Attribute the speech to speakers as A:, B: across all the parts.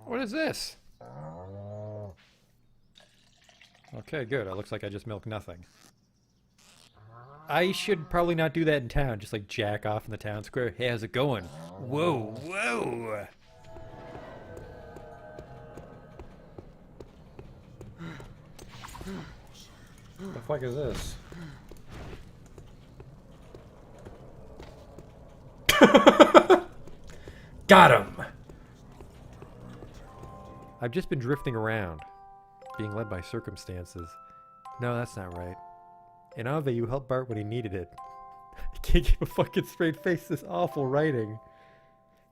A: What is this? Okay, good. It looks like I just milked nothing. I should probably not do that in town. Just like jack off in the town square. Hey, how's it going? Whoa, whoa! What the fuck is this? Got him! I've just been drifting around, being led by circumstances. No, that's not right. In Ave, you helped Bart when he needed it. I can't keep a fucking straight face, this awful writing.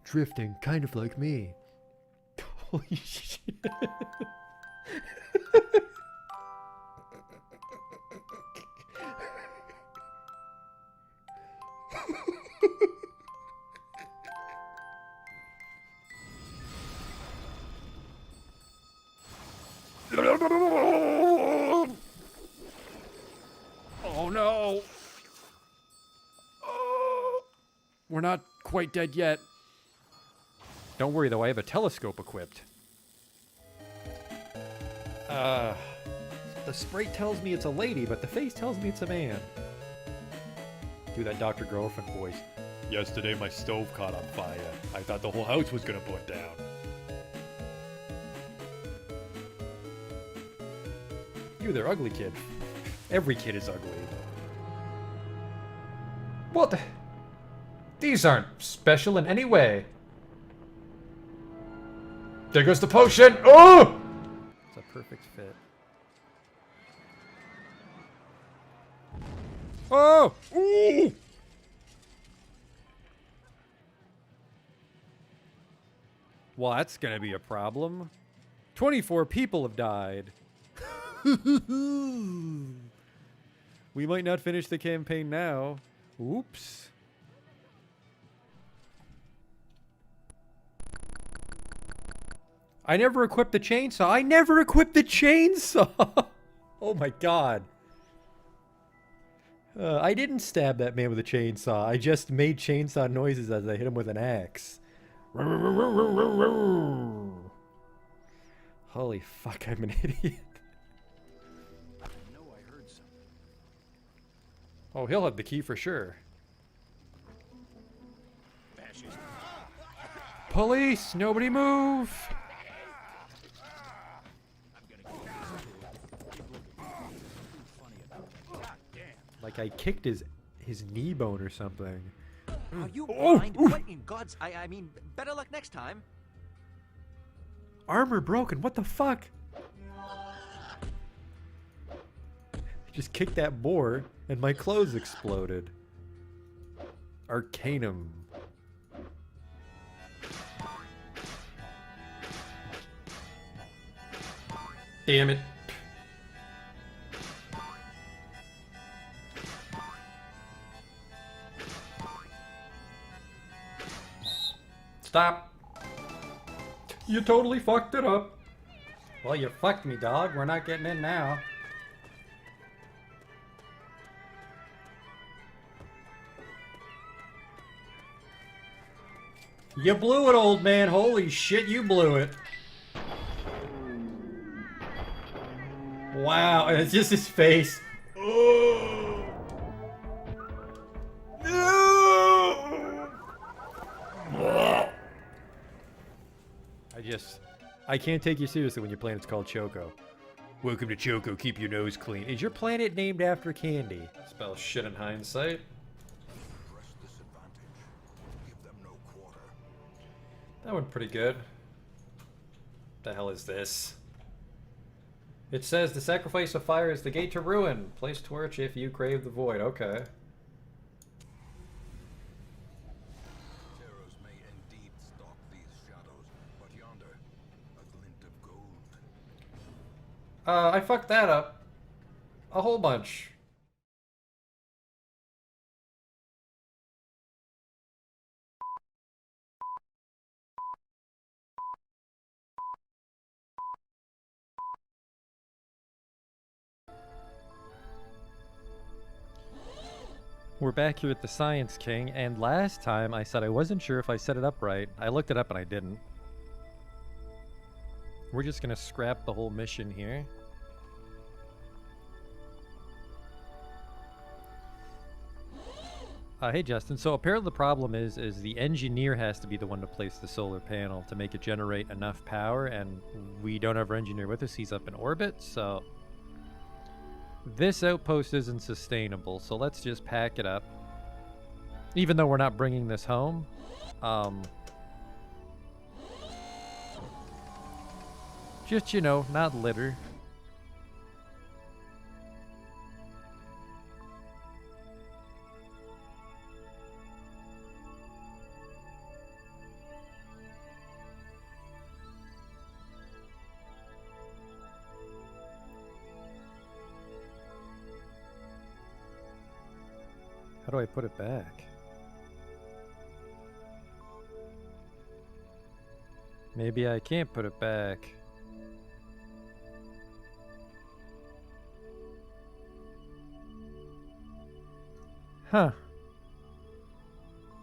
A: Drifting, kind of like me. Holy shit. Oh no! Oh, we're not quite dead yet. Don't worry though, I have a telescope equipped. The sprite tells me it's a lady, but the face tells me it's a man. Do that Dr. Girlfriend voice. Yesterday my stove caught on fire. I thought the whole house was gonna burn down. You, they're ugly, kid. Every kid is ugly.
B: What? These aren't special in any way. There goes the potion! Oh!
A: It's a perfect fit. Oh! Ooh! Well, that's gonna be a problem. 24 people have died. We might not finish the campaign now. Oops. I never equipped the chainsaw. I never equipped the chainsaw! Oh my god. I didn't stab that man with a chainsaw. I just made chainsaw noises as I hit him with an axe. Holy fuck, I'm an idiot. Oh, he'll have the key for sure. Police! Nobody move! Like I kicked his knee bone or something.
C: Are you blind? What in God's... I mean, better luck next time.
A: Armor broken, what the fuck? Just kicked that boar and my clothes exploded. Arcanum.
B: Damn it. Stop. You totally fucked it up.
A: Well, you fucked me, dog. We're not getting in now. You blew it, old man. Holy shit, you blew it. Wow, and it's just his face. Oh. No. I can't take you seriously when your planet's called Choco. Welcome to Choco, keep your nose clean. Is your planet named after candy?
B: Spell shit in hindsight. That went pretty good. The hell is this? It says the sacrifice of fire is the gate to ruin. Place torch if you crave the void. Okay.
D: Terrors may indeed stalk these shadows, but yonder, a glint of gold.
B: I fucked that up. A whole bunch.
A: We're back here at the Science King, and last time I said I wasn't sure if I set it up right. I looked it up and I didn't. We're just gonna scrap the whole mission here. Hey Justin, so apparently the problem is the engineer has to be the one to place the solar panel to make it generate enough power, and we don't have our engineer with us. He's up in orbit, so this outpost isn't sustainable, so let's just pack it up. Even though we're not bringing this home. Just, you know, not litter. How do I put it back? Maybe I can't put it back. Huh.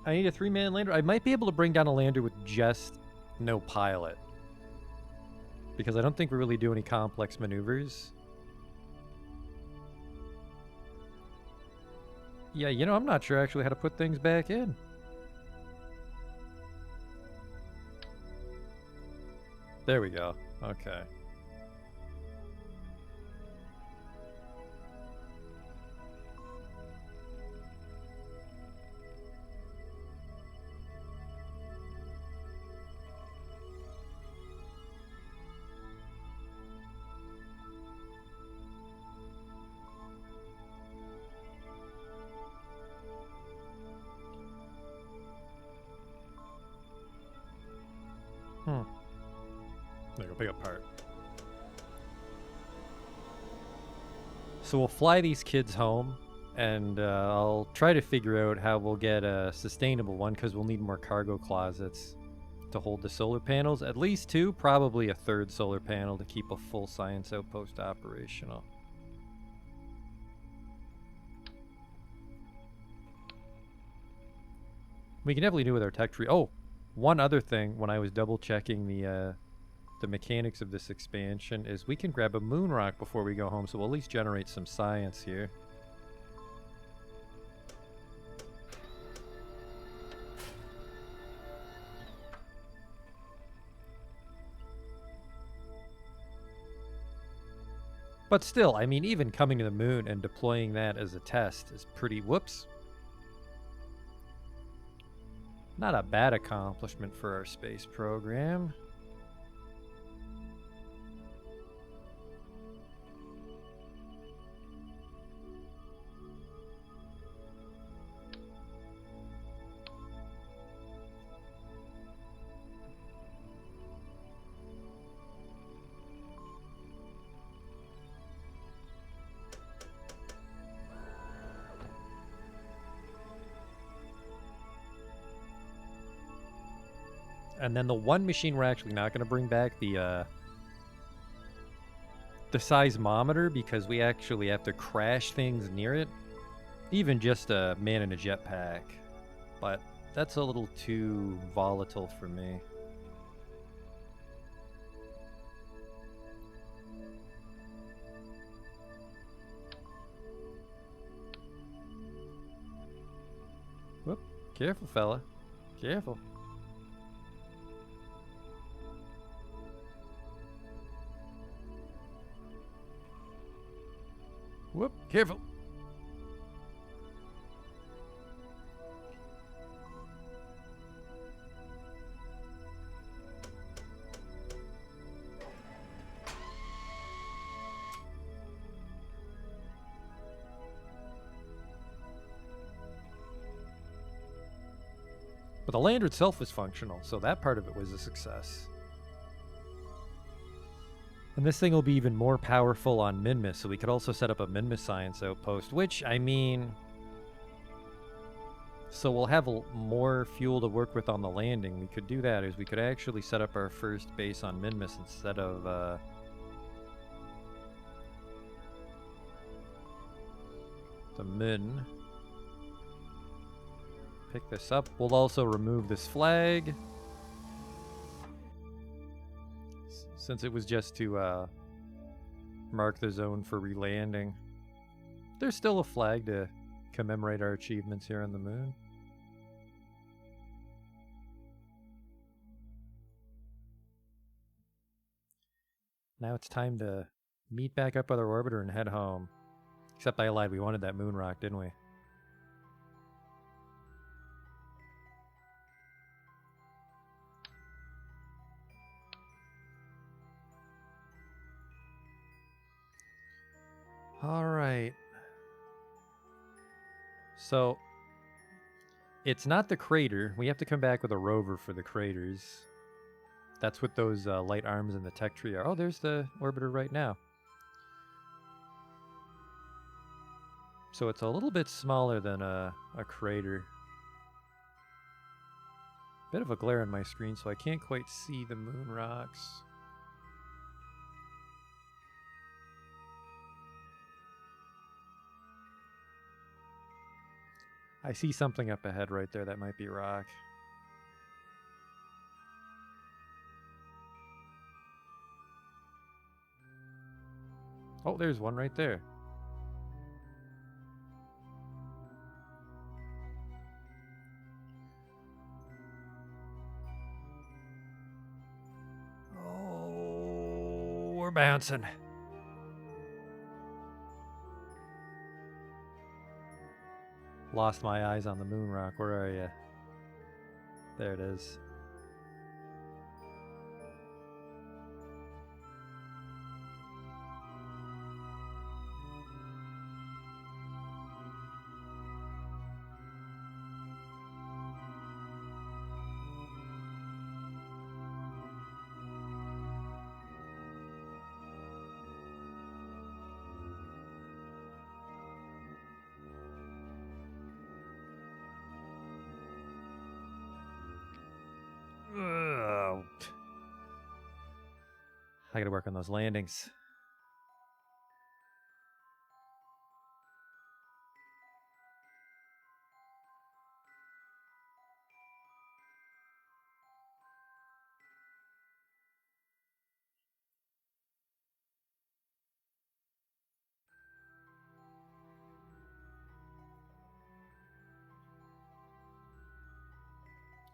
A: I need a 3-man lander. I might be able to bring down a lander with just no pilot. Because I don't think we really do any complex maneuvers. Yeah, you know, I'm not sure actually how to put things back in. There we go. Okay. There you go, pick up part. So we'll fly these kids home, and I'll try to figure out how we'll get a sustainable one, because we'll need more cargo closets to hold the solar panels. At least 2, probably a 3rd solar panel to keep a full science outpost operational. We can definitely do with our tech tree. Oh, one other thing, when I was double checking the mechanics of this expansion, is we can grab a moon rock before we go home, so we'll at least generate some science here. But still, I mean, even coming to the moon and deploying that as a test is pretty... Whoops. Not a bad accomplishment for our space program. And then the one machine we're actually not going to bring back, the seismometer, because we actually have to crash things near it. Even just a man in a jetpack. But that's a little too volatile for me. Whoop. Careful, fella. Careful. Whoop, careful. But the lander itself is functional, so that part of it was a success. And this thing will be even more powerful on Minmus, so we could also set up a Minmus science outpost, which, I mean... So we'll have more fuel to work with on the landing. We could do that, is we could actually set up our first base on Minmus instead of, the Min. Pick this up. We'll also remove this flag. since it was just to mark the zone for relanding. There's still a flag to commemorate our achievements here on the moon. Now it's time to meet back up with our orbiter and head home. Except I lied, we wanted that moon rock, didn't we? Alright. So, it's not the crater. We have to come back with a rover for the craters. That's what those light arms in the tech tree are. Oh, there's the orbiter right now. So it's a little bit smaller than a crater. Bit of a glare on my screen, so I can't quite see the moon rocks. I see something up ahead right there. That might be rock. Oh, there's one right there. Oh, we're bouncing. Lost my eyes on the moon rock. Where are you? There it is. Ugh. I gotta work on those landings.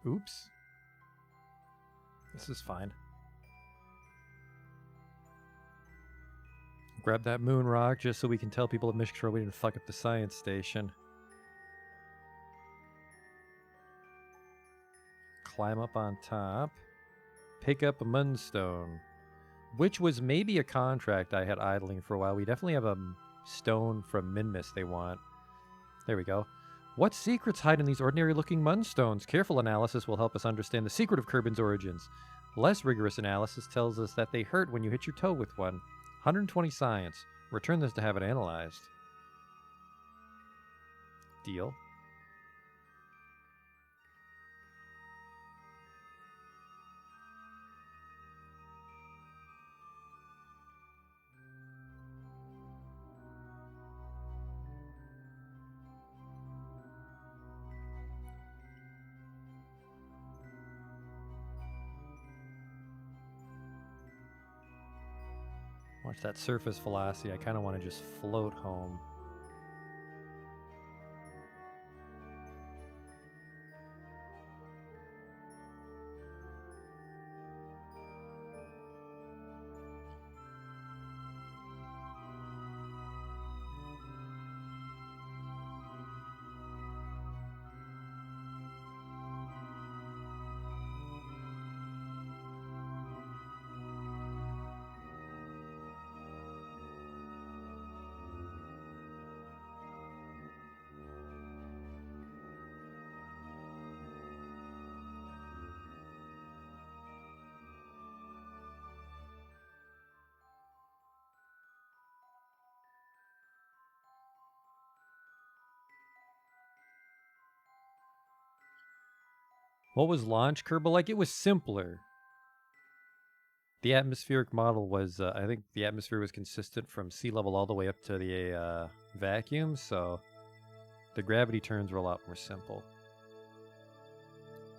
A: Oops. This is fine. Grab that moon rock just so we can tell people at Mishkshore we didn't fuck up the science station. Climb up on top. Pick up a moonstone. Which was maybe a contract I had idling for a while. We definitely have a stone from Minmus they want. There we go. What secrets hide in these ordinary-looking moonstones? Careful analysis will help us understand the secret of Kerbin's origins. Less rigorous analysis tells us that they hurt when you hit your toe with one. 120 science. Return this to have it analyzed. Deal. Watch that surface velocity. I kind of want to just float home. What was launch Kerbal like? It was simpler. The atmospheric model was, I think the atmosphere was consistent from sea level all the way up to the vacuum, so the gravity turns were a lot more simple.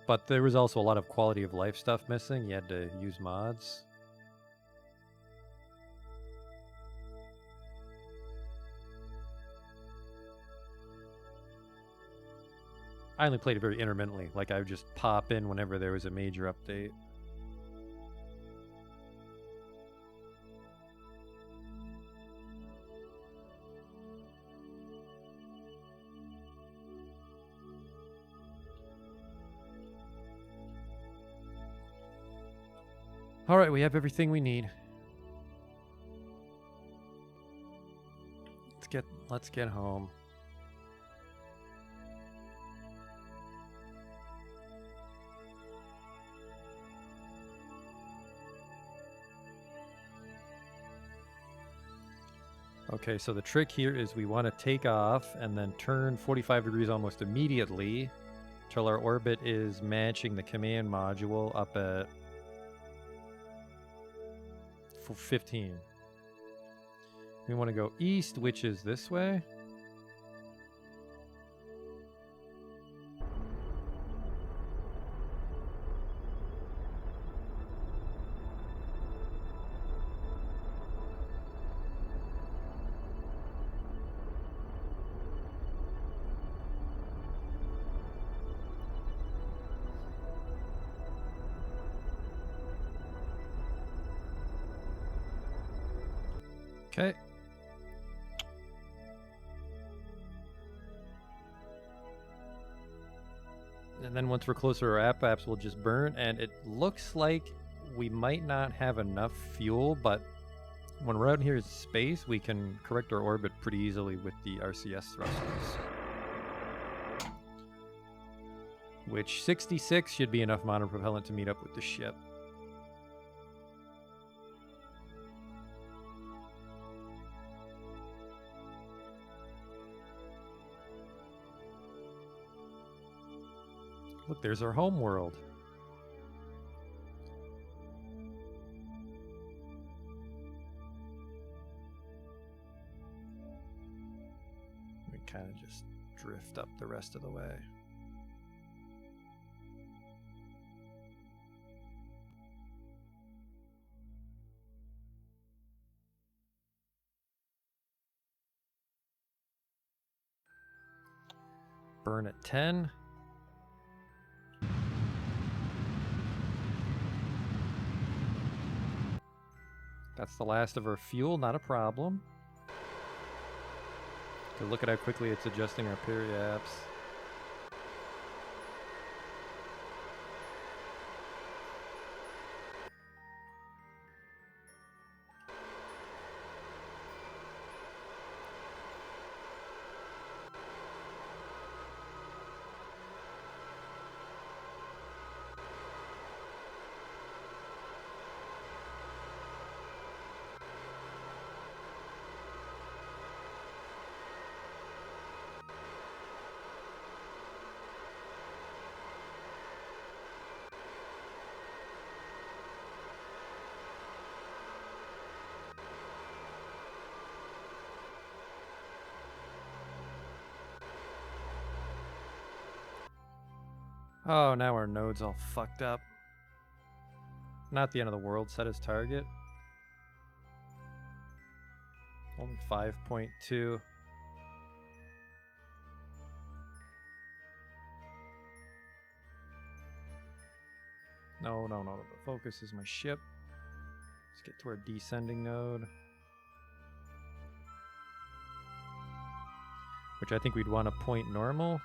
A: But there was also a lot of quality of life stuff missing. You had to use mods. I only played it very intermittently. Like I would just pop in whenever there was a major update. All right, we have everything we need. Let's get home. Okay, so the trick here is we want to take off and then turn 45 degrees almost immediately till our orbit is matching the command module up at 15. We want to go east, which is this way. Okay. And then once we're closer, our apps will just burn, and it looks like we might not have enough fuel, but when we're out here in space, we can correct our orbit pretty easily with the RCS thrusters. Which 66 should be enough monopropellant to meet up with the ship. Look, there's our home world. We kind of just drift up the rest of the way. Burn at 10. That's the last of our fuel, not a problem. Look at how quickly it's adjusting our periapps. Oh, now our node's all fucked up. Not the end of the world, set as target. Only 5.2. No, the focus is my ship. Let's get to our descending node. Which I think we'd want to point normal.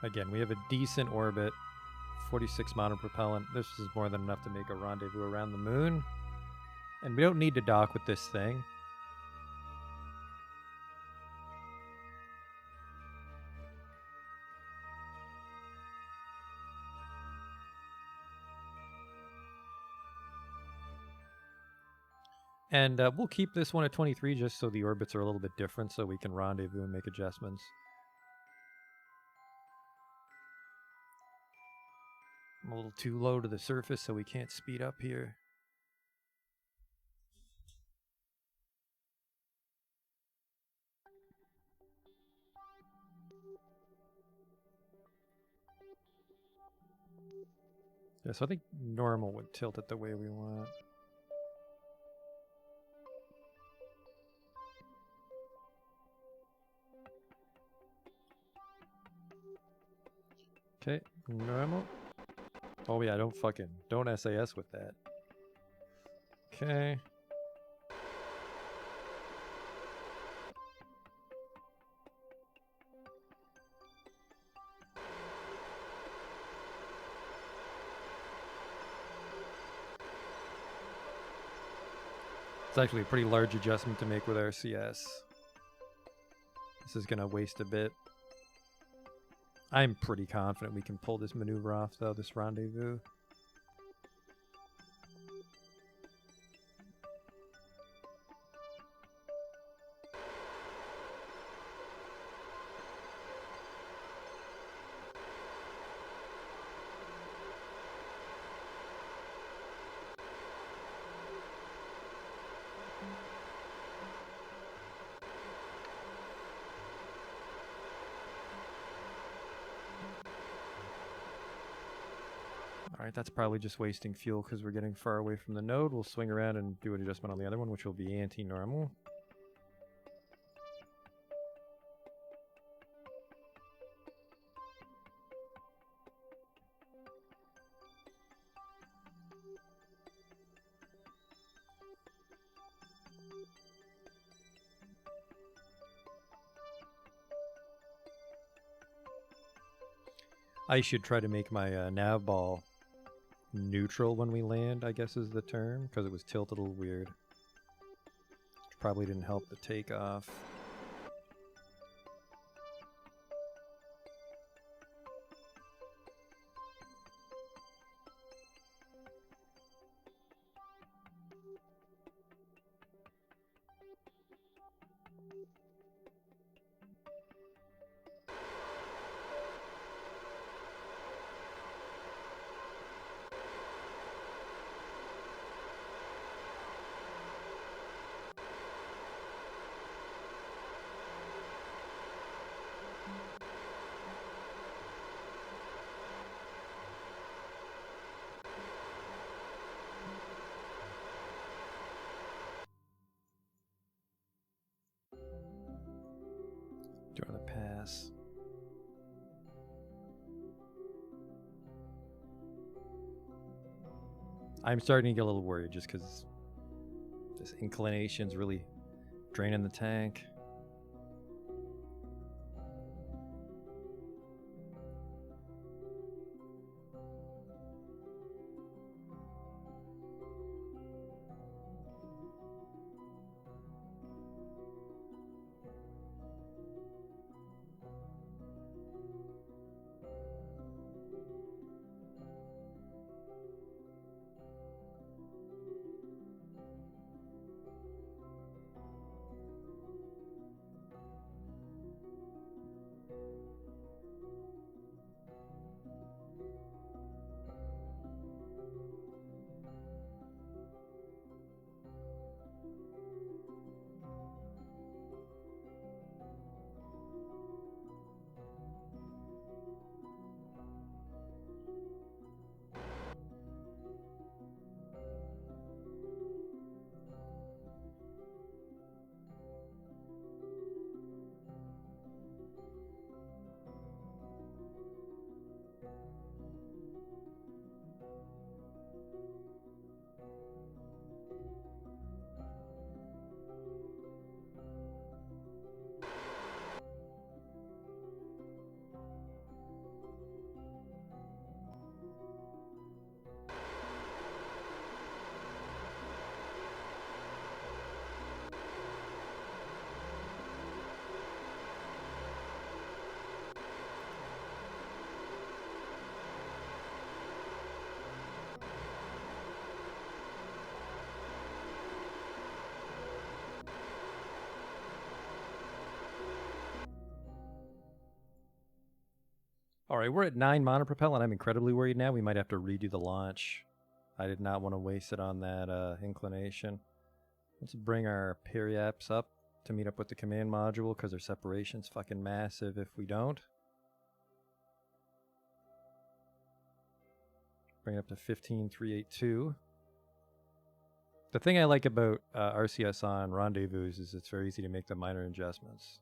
A: Again, we have a decent orbit, 46 monopropellant. This is more than enough to make a rendezvous around the moon. And we don't need to dock with this thing. And we'll keep this one at 23 just so the orbits are a little bit different so we can rendezvous and make adjustments. I'm a little too low to the surface, so we can't speed up here. Yeah, so I think normal would tilt it the way we want. Okay, normal. Oh yeah, don't SAS with that. Okay. It's actually a pretty large adjustment to make with RCS. This is gonna waste a bit. I'm pretty confident we can pull this maneuver off though, this rendezvous. Alright, that's probably just wasting fuel because we're getting far away from the node. We'll swing around and do an adjustment on the other one, which will be anti-normal. I should try to make my nav ball neutral when we land, I guess is the term, because it was tilted a little weird. Probably didn't help the takeoff. Doing the pass. I'm starting to get a little worried just because this inclination's really draining the tank. Alright, we're at 9 monopropel and I'm incredibly worried now. We might have to redo the launch. I did not want to waste it on that inclination. Let's bring our periaps up to meet up with the command module because their separation's fucking massive if we don't. Bring it up to 15,382. The thing I like about RCS on rendezvous is it's very easy to make the minor adjustments.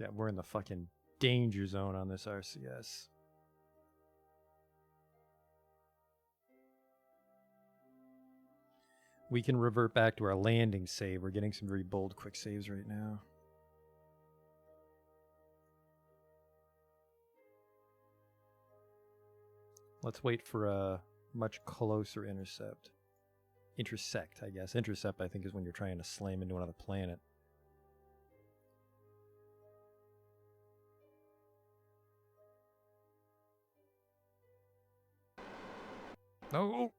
A: Yeah, we're in the fucking danger zone on this RCS. We can revert back to our landing save. We're getting some very bold quick saves right now. Let's wait for a much closer intercept. Intersect, I guess. Intercept, I think, is when you're trying to slam into another planet. Oh,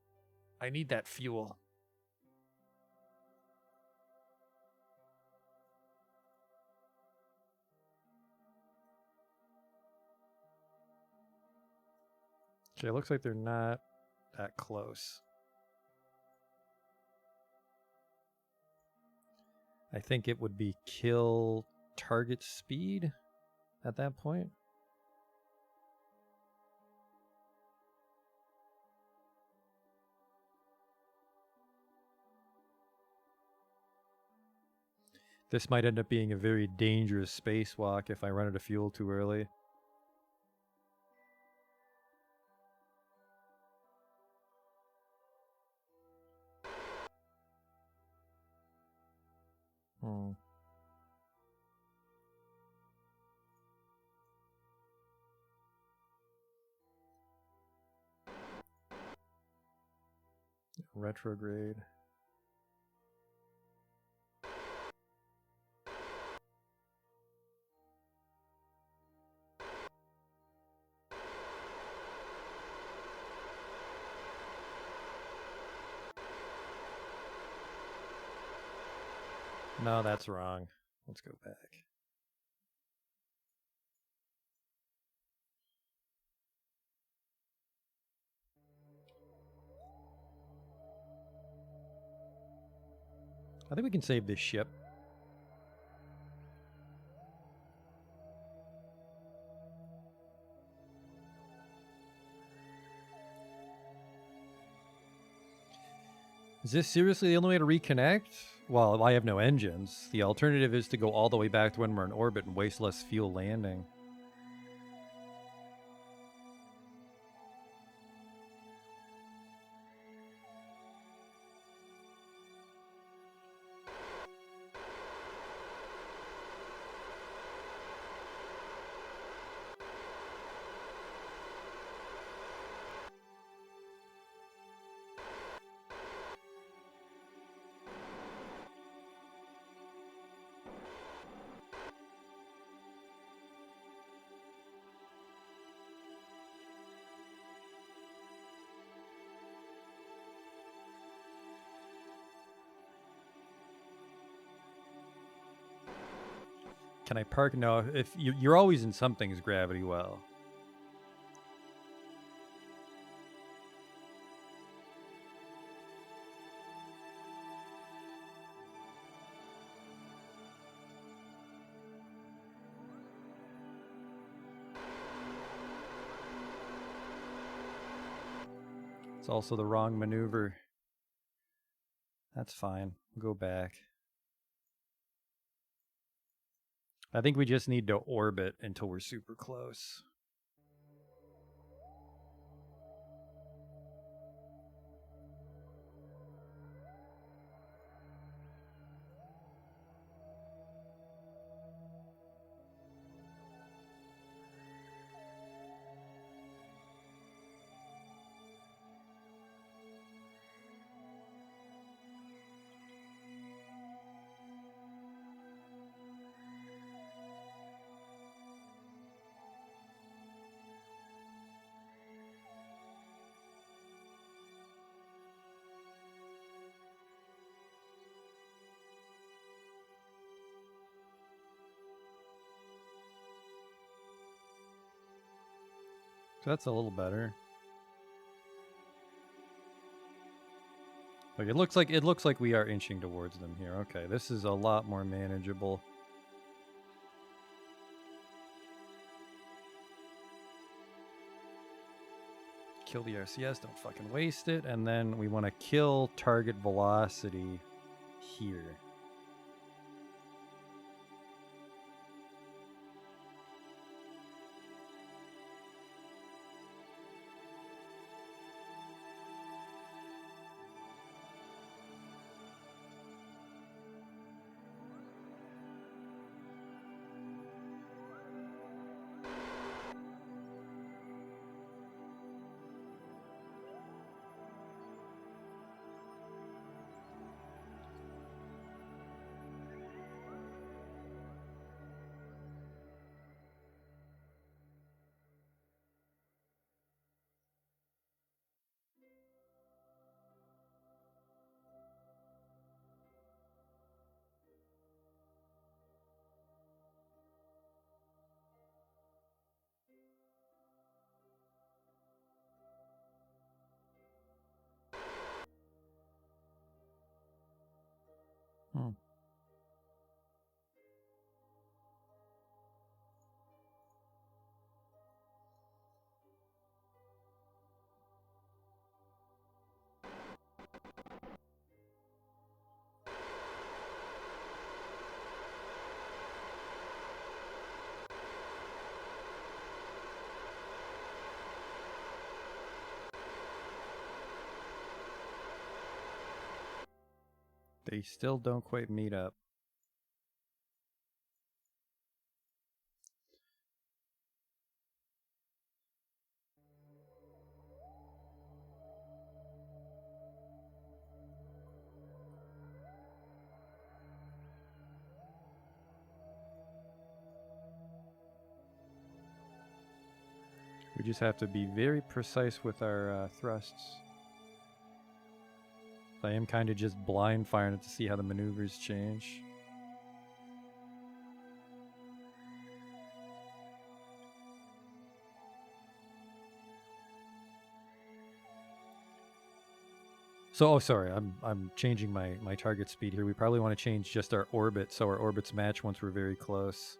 A: I need that fuel. Okay, it looks like they're not that close. I think it would be kill target speed at that point. This might end up being a very dangerous spacewalk if I run out of fuel too early. Retrograde. No, that's wrong. Let's go back. I think we can save this ship. Is this seriously the only way to reconnect? Well, I have no engines. The alternative is to go all the way back to when we're in orbit and waste less fuel landing. Can I park? No, if you're always in something's gravity well. It's also the wrong maneuver. That's fine. We'll go back. I think we just need to orbit until we're super close. So that's a little better. Like it looks like we are inching towards them here. Okay, this is a lot more manageable. Kill the RCS, don't fucking waste it, and then we want to kill target velocity here.
E: Hmm. They still don't quite meet up. We just have to be very precise with our thrusts. I am kind of just blind firing it to see how the maneuvers change. So, oh, sorry, I'm changing my target speed here. We probably want to change just our orbit so our orbits match once we're very close.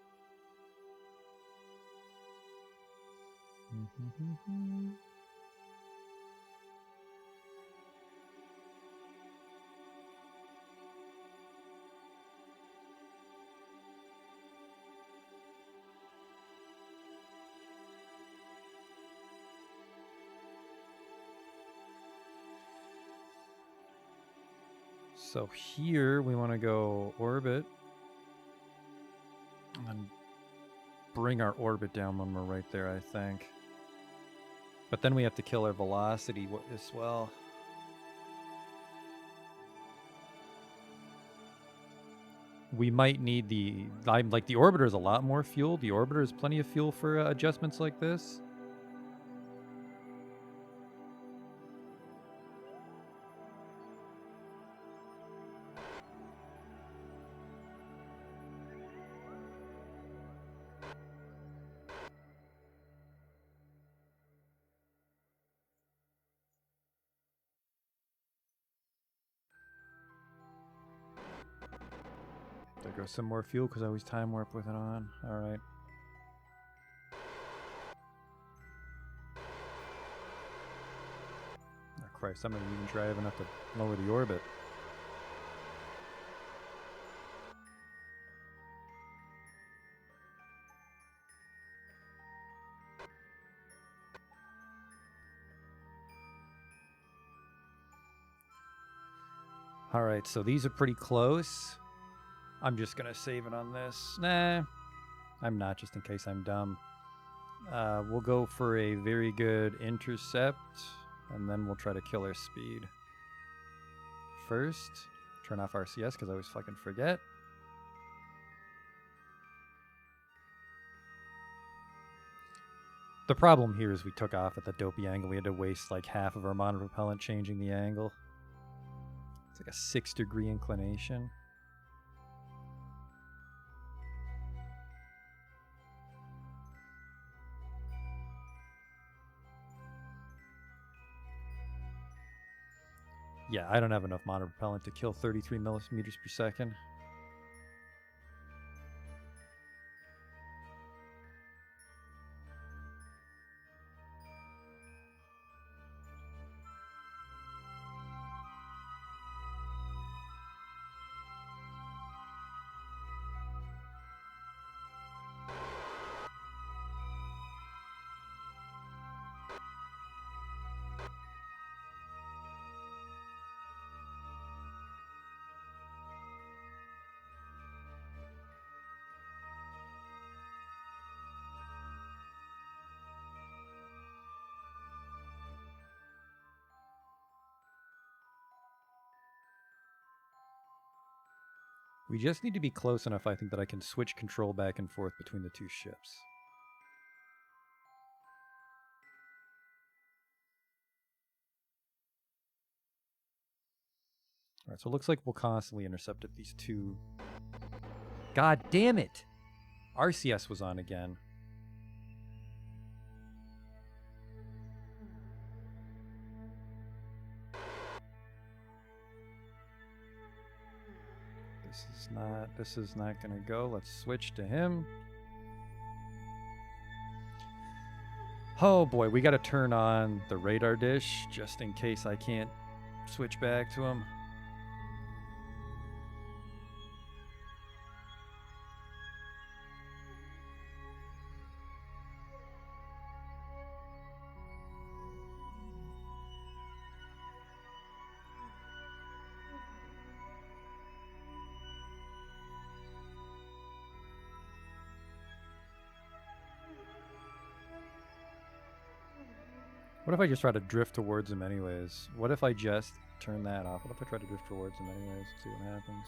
E: So here we want to go orbit and then bring our orbit down when we're right there, I think. But then we have to kill our velocity as well. We might need the orbiter is a lot more fuel. The orbiter is plenty of fuel for adjustments like this. There goes some more fuel because I always time warp with it on. All right. Oh, Christ, I'm not even driving up to lower the orbit. All right, so these are pretty close. I'm just going to save it on this. Nah, I'm not, just in case I'm dumb. We'll go for a very good intercept, and then we'll try to kill our speed. First, turn off RCS, because I always fucking forget. The problem here is we took off at the dopey angle. We had to waste like half of our monopropellant changing the angle. It's like a 6-degree inclination. Yeah, I don't have enough monopropellant to kill 33 millimeters per second. We just need to be close enough, I think, that I can switch control back and forth between the two ships. Alright, so it looks like we'll constantly intercept at these two. God damn it! RCS was on again. This is not gonna go. Let's switch to him. Oh boy, we gotta turn on the radar dish just in case I can't switch back to him. What if I just try to drift towards him anyways? What if I just turn that off? What if I try to drift towards him anyways? See what happens.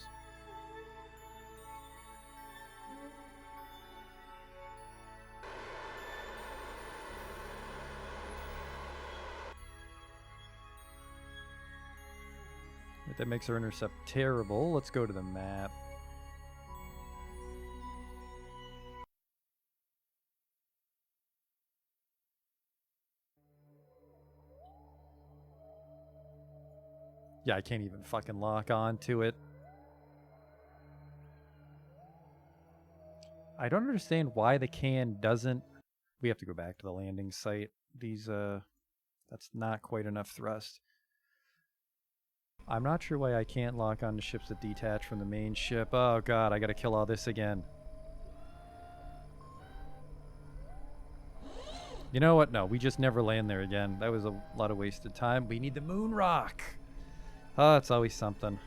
E: But that makes our intercept terrible. Let's go to the map. Yeah, I can't even fucking lock on to it. I don't understand why the can doesn't... We have to go back to the landing site. That's not quite enough thrust. I'm not sure why I can't lock on to ships that detach from the main ship. Oh god, I gotta kill all this again. You know what? No, we just never land there again. That was a lot of wasted time. We need the moon rock. Oh, it's always something.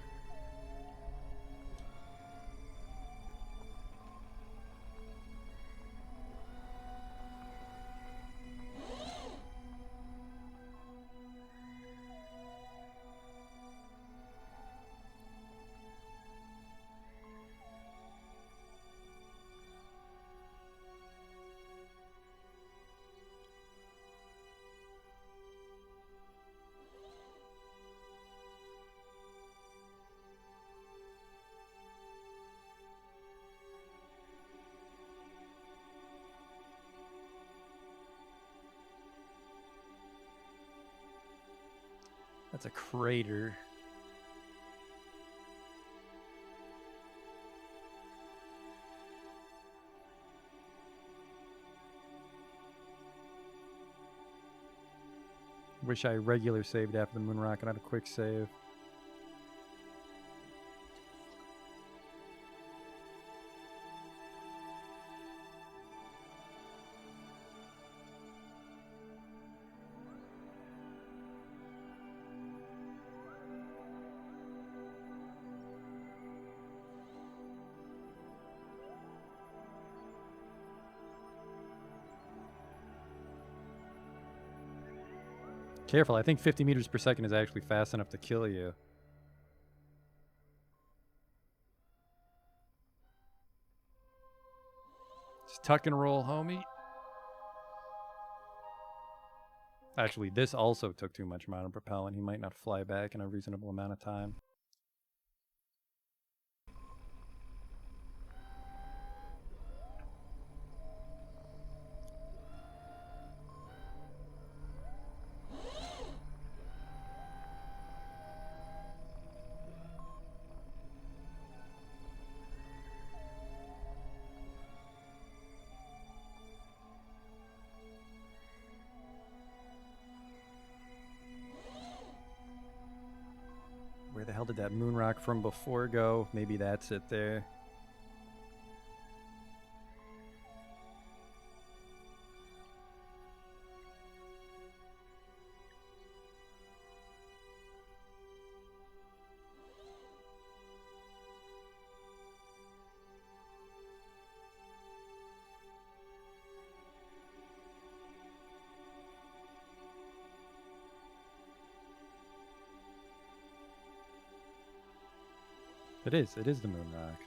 E: That's a crater. Wish I regular saved after the moon rock and had a quick save. Careful, I think 50 meters per second is actually fast enough to kill you. Just tuck and roll, homie. Actually, this also took too much amount of propellant. He might not fly back in a reasonable amount of time. Where the hell did that moon rock from before go? Maybe that's it there. It is the moon rock.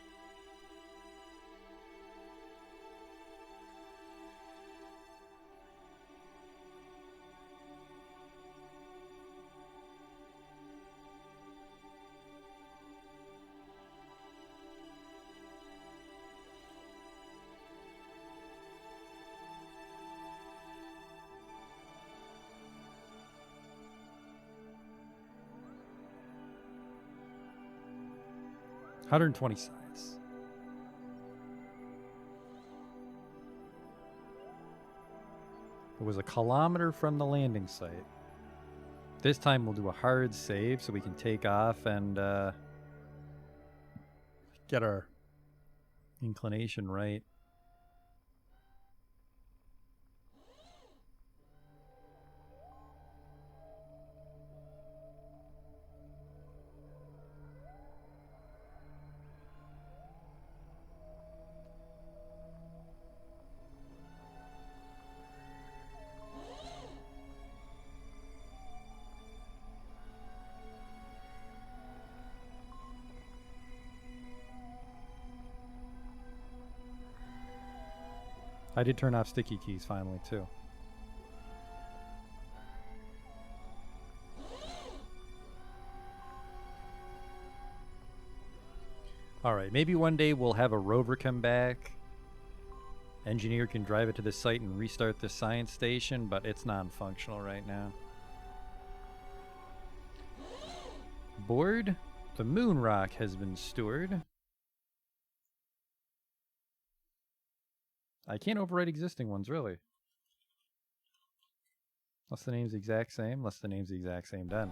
E: 120 size. It was a kilometer from the landing site. This time we'll do a hard save so we can take off and get our inclination right. I did turn off sticky keys finally, too. Alright, maybe one day we'll have a rover come back. Engineer can drive it to the site and restart the science station, but it's non-functional right now. Board? The moon rock has been stored. I can't overwrite existing ones, really. Unless the name's the exact same. Unless the name's the exact same, done.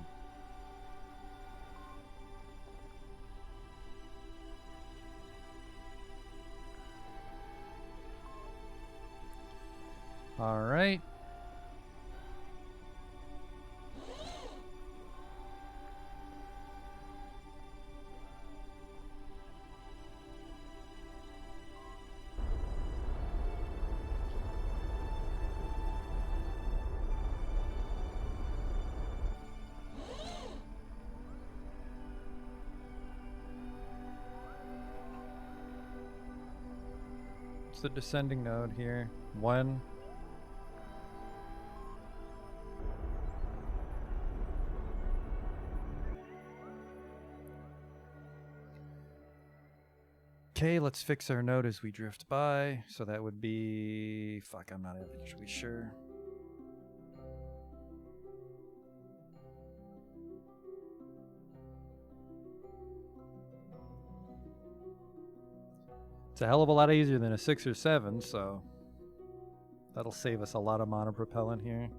E: Alright. It's the descending node here. 1. Okay, let's fix our node as we drift by. So that would be... Fuck, I'm not actually sure. It's a hell of a lot easier than a 6 or 7, so that'll save us a lot of monopropellant here.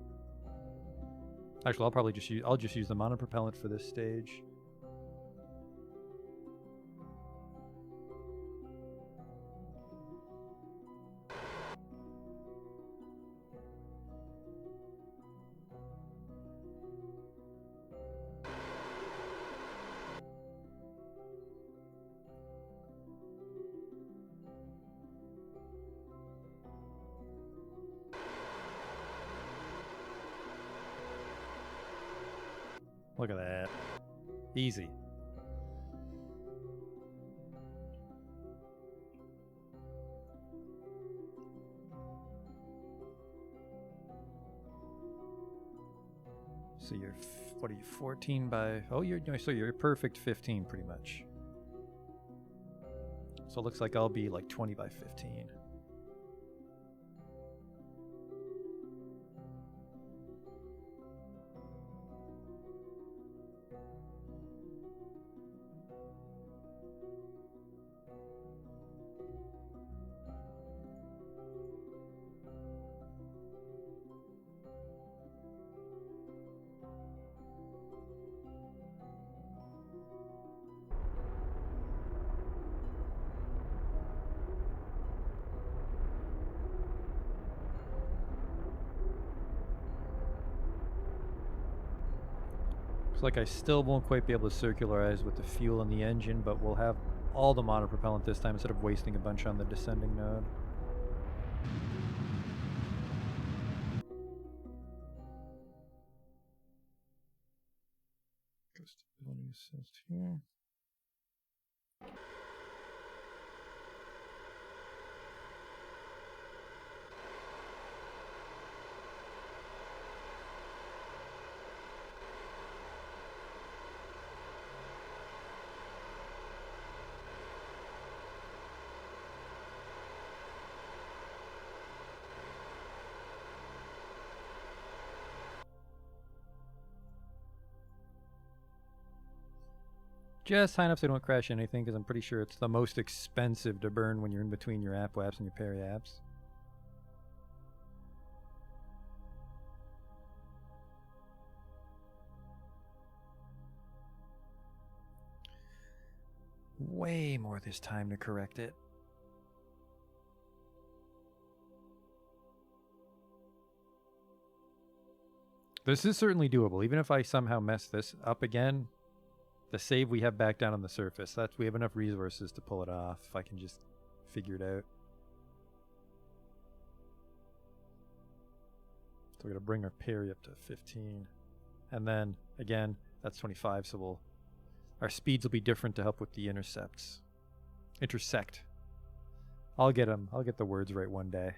E: Actually, I'll probably just use the monopropellant for this stage. Look at that. Easy. So you're, what are you, 14 by... Oh, so you're perfect 15 pretty much. So it looks like I'll be like 20 by 15. Looks like I still won't quite be able to circularize with the fuel in the engine, but we'll have all the monopropellant this time instead of wasting a bunch on the descending node. Stability assist here. Just high enough so they don't crash anything, because I'm pretty sure it's the most expensive to burn when you're in between your app-waps and your peri-apps. Way more this time to correct it. This is certainly doable. Even if I somehow mess this up again, the save we have back down on the surface, we have enough resources to pull it off if I can just figure it out. So we're going to bring our parry up to 15. And then, again, that's 25, so our speeds will be different to help with the intercepts. Intersect. I'll get them. I'll get the words right one day.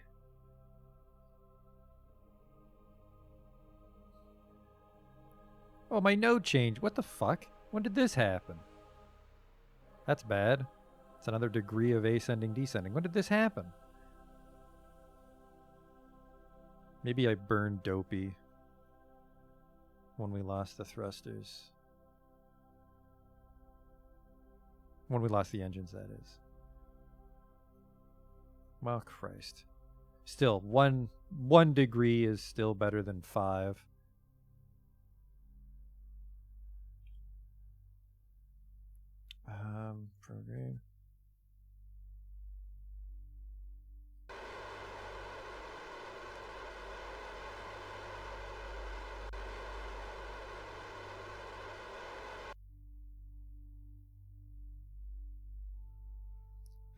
E: Oh, my node changed. What the fuck? When did this happen? That's bad. It's another degree of ascending, descending. When did this happen? Maybe I burned Dopey when we lost the thrusters. When we lost the engines, that is. Well, Christ. Still, one degree is still better than 5. Program.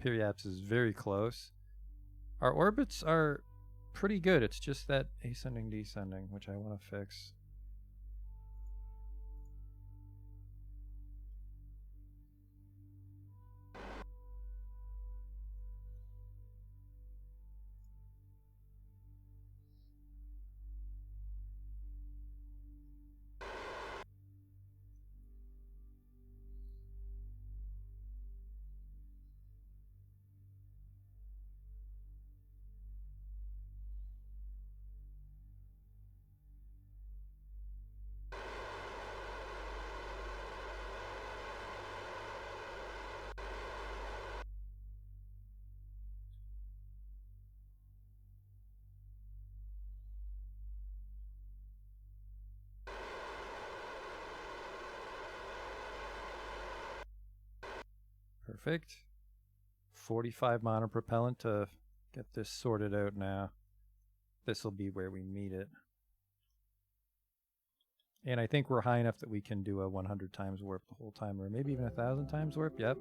E: Periaps is very close. Our orbits are pretty good. It's just that ascending, descending, which I want to fix. Perfect. 45 monopropellant to get this sorted out now. This will be where we meet it. And I think we're high enough that we can do a 100 times warp the whole time, or maybe even 1,000 times warp. Yep.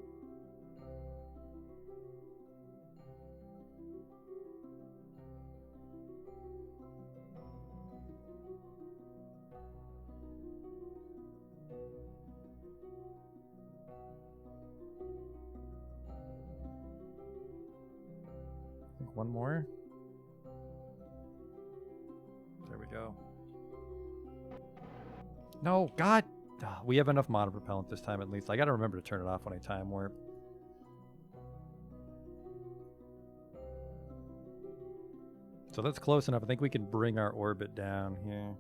E: One more. There we go. No, God! We have enough monopropellant this time at least. I gotta remember to turn it off when I time warp. So that's close enough. I think we can bring our orbit down here.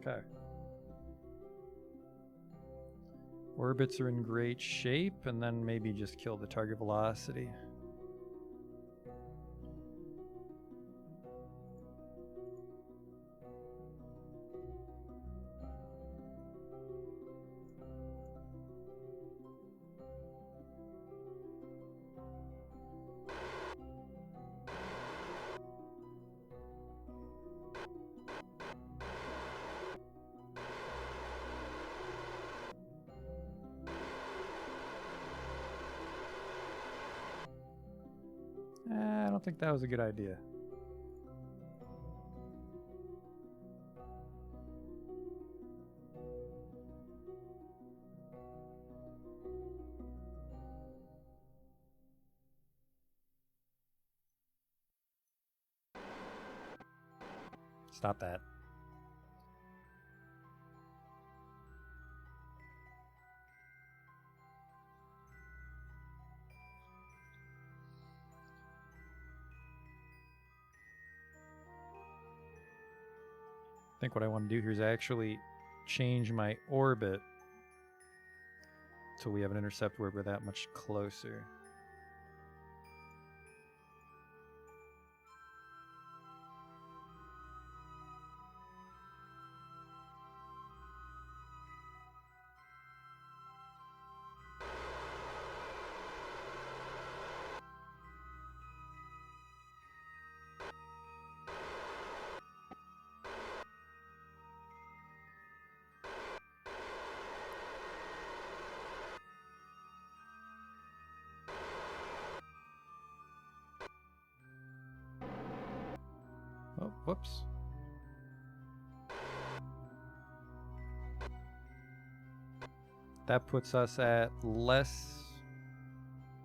E: Okay. Orbits are in great shape, and then maybe just kill the target velocity. I don't think that was a good idea. stop that. I think what I want to do here is actually change my orbit till we have an intercept where we're that much closer. Oh, whoops. That puts us at less.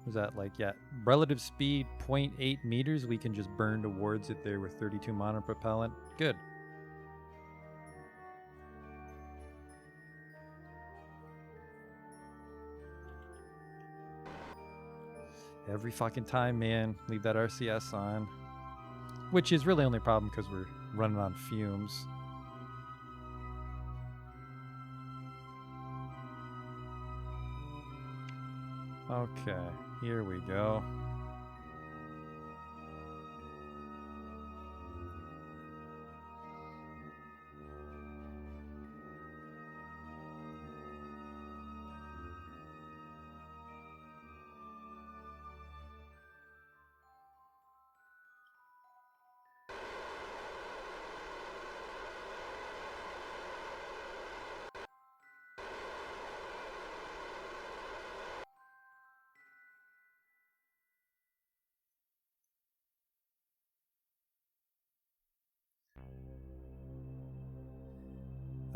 E: Was that like, yeah, relative speed 0.8 meters? We can just burn towards it there with 32 monopropellant. Good. Every fucking time, man. Leave that RCS on. Which is really only a problem because we're running on fumes. Okay, here we go.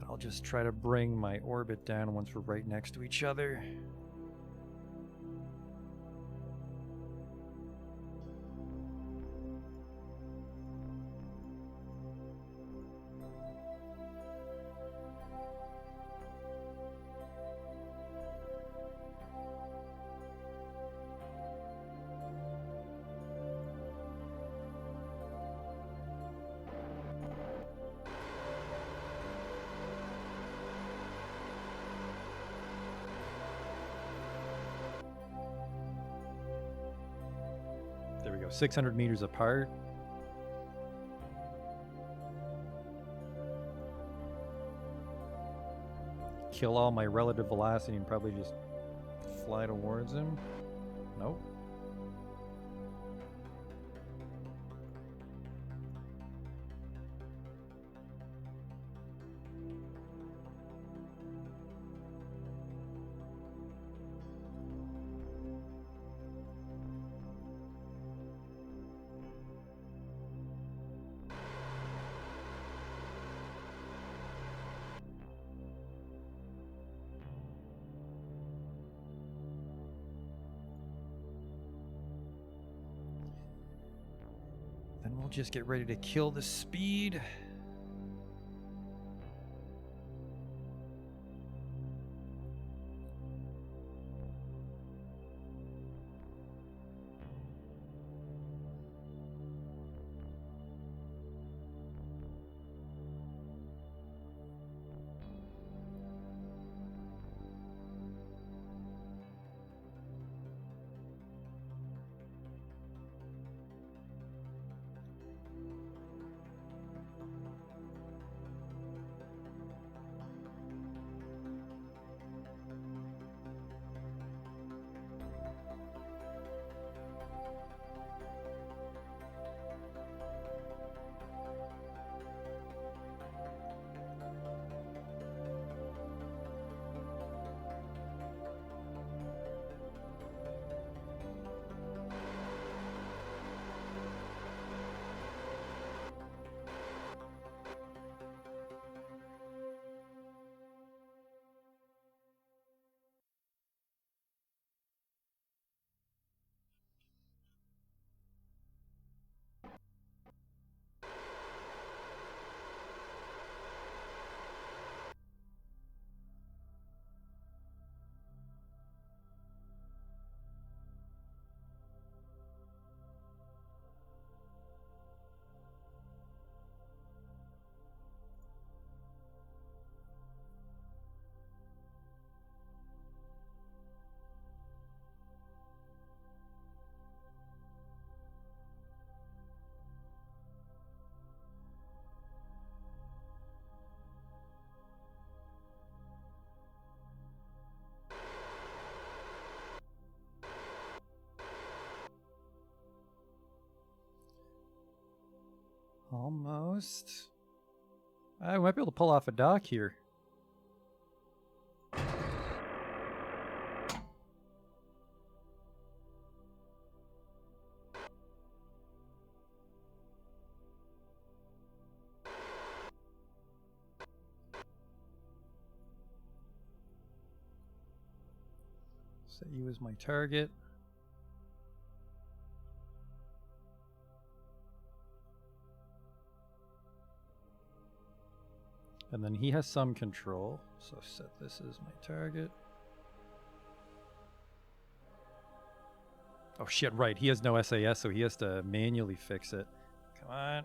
E: I'll just try to bring my orbit down once we're right next to each other. There we go, 600 meters apart. Kill all my relative velocity and probably just fly towards him. Nope. Then we'll just get ready to kill the speed. Almost. I might be able to pull off a dock here. Set you as my target. And then he has some control, so set this as my target. Oh shit, right, he has no SAS, so he has to manually fix it. Come on.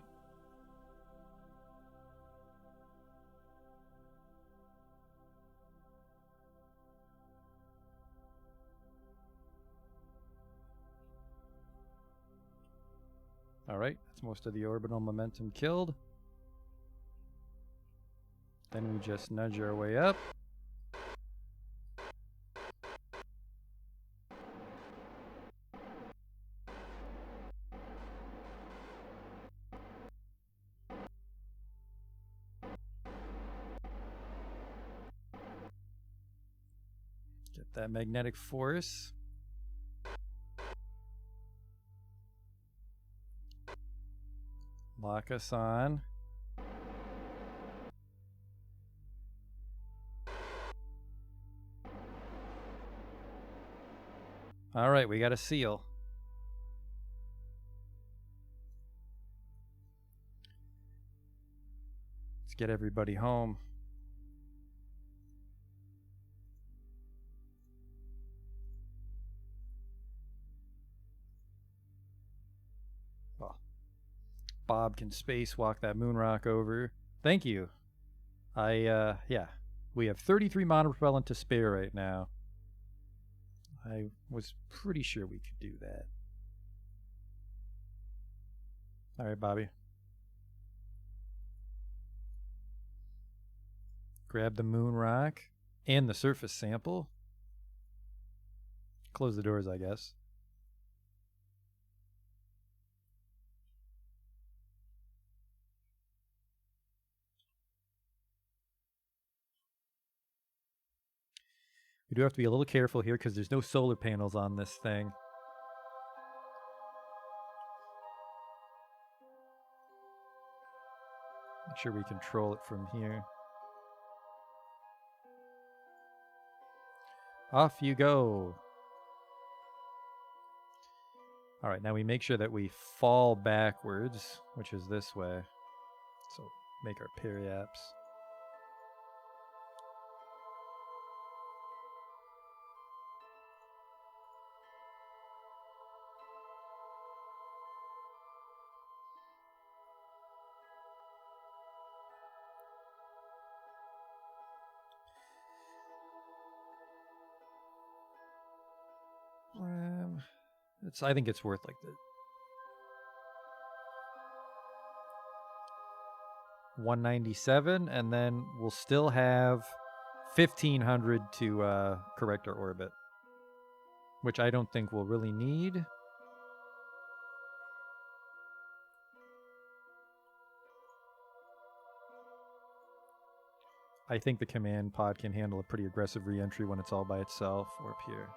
E: Alright, that's most of the orbital momentum killed. Then we just nudge our way up. Get that magnetic force. Lock us on. All right, we got a seal. Let's get everybody home. Well, Bob can spacewalk that moon rock over. Thank you. Yeah. We have 33 monopropellant to spare right now. I was pretty sure we could do that. All right, Bobby. Grab the moon rock and the surface sample. Close the doors, I guess. We do have to be a little careful here because there's no solar panels on this thing. Make sure we control it from here. Off you go. All right, now we make sure that we fall backwards, which is this way. So make our periaps. I think it's worth like the 197, and then we'll still have 1500 to correct our orbit, which I don't think we'll really need. I think the command pod can handle a pretty aggressive re-entry when it's all by itself or up here.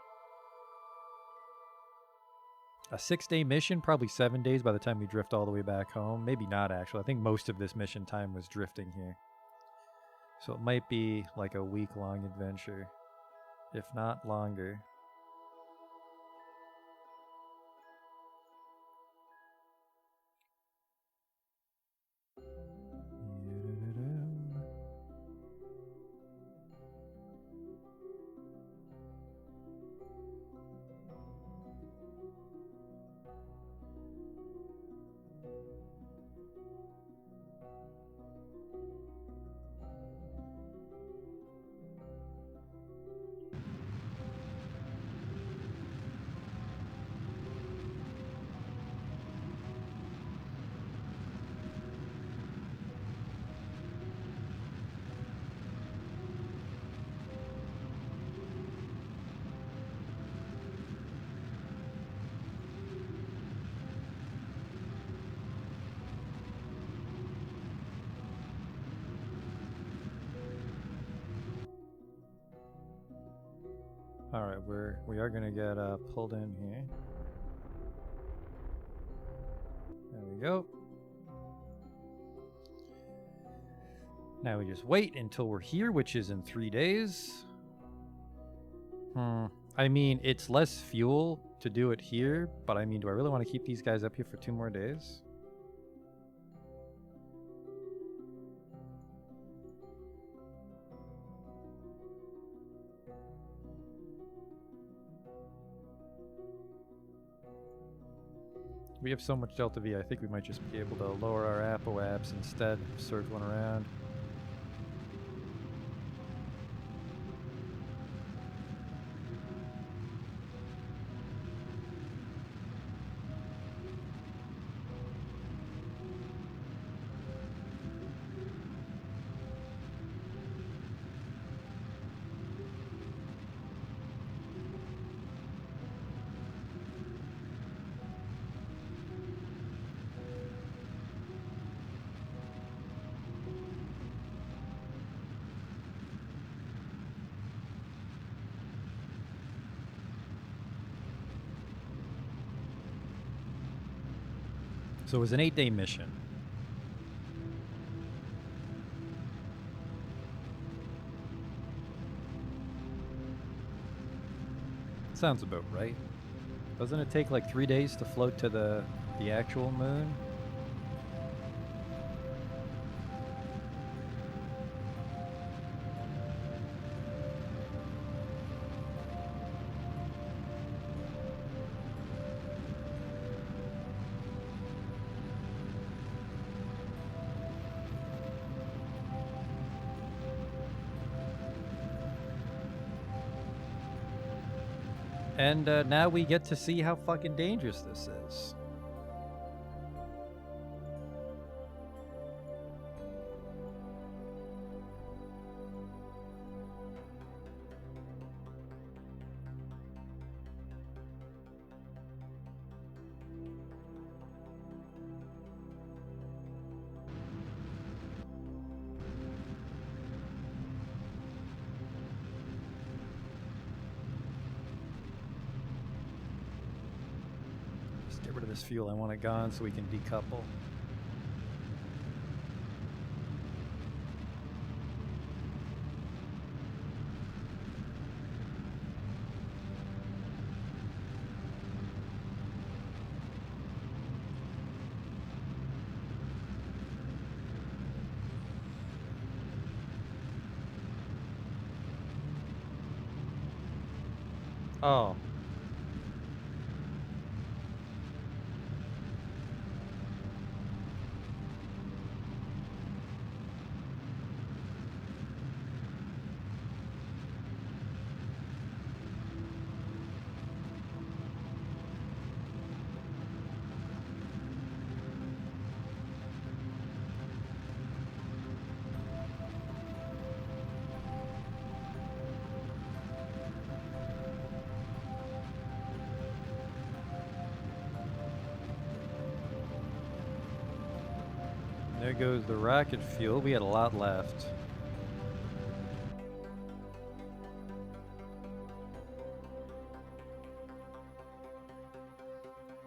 E: A 6-day mission, probably 7 days by the time we drift all the way back home. Maybe not, actually. I think most of this mission time was drifting here. So it might be like a week-long adventure, if not longer. All right, we are gonna get pulled in here. There we go. Now we just wait until we're here, which is in 3 days. I mean, it's less fuel to do it here, but I mean, do I really want to keep these guys up here for 2 more days? We have so much Delta V, I think we might just be able to lower our ApoAbs instead of circling around. So it was an 8-day mission. Sounds about right. Doesn't it take like 3 days to float to the actual moon? And now we get to see how fucking dangerous this is. Get rid of this fuel. I want it gone so we can decouple. Oh. There goes the rocket fuel. We had a lot left.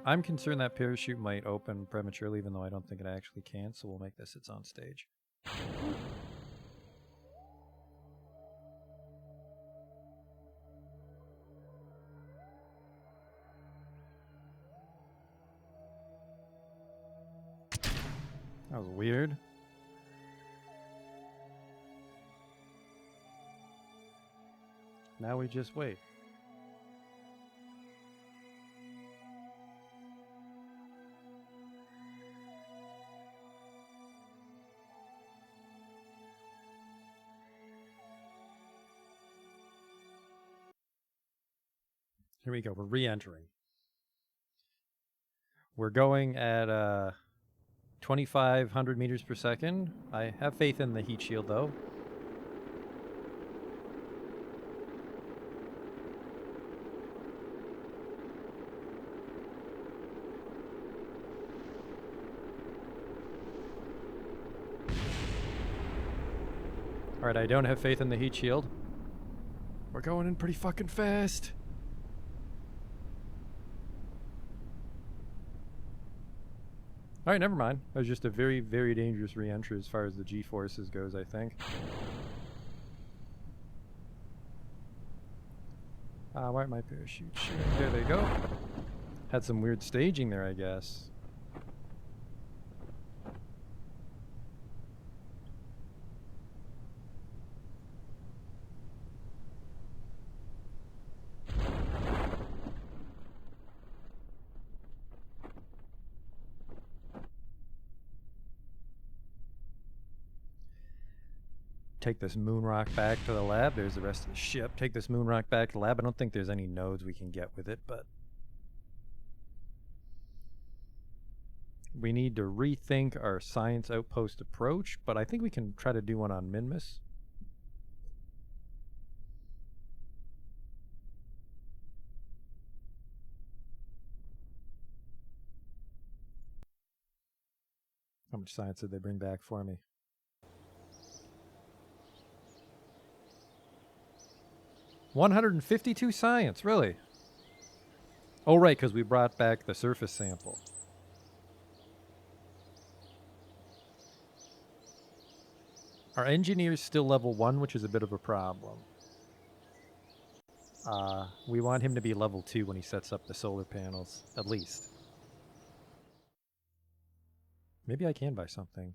E: I'm concerned that parachute might open prematurely, even though I don't think it actually can, so we'll make this its own stage. That was weird. Now we just wait. Here we go. We're re-entering. We're going at 2,500 meters per second. I have faith in the heat shield, though. All right, I don't have faith in the heat shield. We're going in pretty fucking fast. Alright, never mind. That was just a very, very dangerous re-entry as far as the G-forces goes, I think. Why aren't my parachutes shooting? There they go. Had some weird staging there, I guess. Take this moon rock back to the lab. There's the rest of the ship. Take this moon rock back to the lab. I don't think there's any nodes we can get with it, but we need to rethink our science outpost approach, but I think we can try to do one on Minmus. How much science did they bring back for me? $152 science, really? Oh, right, because we brought back the surface sample. Our engineer's still level 1, which is a bit of a problem. We want him to be level 2 when he sets up the solar panels, at least. Maybe I can buy something.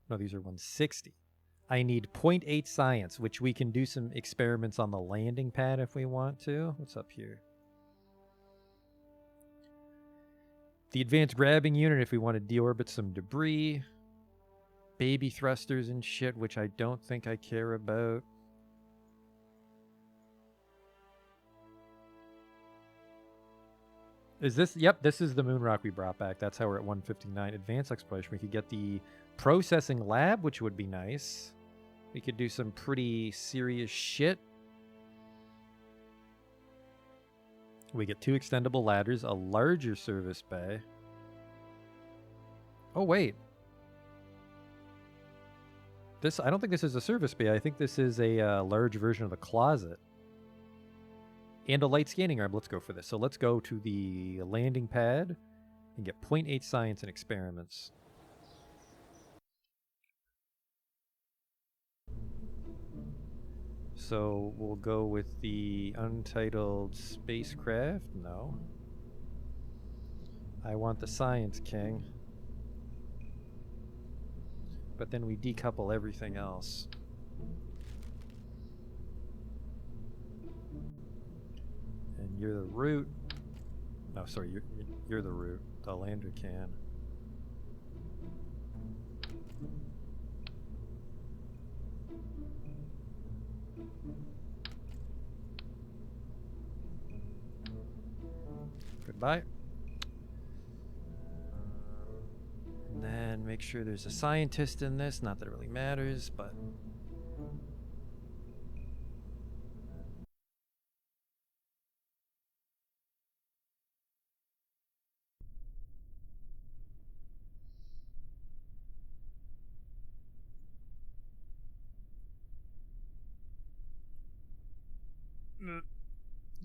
E: No, these are 160. I need 0.8 science, which we can do some experiments on the landing pad if we want to. What's up here? The advanced grabbing unit if we want to deorbit some debris. Baby thrusters and shit, which I don't think I care about. Is this? Yep, this is the moon rock we brought back. That's how we're at 159. Advanced exploration. We could get the processing lab, which would be nice. We could do some pretty serious shit. We get 2 extendable ladders, a larger service bay. Oh, wait. I don't think this is a service bay. I think this is a large version of the closet. And a light scanning arm. Let's go for this. So let's go to the landing pad and get 0.8 science and experiments. So we'll go with the untitled spacecraft. No. I want the Science King. But then we decouple everything else. And you're the root. No, sorry, you're the root. The lander can. Goodbye. And then make sure there's a scientist in this. Not that it really matters, but...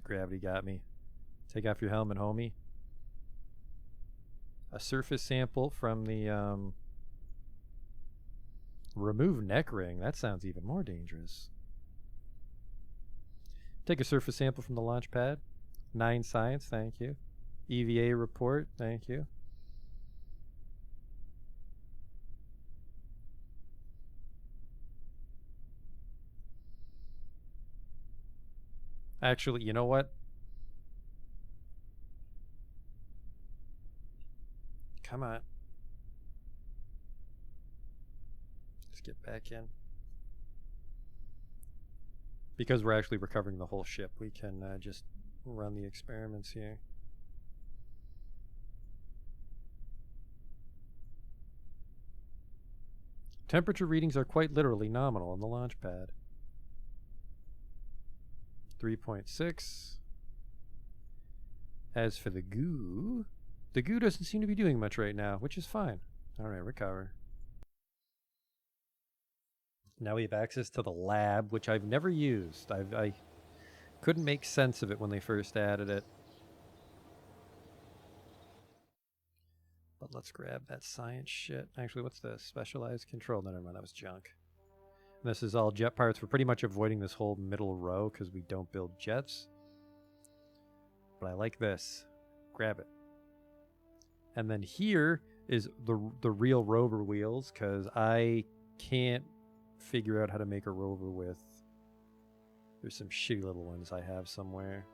E: Gravity got me. Take off your helmet, homie. A surface sample from the, remove neck ring. That sounds even more dangerous. Take a surface sample from the launch pad. 9 science, thank you. EVA report, thank you. Actually, you know what? Come on. Let's get back in. Because we're actually recovering the whole ship, we can just run the experiments here. Temperature readings are quite literally nominal on the launch pad. 3.6. As for the goo doesn't seem to be doing much right now, which is fine. Alright, recover. Now we have access to the lab, which I've never used. I couldn't make sense of it when they first added it. But let's grab that science shit. Actually, what's this? Specialized control. No, never mind. That was junk. And this is all jet parts. We're pretty much avoiding this whole middle row because we don't build jets. But I like this. Grab it. And then here is the real rover wheels because I can't figure out how to make a rover with. There's some shitty little ones I have somewhere.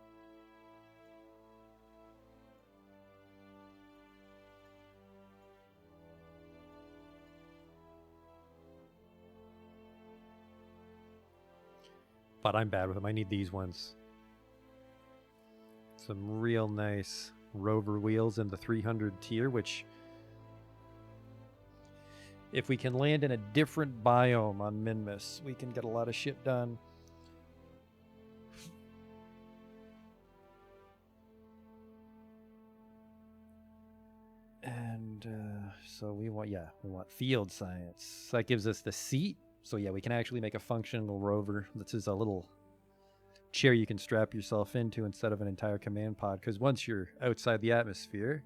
E: But I'm bad with them. I need these ones. Some real nice rover wheels in the 300 tier, which if we can land in a different biome on Minmus, we can get a lot of shit done. And so we want field science. That gives us the seat. So yeah, we can actually make a functional rover. This is a little chair you can strap yourself into instead of an entire command pod. Because once you're outside the atmosphere,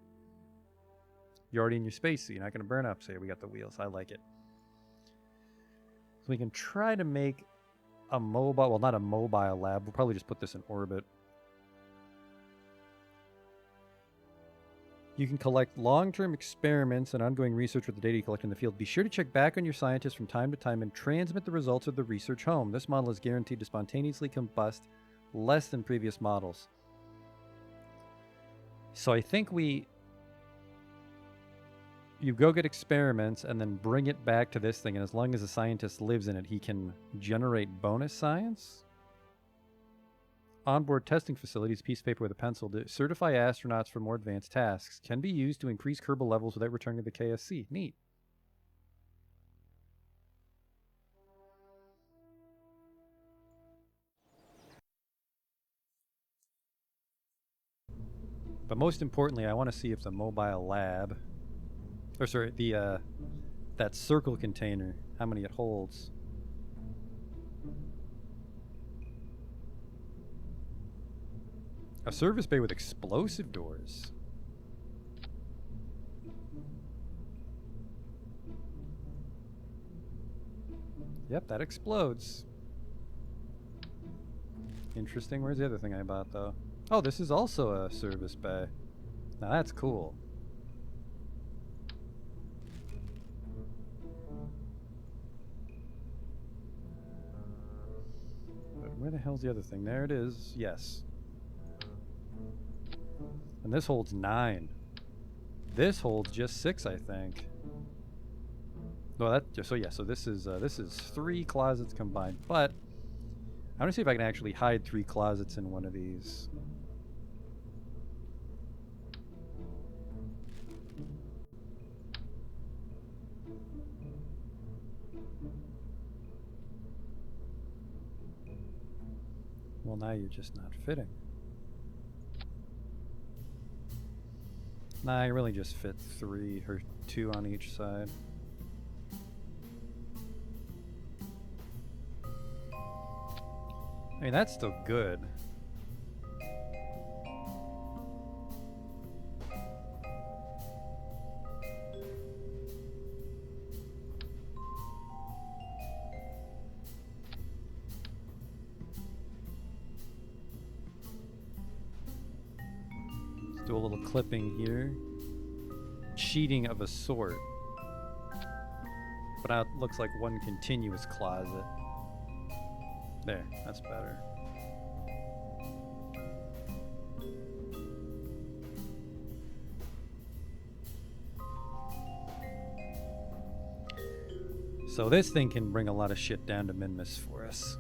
E: you're already in your space, so you're not going to burn up. So yeah, we got the wheels. I like it. So we can try to make a mobile, well, not a mobile lab. We'll probably just put this in orbit. You can collect long-term experiments and ongoing research with the data you collect in the field. Be sure to check back on your scientists from time to time and transmit the results of the research home. This model is guaranteed to spontaneously combust less than previous models. So I think you go get experiments and then bring it back to this thing, and as long as the scientist lives in it, he can generate bonus science. Onboard testing facilities, piece of paper with a pencil to certify astronauts for more advanced tasks. Can be used to increase Kerbal levels without returning to the KSC. Neat. But most importantly, I want to see if the mobile lab, or sorry, that circle container, how many it holds. A service bay with explosive doors. Yep, that explodes. Interesting. Where's the other thing I bought, though? Oh, this is also a service bay. Now that's cool. But where the hell's the other thing? There it is. Yes. And this holds 9. This holds just 6, I think. No, so this is 3 closets combined. But I want to see if I can actually hide 3 closets in one of these. Well, now you're just not fitting. Nah, I really just fit 3 or 2 on each side. I mean, that's still good. Let's do a little clipping here. Cheating of a sort. But now it looks like one continuous closet. There, that's better. So this thing can bring a lot of shit down to Minmus for us.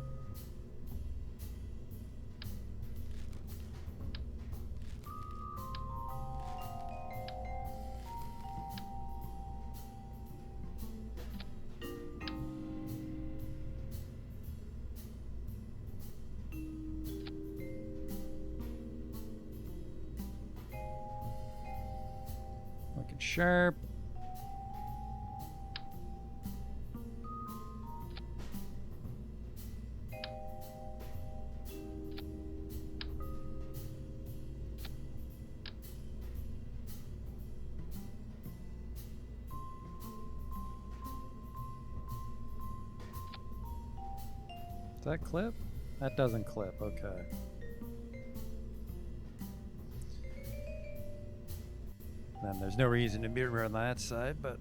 E: Looking sharp. that clip? That doesn't clip, okay. Then there's no reason to mirror on that side, but...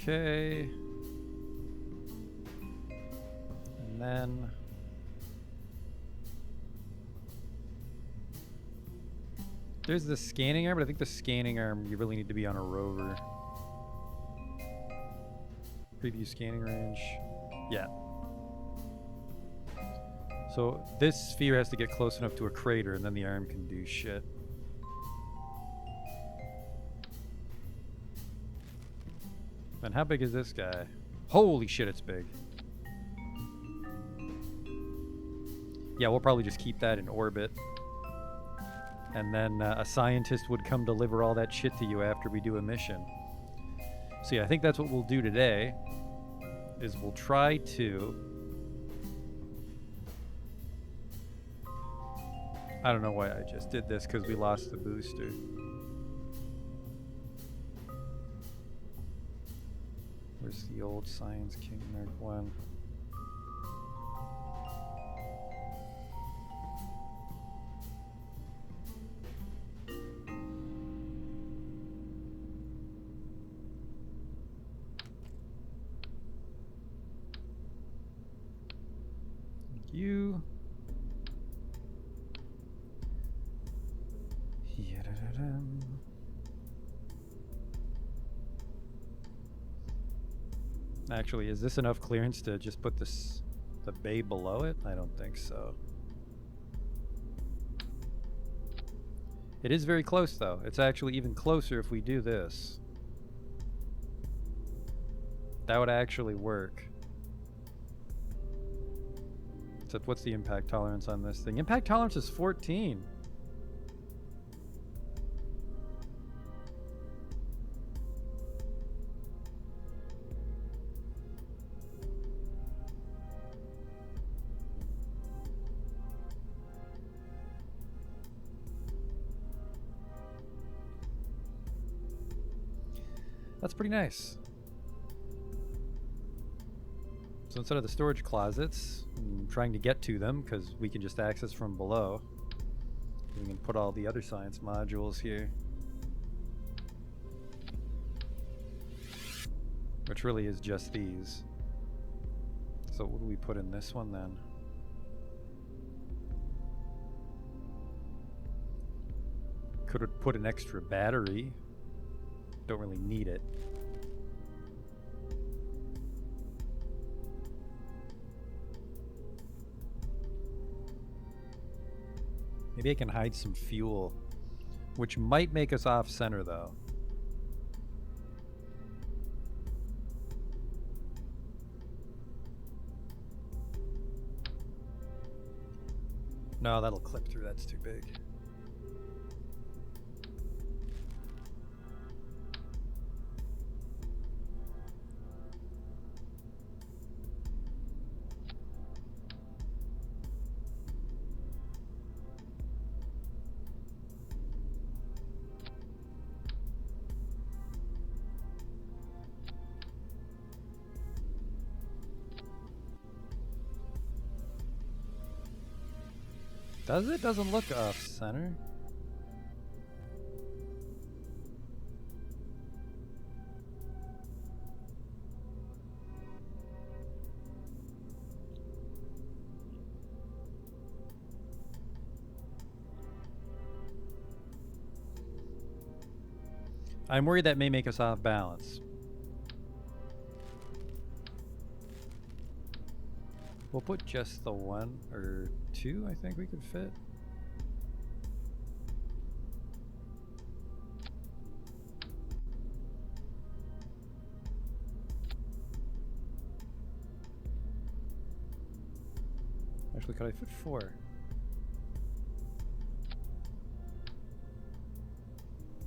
E: Okay. And then... there's the scanning arm, but I think the scanning arm, you really need to be on a rover. Preview scanning range. Yeah. So this sphere has to get close enough to a crater, and then the arm can do shit. And how big is this guy? Holy shit, it's big. Yeah, we'll probably just keep that in orbit. And then a scientist would come deliver all that shit to you after we do a mission. So yeah, I think that's what we'll do today. Is we'll try to... I don't know why I just did this, because we lost the booster. Where's the old Science King Mark 1? You. Yadadadam. Actually, is this enough clearance to just put this the bay below it? I don't think so. It is very close though. It's actually even closer if we do this. That would actually work. Except what's the impact tolerance on this thing? Impact tolerance is 14. That's pretty nice. So instead of the storage closets, I'm trying to get to them because we can just access from below. We can put all the other science modules here. Which really is just these. So what do we put in this one then? Could have put an extra battery. Don't really need it. Maybe I can hide some fuel, which might make us off center though. No, that'll clip through, that's too big. Does it? Doesn't look off center. I'm worried that may make us off balance. We'll put just the one or two, I think we could fit. Actually, could I fit 4?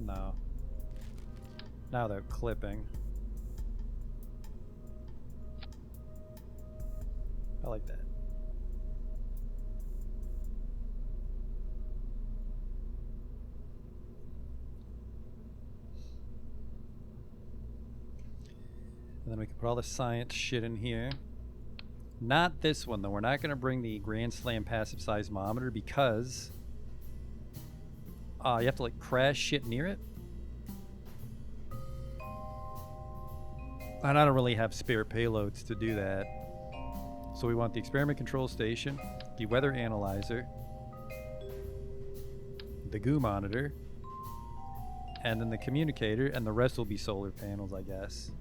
E: No. Now they're clipping. I like that. And then we can put all the science shit in here. Not this one, though. We're not going to bring the Grand Slam passive seismometer because you have to, like, crash shit near it. And I don't really have spare payloads to do that. So we want the experiment control station, the weather analyzer, the goo monitor, and then the communicator, and the rest will be solar panels, I guess.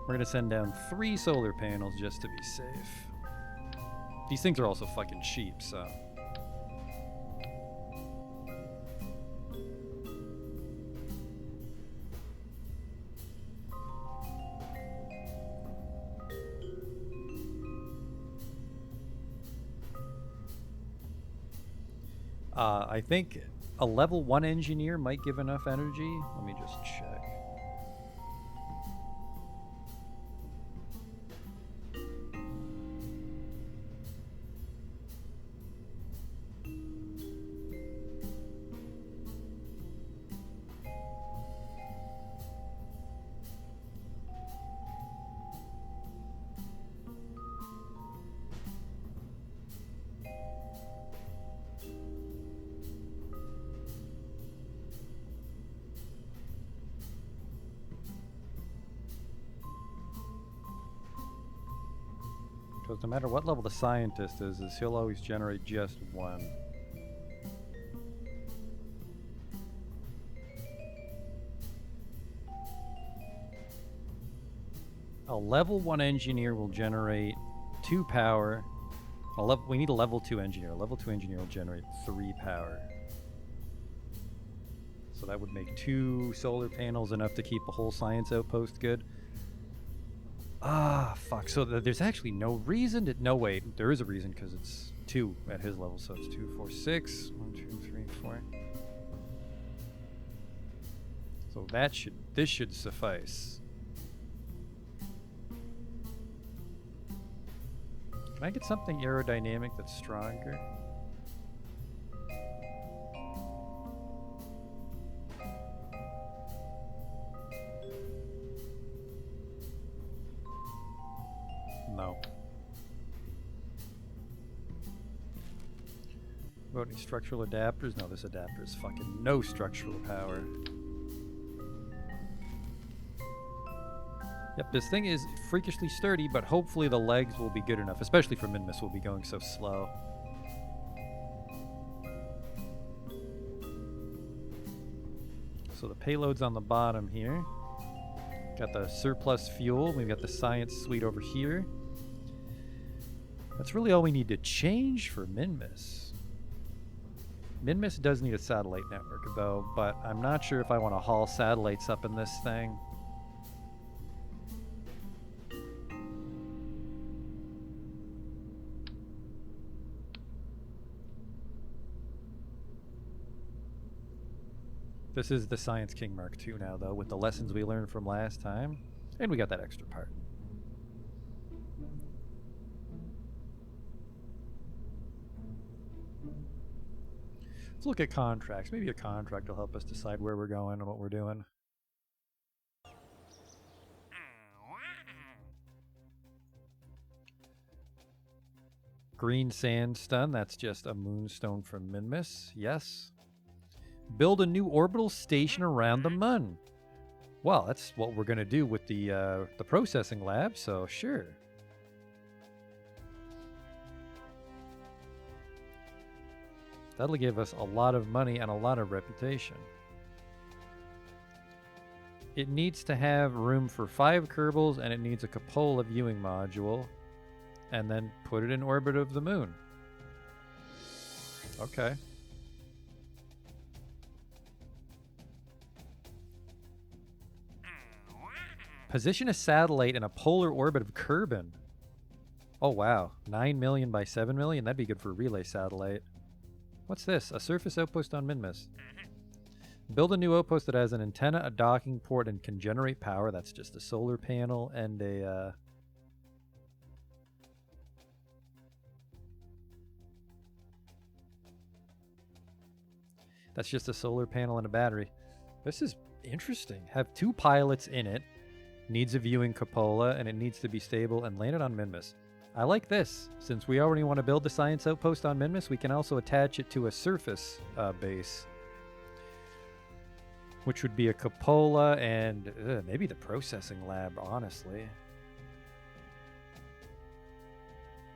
E: We're gonna send down 3 solar panels just to be safe. These things are also fucking cheap, so. I think a level 1 engineer might give enough energy. Let me just check. Because no matter what level the scientist is he'll always generate just 1. A level 1 engineer will generate 2 power. We need a level 2 engineer. A level 2 engineer will generate 3 power. So that would make 2 solar panels enough to keep a whole science outpost good. Ah, fuck. So there's actually no reason to... No, wait. There is a reason because it's 2 at his level. So it's 2, 4, 6. 1, 2, 3, 4. So this should suffice. Can I get something aerodynamic that's stronger? No. About any structural adapters? No, this adapter is fucking no structural power. Yep, this thing is freakishly sturdy, but hopefully the legs will be good enough, especially for Minmus will be going so slow. So the payload's on the bottom here. Got the surplus fuel. We've got the science suite over here. That's really all we need to change for Minmus. Minmus does need a satellite network, though, but I'm not sure if I want to haul satellites up in this thing. This is the Science King Mark II now, though, with the lessons we learned from last time. And we got that extra part. Let's look at contracts. Maybe a contract will help us decide where we're going and what we're doing. Green sandstone, that's just a moonstone from Minmus. Yes. Build a new orbital station around the Mun. Well, that's what we're going to do with the processing lab, so sure. That'll give us a lot of money and a lot of reputation. It needs to have room for 5 Kerbals, and it needs a cupola viewing module, and then put it in orbit of the moon. Okay. Position a satellite in a polar orbit of Kerbin. Oh wow, 9 million by 7 million? That'd be good for a relay satellite. What's this? A surface outpost on Minmus. Build a new outpost that has an antenna, a docking port, and can generate power. That's just a solar panel and a... That's just a solar panel and a battery. This is interesting. Have 2 pilots in it. Needs a viewing cupola, and it needs to be stable and landed on Minmus. I like this. Since we already want to build the science outpost on Minmus, we can also attach it to a surface base. Which would be a cupola and maybe the processing lab, honestly.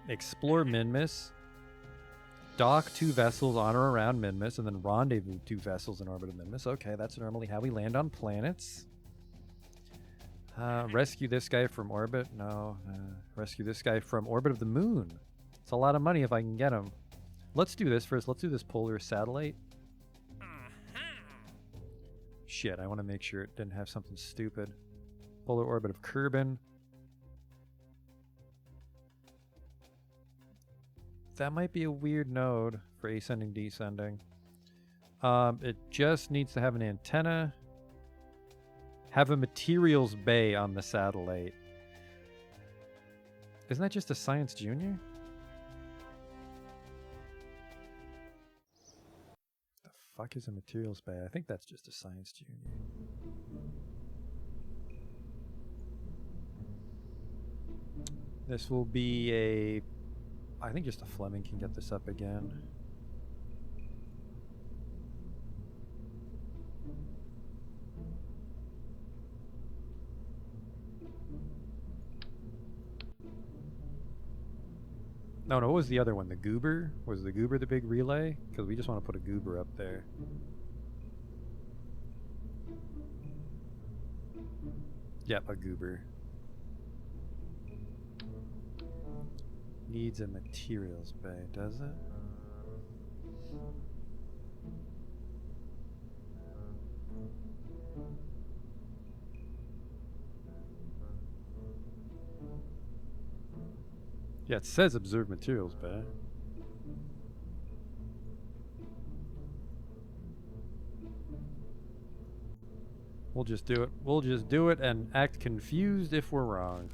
E: Explore Minmus. Dock 2 vessels on or around Minmus, and then rendezvous 2 vessels in orbit of Minmus. Okay, that's normally how we land on planets. Rescue this guy from orbit. No. Rescue this guy from orbit of the moon. It's a lot of money if I can get him. Let's do this first. Let's do this polar satellite. Shit, I want to make sure it didn't have something stupid. Polar orbit of Kerbal. That might be a weird node for ascending, descending. It just needs to have an antenna. Have a materials bay on the satellite. Isn't that just a science junior? The fuck is a materials bay? I think that's just a science junior. This will be a... I think just a Fleming can get this up again. No, what was the other one? The Goober? Was the Goober the big relay? Because we just want to put a Goober up there. Yep, a Goober. Needs a materials bay, does it? Yeah, it says observe materials bay. We'll just do it. We'll just do it and act confused if we're wrong.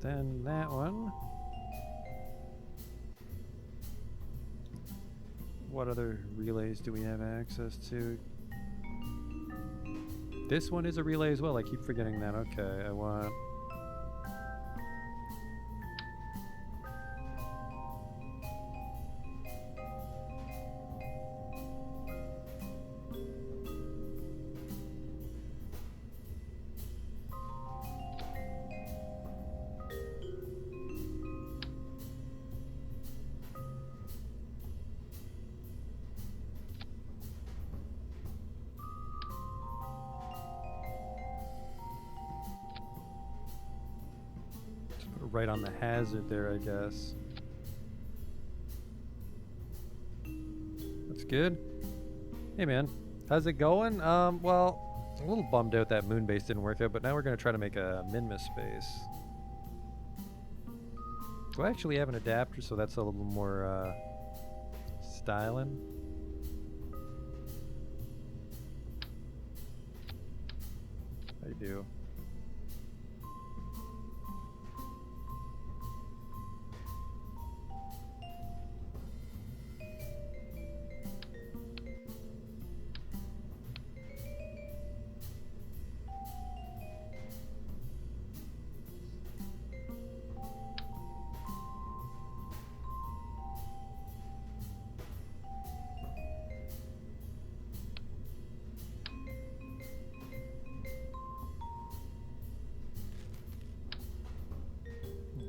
E: Extend that one. What other relays do we have access to? This one is a relay as well. I keep forgetting that. Okay, I want... right on the hazard there, I guess. That's good. Hey man, how's it going? Well, a little bummed out that moon base didn't work out, but now we're gonna try to make a Minmus base. Do I actually have an adapter, so that's a little more styling? I do.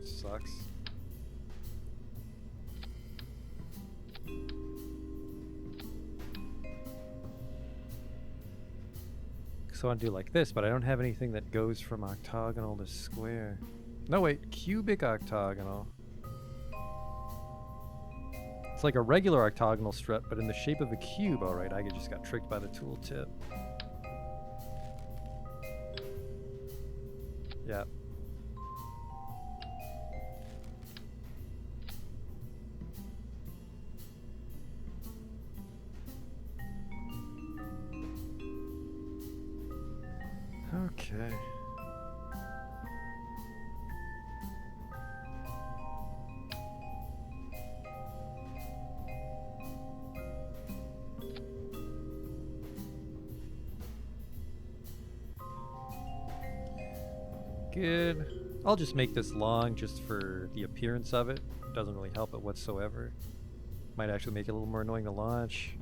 E: Sucks. So I do like this, but I don't have anything that goes from octagonal to square. No, wait, cubic octagonal. It's like a regular octagonal strut, but in the shape of a cube. All right, I just got tricked by the tooltip. Yep. Okay. Good. I'll just make this long just for the appearance of it. Doesn't really help it whatsoever. Might actually make it a little more annoying to launch.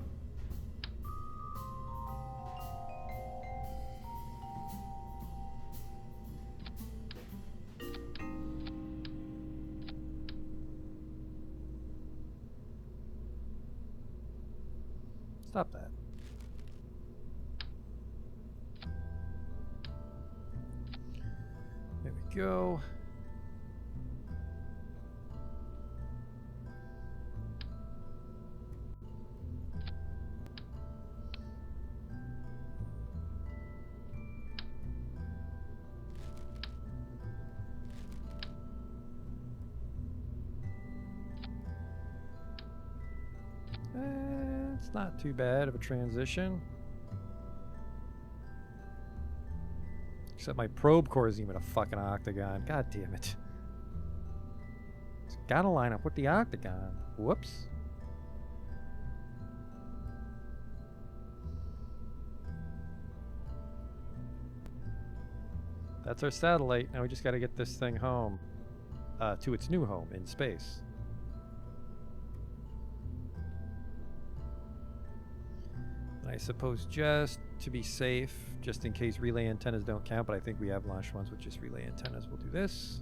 E: Stop that. There we go. It's not too bad of a transition. Except my probe core isn't even a fucking octagon. God damn it. It's gotta line up with the octagon. Whoops. That's our satellite. Now we just gotta get this thing home. To its new home in space. I suppose just to be safe, just in case relay antennas don't count, but I think we have launched ones with just relay antennas. We'll do this.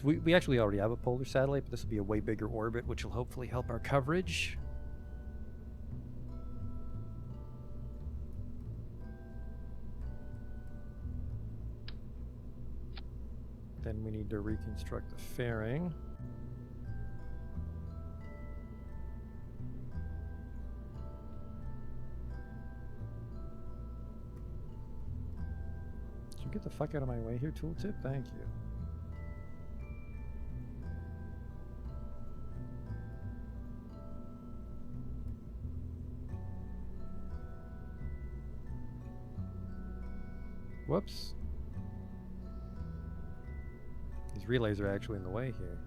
E: We actually already have a polar satellite, but this will be a way bigger orbit, which will hopefully help our coverage. Then we need to reconstruct the fairing. Did you get the fuck out of my way here, tooltip? Thank you. Whoops. These relays are actually in the way here.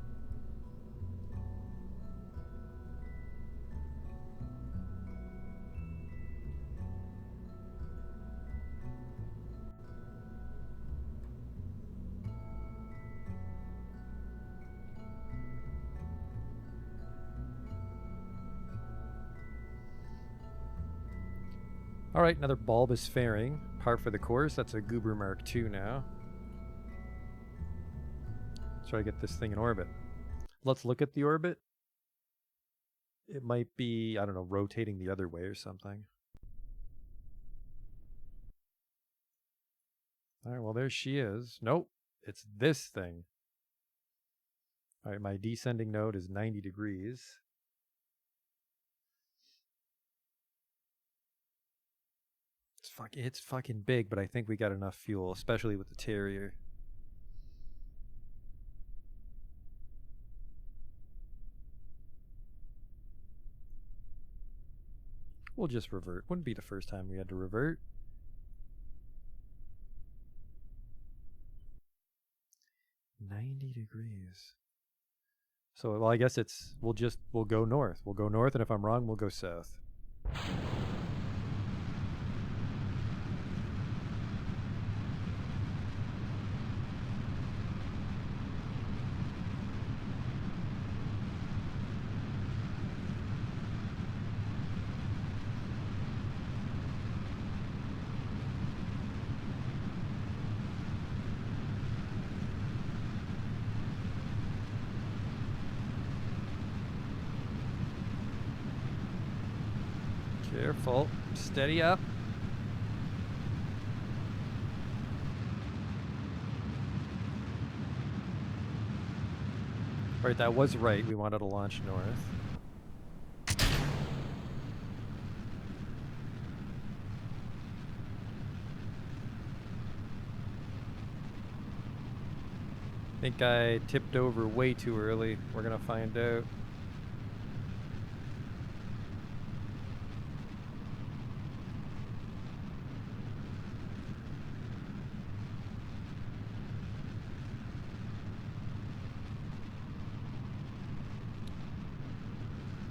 E: Alright, another bulbous fairing. Par for the course. That's a Goober Mark II now. Let's try to get this thing in orbit. Let's look at the orbit. It might be, I don't know, rotating the other way or something. Alright, well there she is. Nope, it's this thing. Alright, my descending node is 90 degrees. It's fucking big, but I think we got enough fuel, especially with the Terrier. We'll just revert. Wouldn't be the first time we had to revert. "90 degrees. So, well, I guess we'll go north. We'll go north, and if I'm wrong, we'll go south. Careful. Steady up. Alright, that was right. We wanted to launch north. I think I tipped over way too early. We're gonna find out.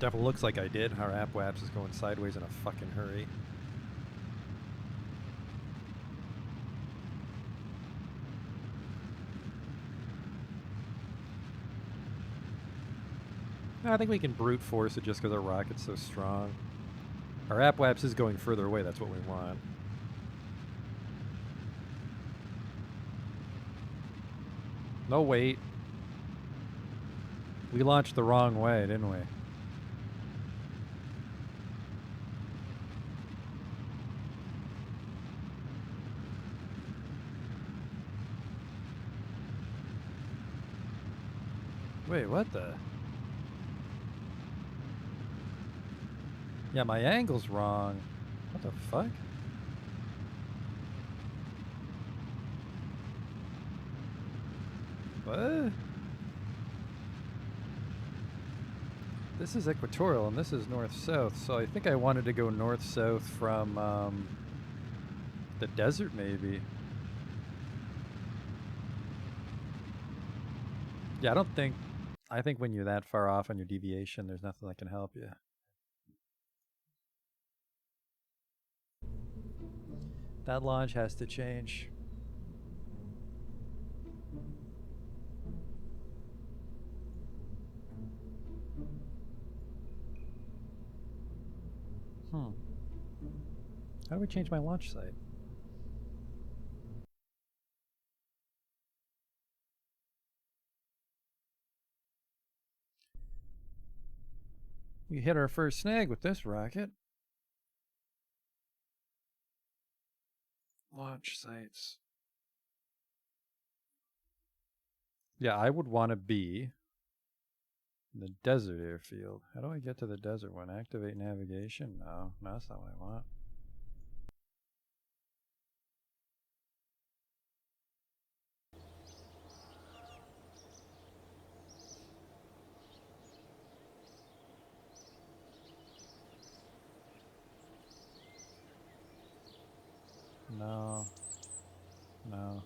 E: Definitely looks like I did. Our app waps is going sideways in a fucking hurry. I think we can brute force it just because our rocket's so strong. Our app waps is going further away. That's what we want. No, wait. We launched the wrong way, didn't we? Wait, what the? Yeah, my angle's wrong. What the fuck? What? This is equatorial and this is north-south, so I think I wanted to go north-south from the desert, maybe. Yeah, I think when you're that far off on your deviation, there's nothing that can help you. That launch has to change. How do we change my launch site? We hit our first snag with this rocket. Launch sites. Yeah, I would want to be in the desert airfield. How do I get to the desert one? Activate navigation? No, that's not what I want. No. No.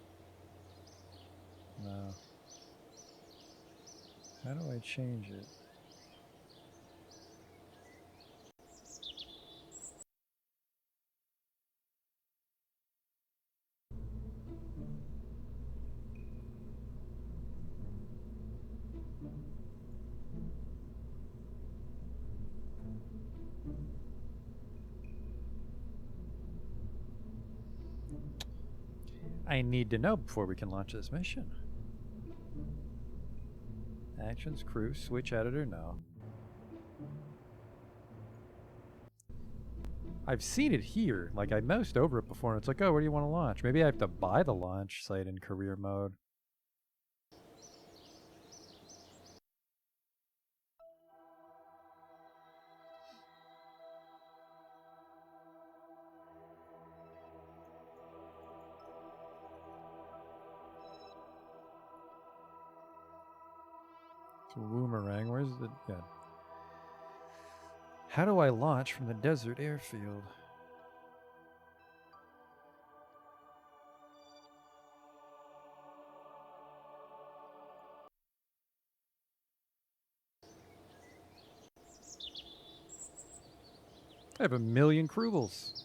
E: No. How do I change it? I need to know before we can launch this mission. Actions, crew, switch editor, no. I've seen it here. Like, I moused over it before and it's like, oh, where do you want to launch? Maybe I have to buy the launch site in career mode. So Woomerang, where's the... Yeah. How do I launch from the desert airfield? I have 1,000,000 Kerbals.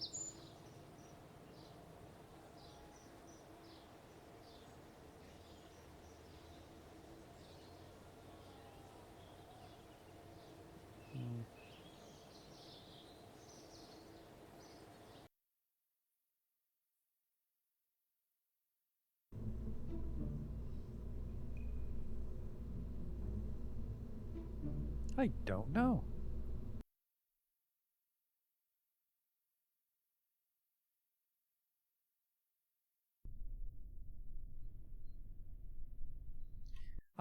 E: I don't know.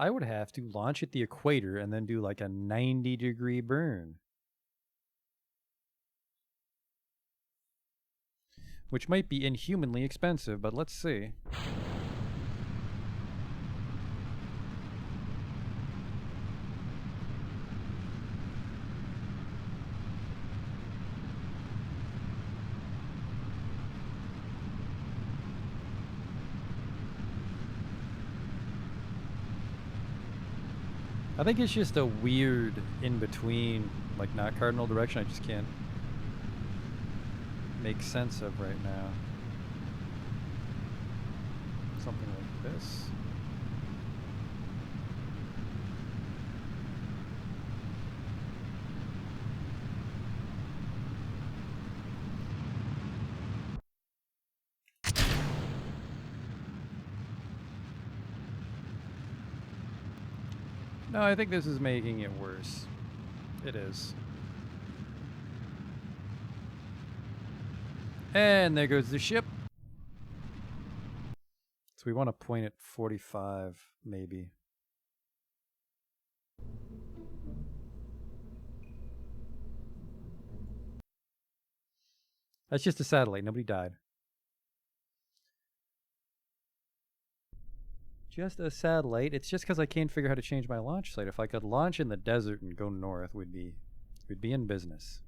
E: I would have to launch at the equator and then do like a 90-degree burn. Which might be inhumanly expensive, but let's see. I think it's just a weird in-between, like not cardinal direction. I just can't make sense of right now. Something like this. No, I think this is making it worse. It is. And there goes the ship. So we want to point at 45, maybe. That's just a satellite. Nobody died. Just a satellite. It's just because I can't figure out how to change my launch site. If I could launch in the desert and go north, we'd be in business.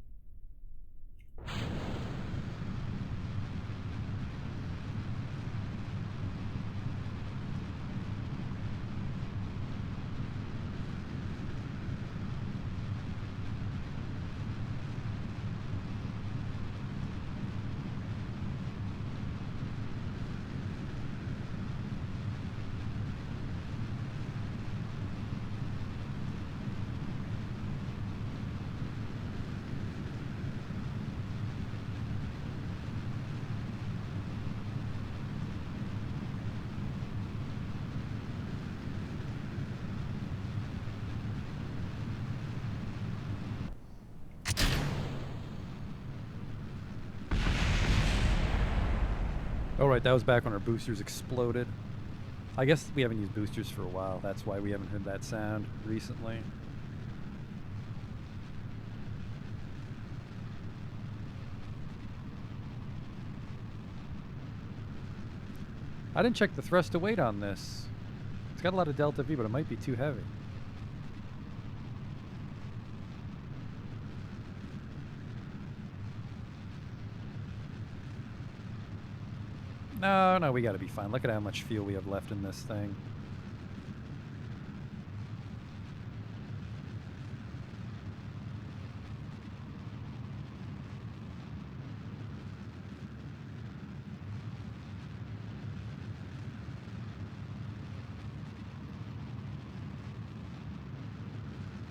E: Oh, right, that was back when our boosters exploded. I guess we haven't used boosters for a while. That's why we haven't heard that sound recently. I didn't check the thrust to weight on this. It's got a lot of delta V, but it might be too heavy. No, we gotta be fine. Look at how much fuel we have left in this thing.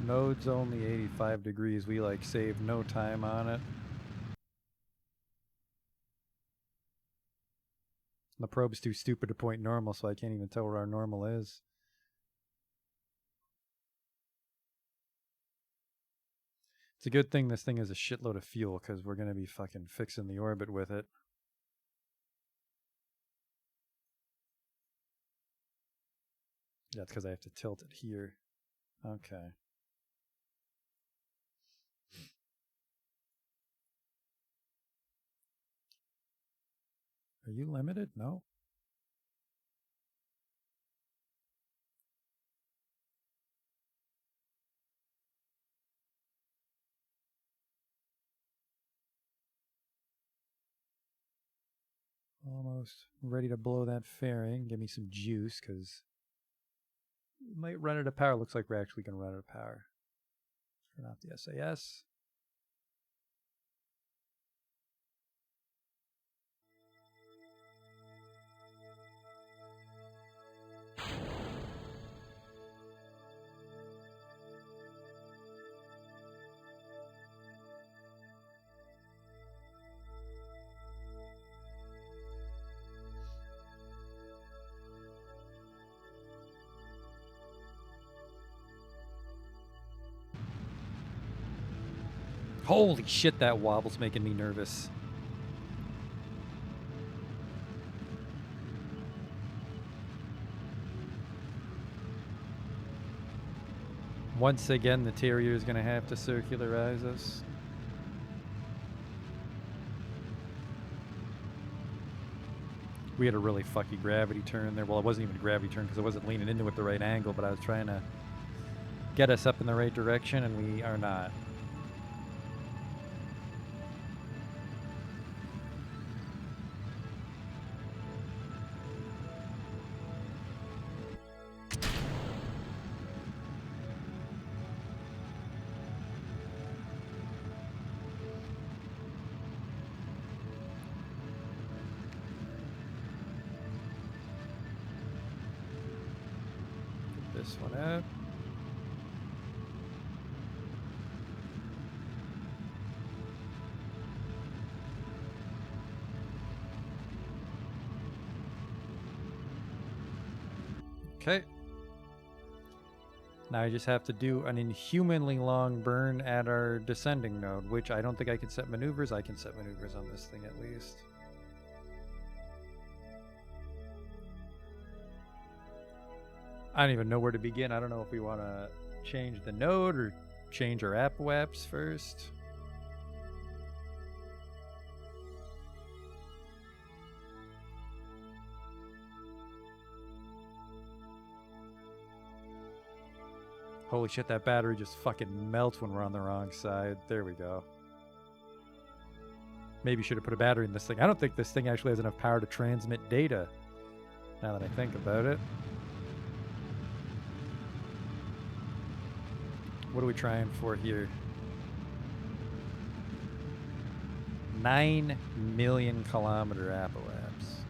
E: Node's only 85 degrees. We like saved no time on it. The probe's too stupid to point normal, so I can't even tell where our normal is. It's a good thing this thing has a shitload of fuel, because we're going to be fucking fixing the orbit with it. Yeah, it's because I have to tilt it here. Okay. Are you limited? No. Almost ready to blow that fairing. Give me some juice, because we might run out of power. Looks like we're actually going to run out of power. Turn off the SAS. Holy shit, that wobble's making me nervous. Once again, the terrier is going to have to circularize us. We had a really fucky gravity turn there. Well, it wasn't even a gravity turn because I wasn't leaning into it the right angle, but I was trying to get us up in the right direction, and we are not. Get this one out. Okay. Now I just have to do an inhumanly long burn at our descending node, which I don't think I can set maneuvers. I can set maneuvers on this thing at least. I don't even know where to begin. I don't know if we want to change the node or change our app-waps first. Holy shit, that battery just fucking melts when we're on the wrong side. There we go. Maybe should have put a battery in this thing. I don't think this thing actually has enough power to transmit data, now that I think about it. What are we trying for here? 9 million kilometer apoapse.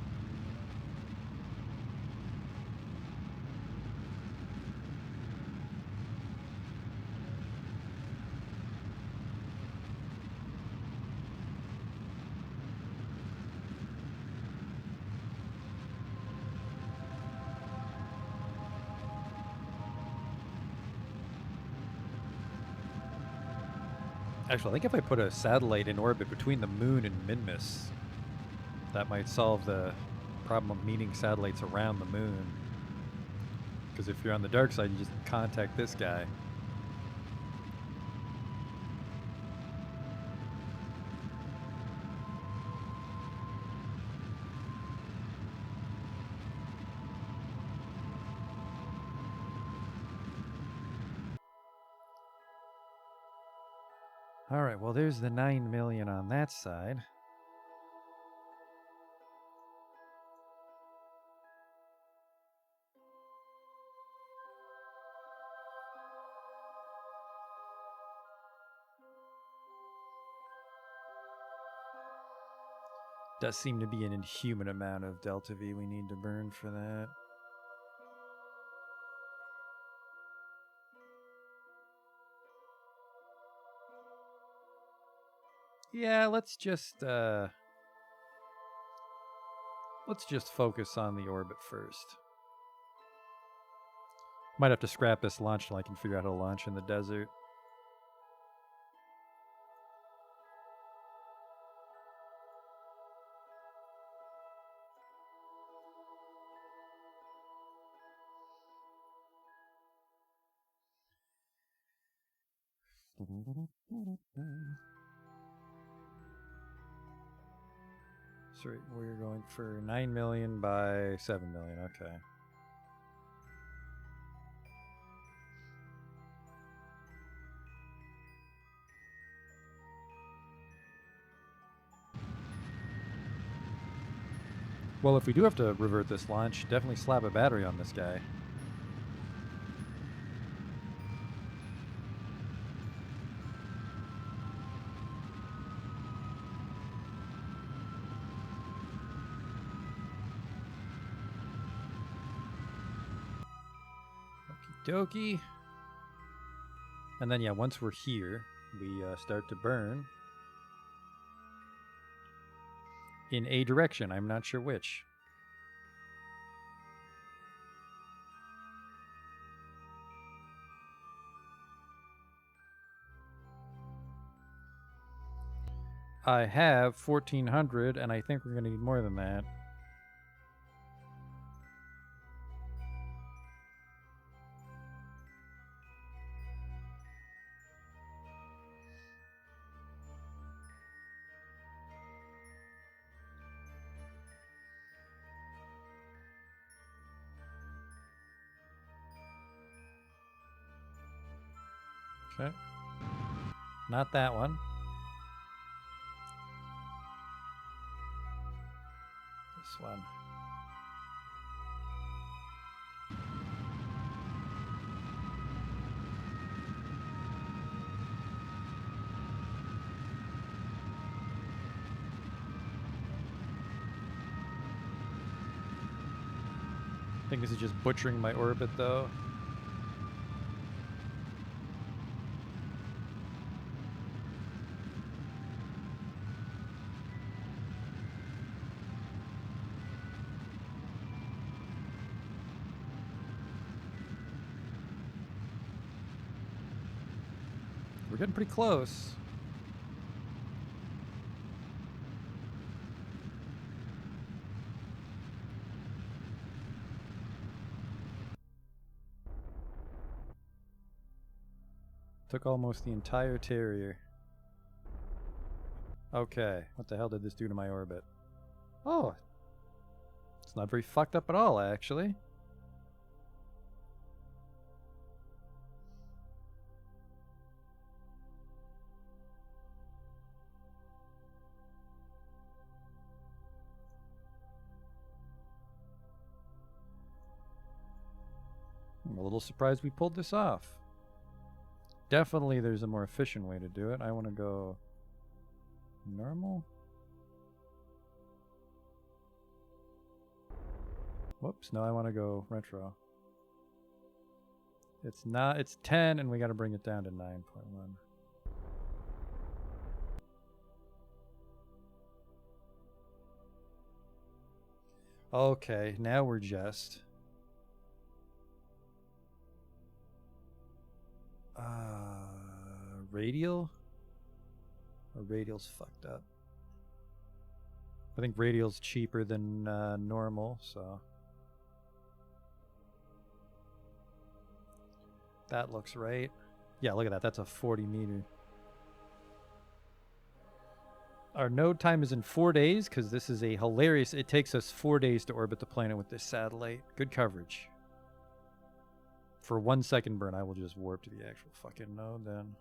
E: Actually, I think if I put a satellite in orbit between the moon and Minmus, that might solve the problem of meeting satellites around the moon. Because if you're on the dark side, you just contact this guy. Alright, well there's the 9 million on that side. Does seem to be an inhuman amount of delta V we need to burn for that. Yeah, let's just focus on the orbit first. Might have to scrap this launch till I can figure out how to launch in the desert. Sorry, we're going for 9 million by 7 million, okay. Well, if we do have to revert this launch, definitely slap a battery on this guy. Okie dokie. And then, yeah, once we're here, we start to burn in a direction. I'm not sure which. I have 1,400, and I think we're going to need more than that. Okay. Not that one. This one. I think this is just butchering my orbit, though. We're getting pretty close. Took almost the entire Terrier. Okay, what the hell did this do to my orbit? Oh, it's not very fucked up at all, actually. I'm a little surprised we pulled this off. Definitely there's a more efficient way to do it. I want to go normal. Whoops, no, I want to go retro. It's not, it's 10 and we got to bring it down to 9.1. Okay, now we're just... radial? Or radial's fucked up. I think radial's cheaper than normal, so... That looks right. Yeah, look at that. That's a 40 meter. Our node time is in 4 days, because this is a hilarious... It takes us 4 days to orbit the planet with this satellite. Good coverage. For 1 second burn, I will just warp to the actual fucking node then.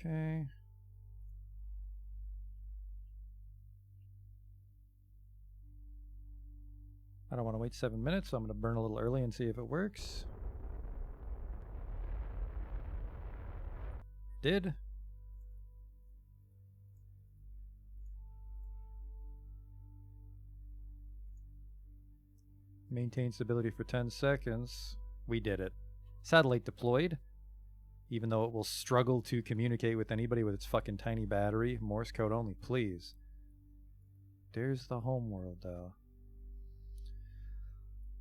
E: Okay. I don't want to wait 7 minutes, so I'm going to burn a little early and see if it works. Did. Maintain stability for 10 seconds. We did it. Satellite deployed. Even though it will struggle to communicate with anybody with its fucking tiny battery. Morse code only, please. There's the homeworld, though.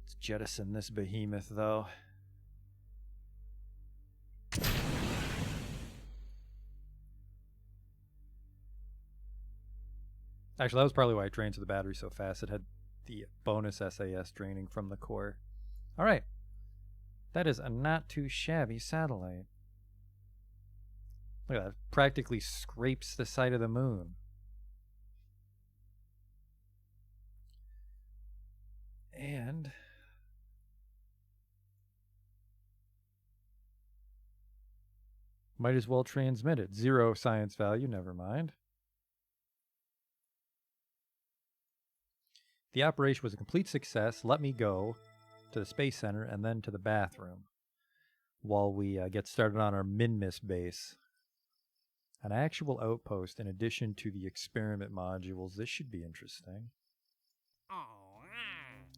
E: Let's jettison this behemoth, though. Actually, that was probably why I drained to the battery so fast. It had the bonus SAS draining from the core. Alright. That is a not too shabby satellite. Look at that. It practically scrapes the side of the moon. And... might as well transmit it. 0 science value, never mind. The operation was a complete success. Let me go to the Space Center and then to the bathroom while we get started on our Minmus base. An actual outpost in addition to the experiment modules. This should be interesting.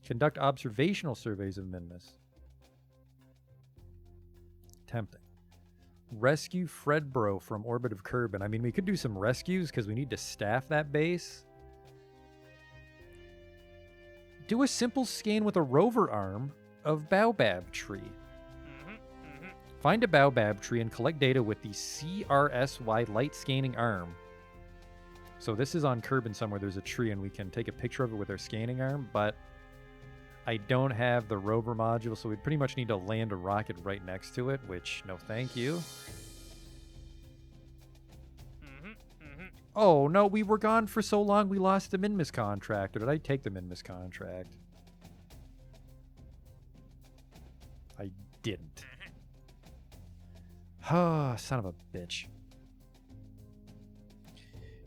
E: Conduct observational surveys of Minmus. Tempting. Rescue Fredbro from orbit of Kerbal. I mean, we could do some rescues because we need to staff that base. Do a simple scan with a rover arm of Baobab Tree. Find a Baobab Tree and collect data with the CRSY light scanning arm. So this is on Kerbin somewhere. There's a tree, and we can take a picture of it with our scanning arm, but I don't have the rover module, so we pretty much need to land a rocket right next to it, which, no thank you. Oh, no, we were gone for so long we lost the Minmus contract. Or did I take the Minmus contract? I didn't. Oh, son of a bitch.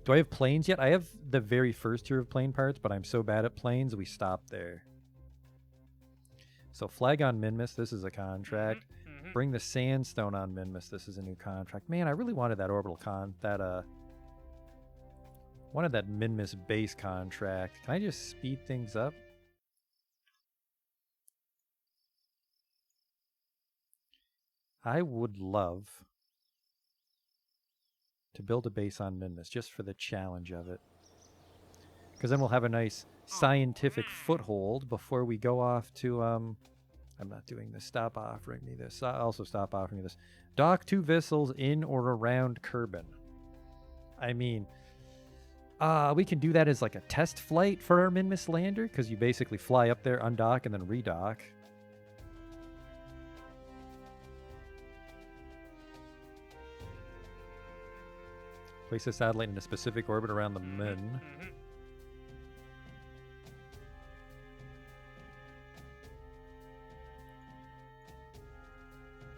E: Do I have planes yet? I have the very first tier of plane parts, but I'm so bad at planes, we stopped there. So flag on Minmus, this is a contract. Bring the sandstone on Minmus, this is a new contract. Man, I really wanted that orbital wanted that Minmus base contract. Can I just speed things up? I would love to build a base on Minmus just for the challenge of it. Because then we'll have a nice scientific foothold before we go off to, I'm not doing this. Stop offering me this. Also stop offering me this. Dock 2 vessels in or around Kerbin. I mean, we can do that as like a test flight for our Minmus lander, because you basically fly up there, undock, and then redock. Place a satellite in a specific orbit around the Min.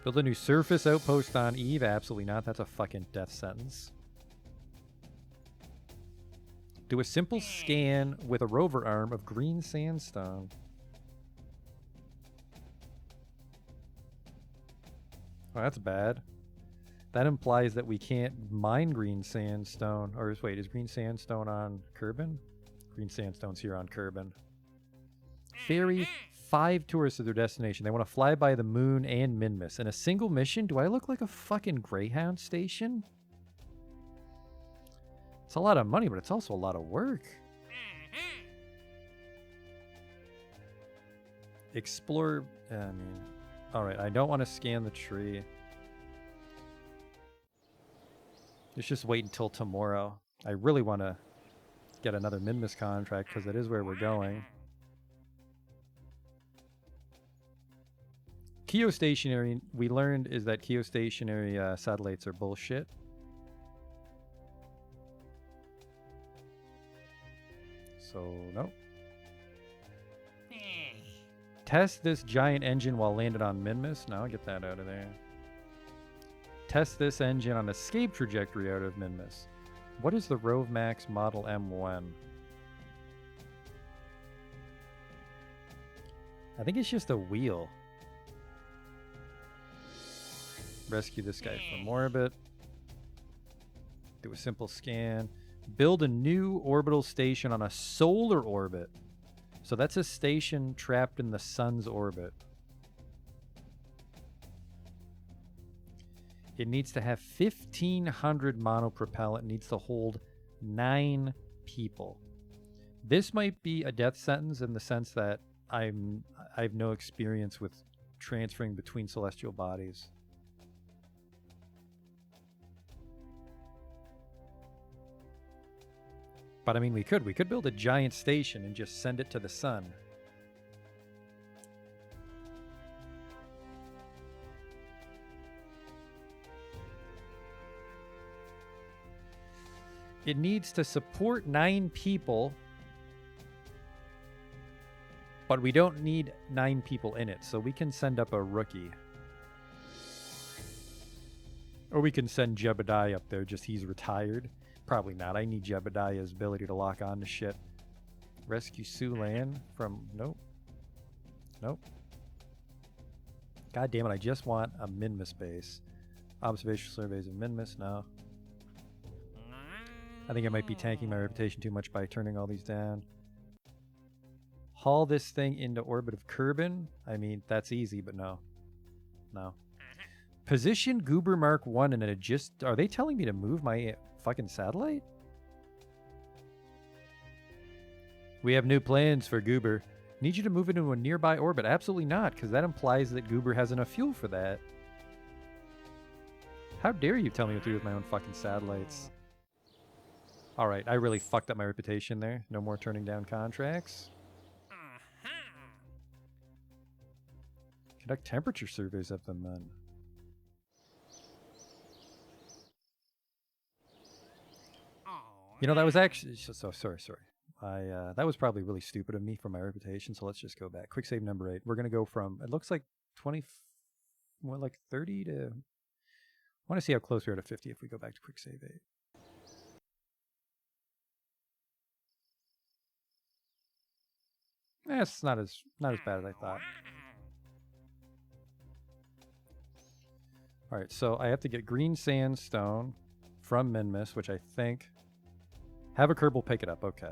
E: Build a new surface outpost on Eve? Absolutely not. That's a fucking death sentence. Do a simple scan with a rover arm of green sandstone. Oh, that's bad. That implies that we can't mine green sandstone. Or wait, is green sandstone on Kerbin? Green sandstone's here on Kerbin. Ferry 5 tourists to their destination. They want to fly by the moon and Minmus. In a single mission? Do I look like a fucking Greyhound station? It's a lot of money, but it's also a lot of work. Explore... Alright, I don't want to scan the tree. Let's just wait until tomorrow. I really want to get another Minmus contract, because it is where we're going. Geostationary, we learned, is that geostationary satellites are bullshit. So, no. Test this giant engine while landed on Minmus. No, get that out of there. Test this engine on escape trajectory out of Minmus. What is the Rovemax Model M1? I think it's just a wheel. Rescue this guy from orbit. Do a simple scan. Build a new orbital station on a solar orbit. So that's a station trapped in the sun's orbit. It needs to have 1,500 monopropellant. It needs to hold 9 people. This might be a death sentence in the sense that I have no experience with transferring between celestial bodies. But I mean, we could build a giant station and just send it to the sun. It needs to support 9 people, but we don't need 9 people in it, so we can send up a rookie. Or we can send Jebediah up there, just he's retired. Probably not. I need Jebediah's ability to lock on to shit. Rescue Sulan from... Nope. Nope. God damn it, I just want a Minmus base. Observational surveys of Minmus? No. I think I might be tanking my reputation too much by turning all these down. Haul this thing into orbit of Kerbin? I mean, that's easy, but no. No. Position Goober Mark 1 and it just... Are they telling me to move my fucking satellite? We have new plans for Goober. Need you to move it into a nearby orbit. Absolutely not, because that implies that Goober has enough fuel for that. How dare you tell me what to do with my own fucking satellites? All right, I really fucked up my reputation there. No more turning down contracts. Conduct temperature surveys of them then. You know, that was actually sorry. I that was probably really stupid of me for my reputation. So let's just go back. Quick save number 8. We're gonna go from it looks like 20, what, like 30 to. I want to see how close we are to 50 if we go back to quick save 8. It's not as bad as I thought. All right, so I have to get green sandstone from Minmus, which I think. Have a Kerbal pick it up. Okay.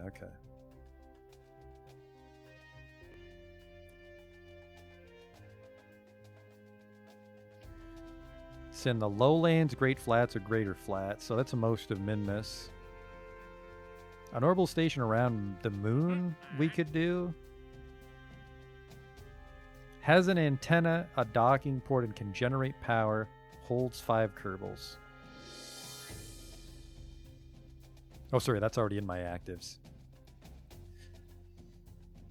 E: It's in the lowlands, Great Flats, or Greater Flats, so that's most of Minmus. An orbital station around the moon we could do. Has an antenna, a docking port, and can generate power. Holds 5 Kerbals. Oh, sorry, that's already in my actives.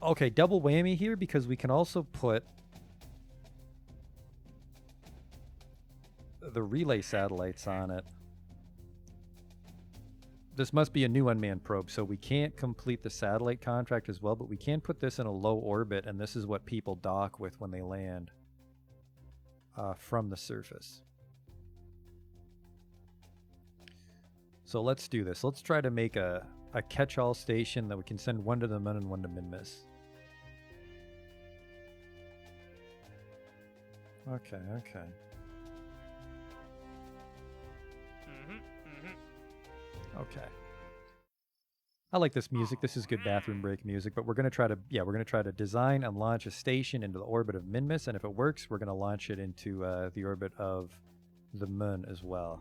E: Okay, double whammy here because we can also put the relay satellites on it. This must be a new unmanned probe, so we can't complete the satellite contract as well, but we can put this in a low orbit, and this is what people dock with when they land from the surface. So let's do this. Let's try to make a catch-all station that we can send one to the moon and one to Minmus. Okay. Okay. I like this music. This is good bathroom break music, but we're going to try to design and launch a station into the orbit of Minmus, and if it works, we're going to launch it into the orbit of the moon as well.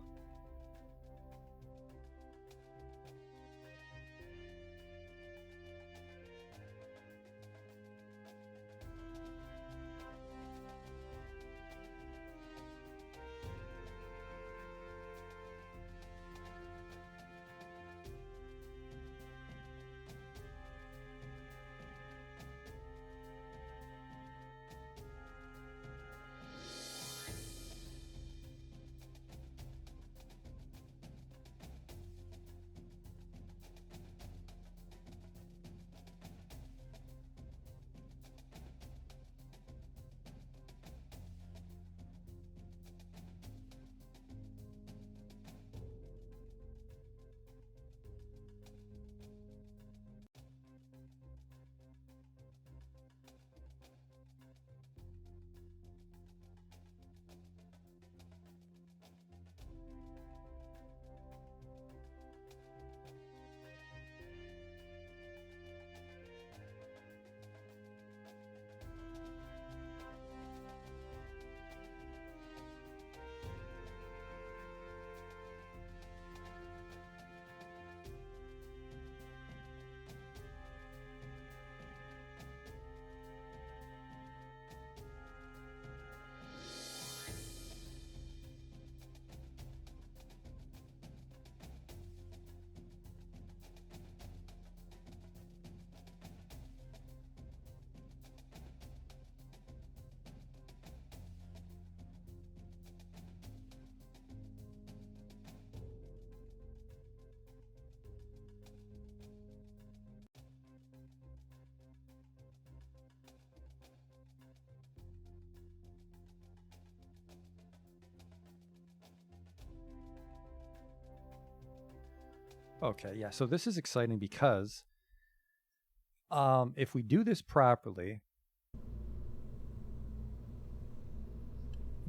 E: Okay, yeah, so this is exciting because if we do this properly,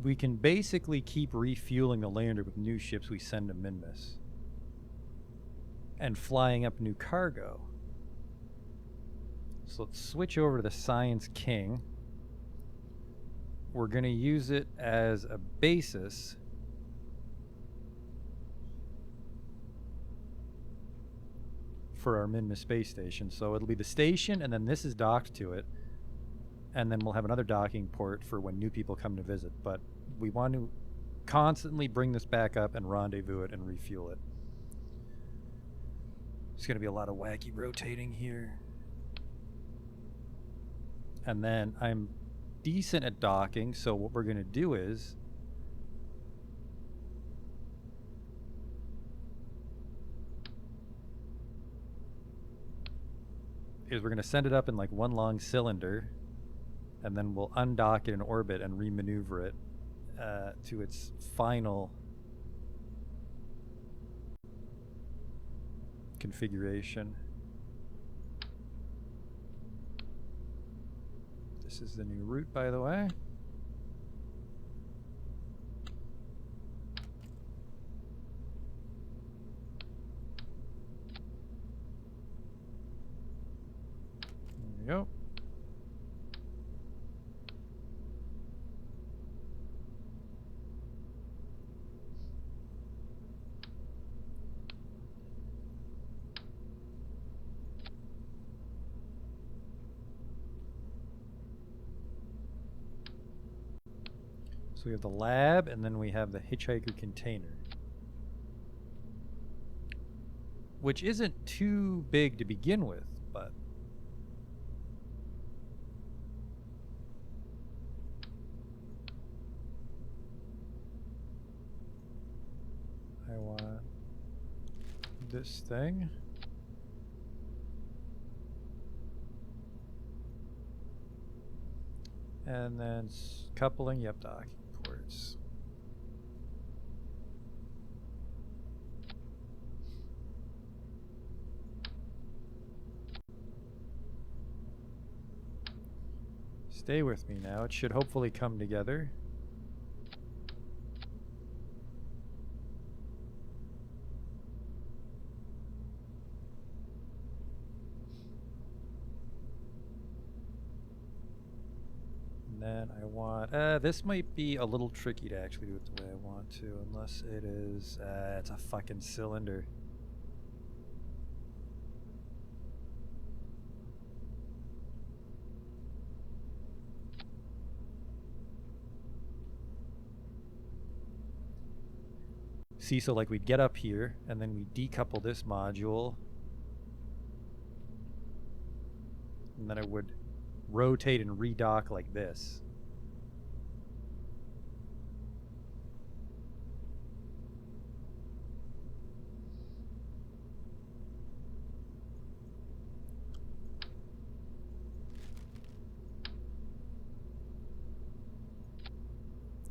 E: we can basically keep refueling the lander with new ships we send to Minmus and flying up new cargo. So let's switch over to the Science King. We're going to use it as a basis for our Minmus space station. So it'll be the station, and then this is docked to it, and then we'll have another docking port for when new people come to visit. But we want to constantly bring this back up and rendezvous it and refuel it. There's going to be a lot of wacky rotating here. And then I'm decent at docking, so what we're going to do is we're going to send it up in like one long cylinder, and then we'll undock it in orbit and remaneuver it to its final configuration. This is the new route, by the way. There we go. So we have the lab, and then we have the hitchhiker container, which isn't too big to begin with, but I want this thing. And then coupling, yep, docking ports. Stay with me now. It should hopefully come together. And then I want, this might be a little tricky to actually do it the way I want to, unless it is, it's a fucking cylinder. See, so like we'd get up here, and then we decouple this module, and then it would rotate and redock like this.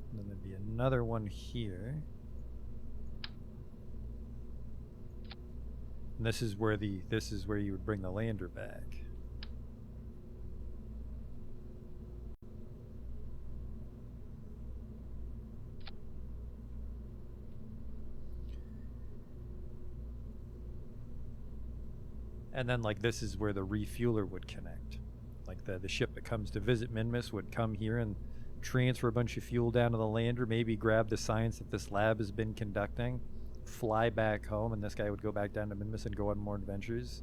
E: And then there'd be another one here. And this is where you would bring the lander back. And then like this is where the refueler would connect. Like the ship that comes to visit Minmus would come here and transfer a bunch of fuel down to the lander, maybe grab the science that this lab has been conducting, fly back home, and this guy would go back down to Minmus and go on more adventures.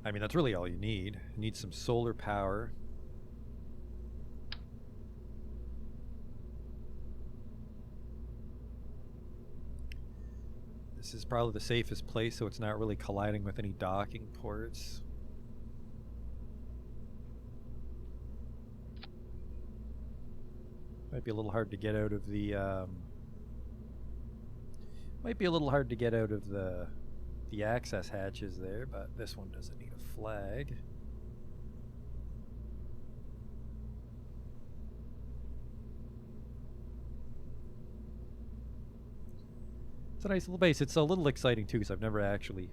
E: I mean, that's really all you need. You need some solar power. This is probably the safest place, so it's not really colliding with any docking ports. Might be a little hard to get out of the the access hatches there, but this one doesn't need a flag. It's a nice little base. It's a little exciting too, because I've never actually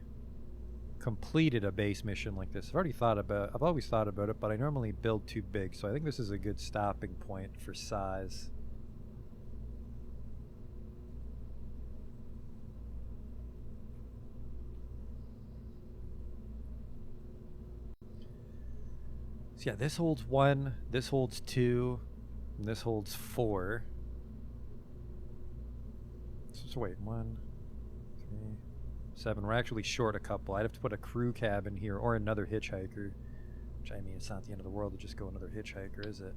E: completed a base mission like this. I've always thought about it, but I normally build too big, so I think this is a good stopping point for size. So yeah, this holds 1, this holds 2, and this holds 4. So wait, 1, 3, 7. We're actually short a couple. I'd have to put a crew cab in here or another hitchhiker. Which, I mean, it's not the end of the world to just go another hitchhiker, is it?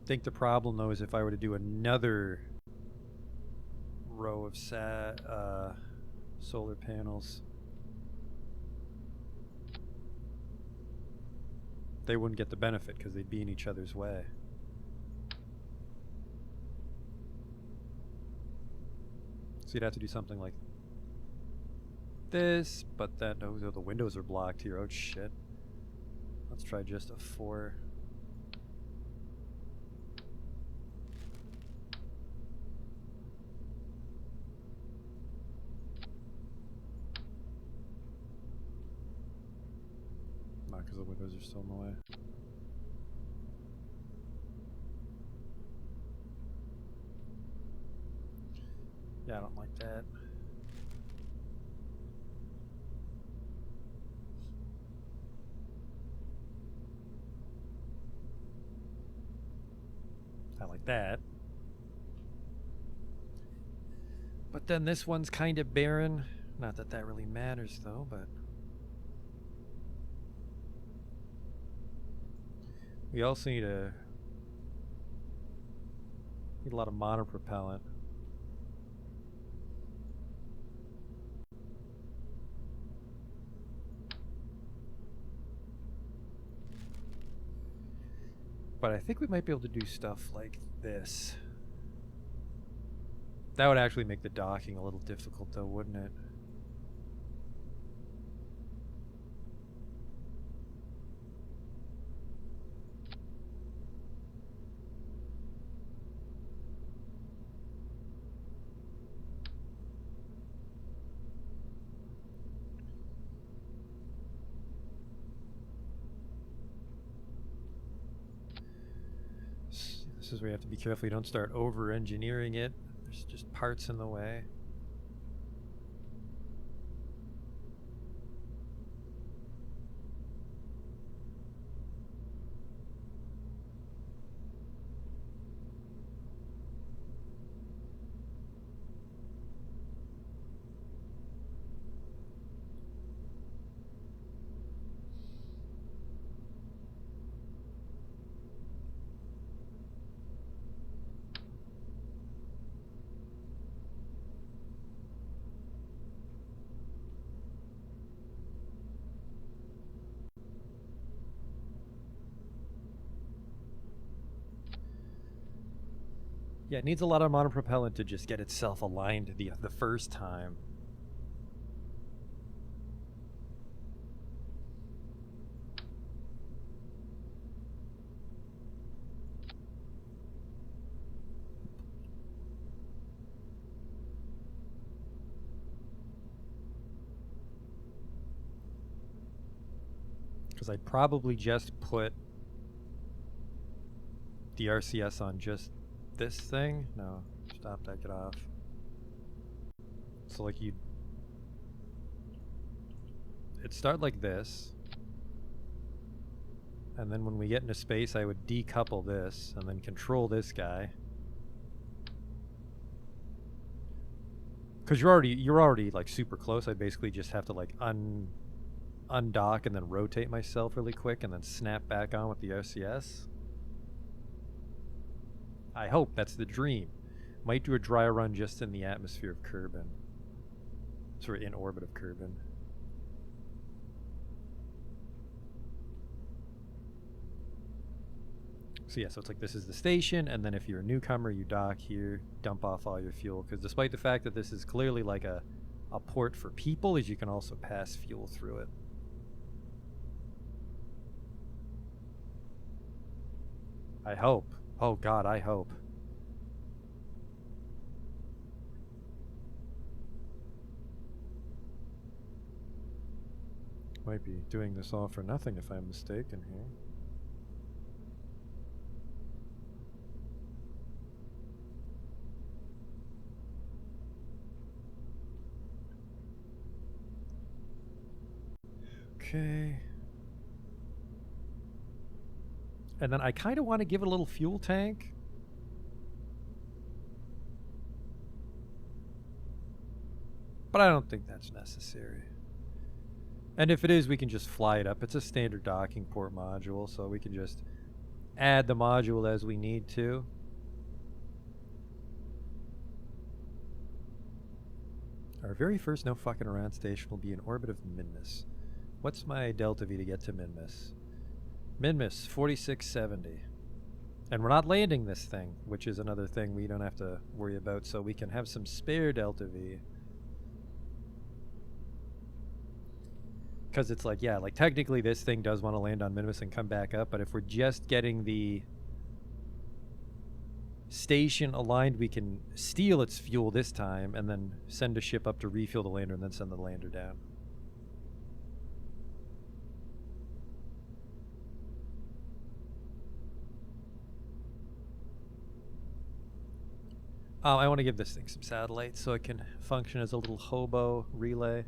E: I think the problem, though, is if I were to do another row of solar panels, they wouldn't get the benefit because they'd be in each other's way. So you'd have to do something like this, but then oh, the windows are blocked here. Oh shit. Let's try just a 4. Not because the windows are still in the way. Yeah, I don't like that. I like that. But then this one's kind of barren. Not that that really matters though, but we also need a lot of monopropellant. But I think we might be able to do stuff like this. That would actually make the docking a little difficult though, wouldn't it? This is where you have to be careful you don't start over-engineering it. There's just parts in the way. Yeah, it needs a lot of monopropellant to just get itself aligned the first time. Because I'd probably just put the RCS on just this thing. No, stop that, get off. So like it'd start like this, and then when we get into space I would decouple this and then control this guy. Because you're already like super close. I basically just have to like undock and then rotate myself really quick and then snap back on with the RCS. I hope that's the dream. Might do a dry run just in the atmosphere of Kerbin. Sort of in orbit of Kerbin. So yeah, so it's like this is the station, and then if you're a newcomer, you dock here, dump off all your fuel. Because despite the fact that this is clearly like a port for people, is you can also pass fuel through it. I hope. Oh God, I hope. might be doing this all for nothing if I'm mistaken here. Okay. And then I kind of want to give it a little fuel tank. But I don't think that's necessary. And if it is, we can just fly it up. It's a standard docking port module, so we can just add the module as we need to. Our very first no fucking around station will be in orbit of Minmus. What's my delta V to get to Minmus? Minmus, 4670. And we're not landing this thing, which is another thing we don't have to worry about, so we can have some spare delta V. Because it's like, yeah, like technically this thing does want to land on Minmus and come back up, but if we're just getting the station aligned, we can steal its fuel this time and then send a ship up to refuel the lander and then send the lander down. I want to give this thing some satellites so it can function as a little hobo relay.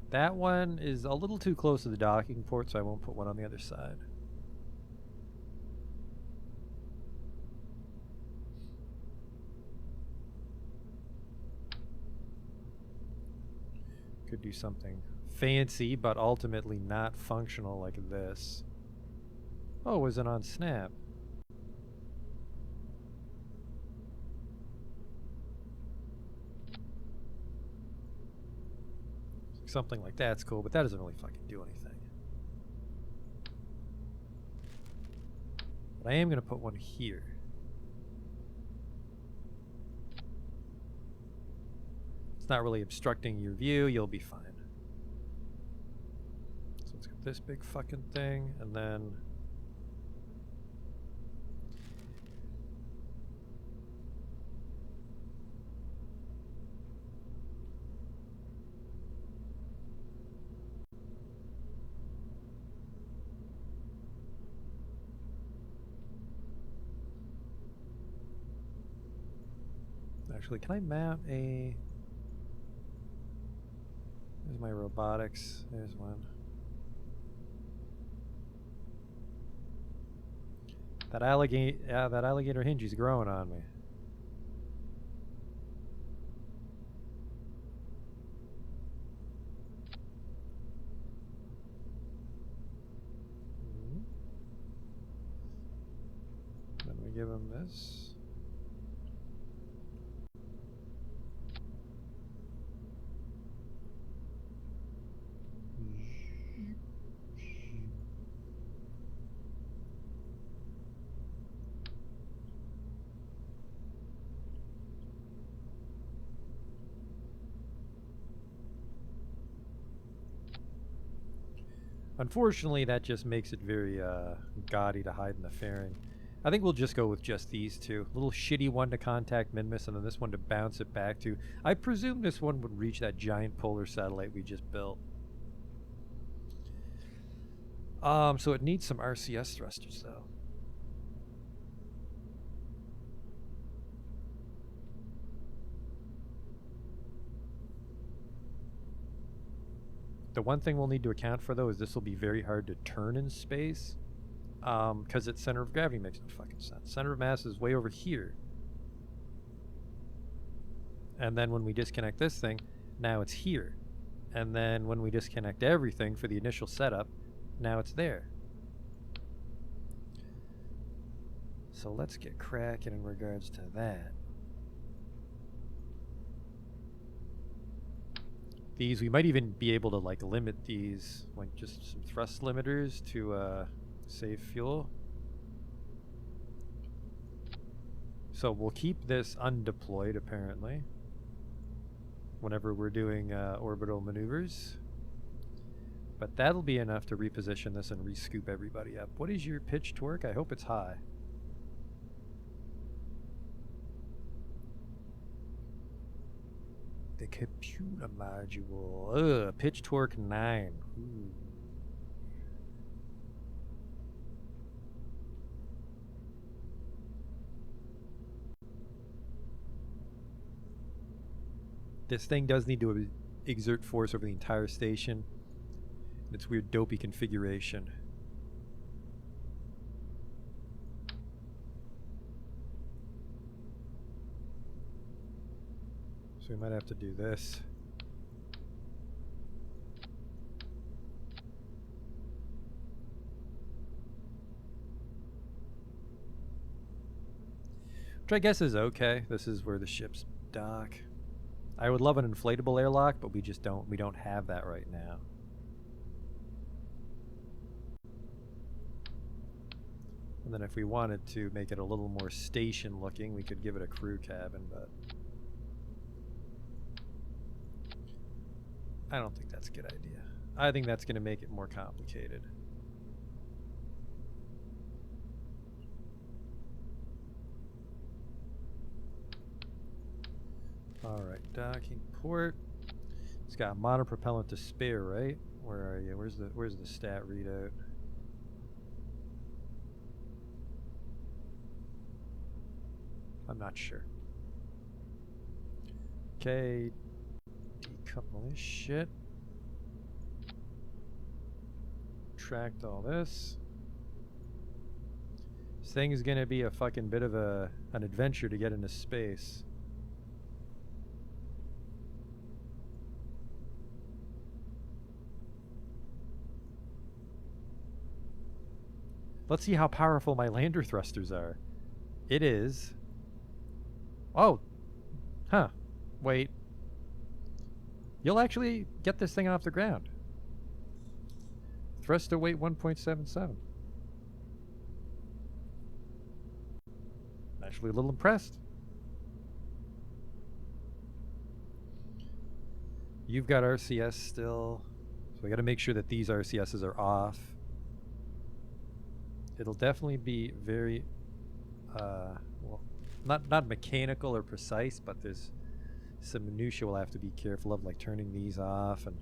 E: That one is a little too close to the docking port, so I won't put one on the other side. Could do something fancy, but ultimately not functional like this. Oh, was it on snap? Something like that's cool, but that doesn't really fucking do anything. But I am going to put one here. It's not really obstructing your view, you'll be fine. So let's get this big fucking thing, and then... Actually, can I mount a... There's my robotics. There's one. That alligator hinge is growing on me. Then we give him this. Unfortunately, that just makes it very gaudy to hide in the fairing. I think we'll just go with just these two. A little shitty one to contact Minmus, and then this one to bounce it back to. I presume this one would reach that giant polar satellite we just built. So it needs some RCS thrusters, though. The one thing we'll need to account for, though, is this will be very hard to turn in space. Because its center of gravity makes no fucking sense. Center of mass is way over here. And then when we disconnect this thing, now it's here. And then when we disconnect everything for the initial setup, now it's there. So let's get cracking in regards to that. These, we might even be able to like limit these, like just some thrust limiters to save fuel. So we'll keep this undeployed, apparently, whenever we're doing orbital maneuvers. But that'll be enough to reposition this and re-scoop everybody up. What is your pitch torque? I hope it's high. The computer module. Ugh, pitch torque 9. Ooh. This thing does need to exert force over the entire station. Its weird dopey configuration. So we might have to do this. Which I guess is okay. This is where the ships dock. I would love an inflatable airlock, but we don't have that right now. And then if we wanted to make it a little more station looking, we could give it a crew cabin, but I don't think that's a good idea. I think that's going to make it more complicated. Alright, docking port. It's got monopropellant to spare, right? Where are you? Where's the stat readout? I'm not sure. Okay, decouple this shit. Tract all this. This thing is gonna be a fucking bit of an adventure to get into space. Let's see how powerful my lander thrusters are. It is... Oh! Huh. Wait. You'll actually get this thing off the ground. Thruster weight 1.77. Actually a little impressed. You've got RCS still. So we gotta make sure that these RCSs are off. It'll definitely be very, well, not mechanical or precise, but there's some minutia we'll have to be careful of, like turning these off and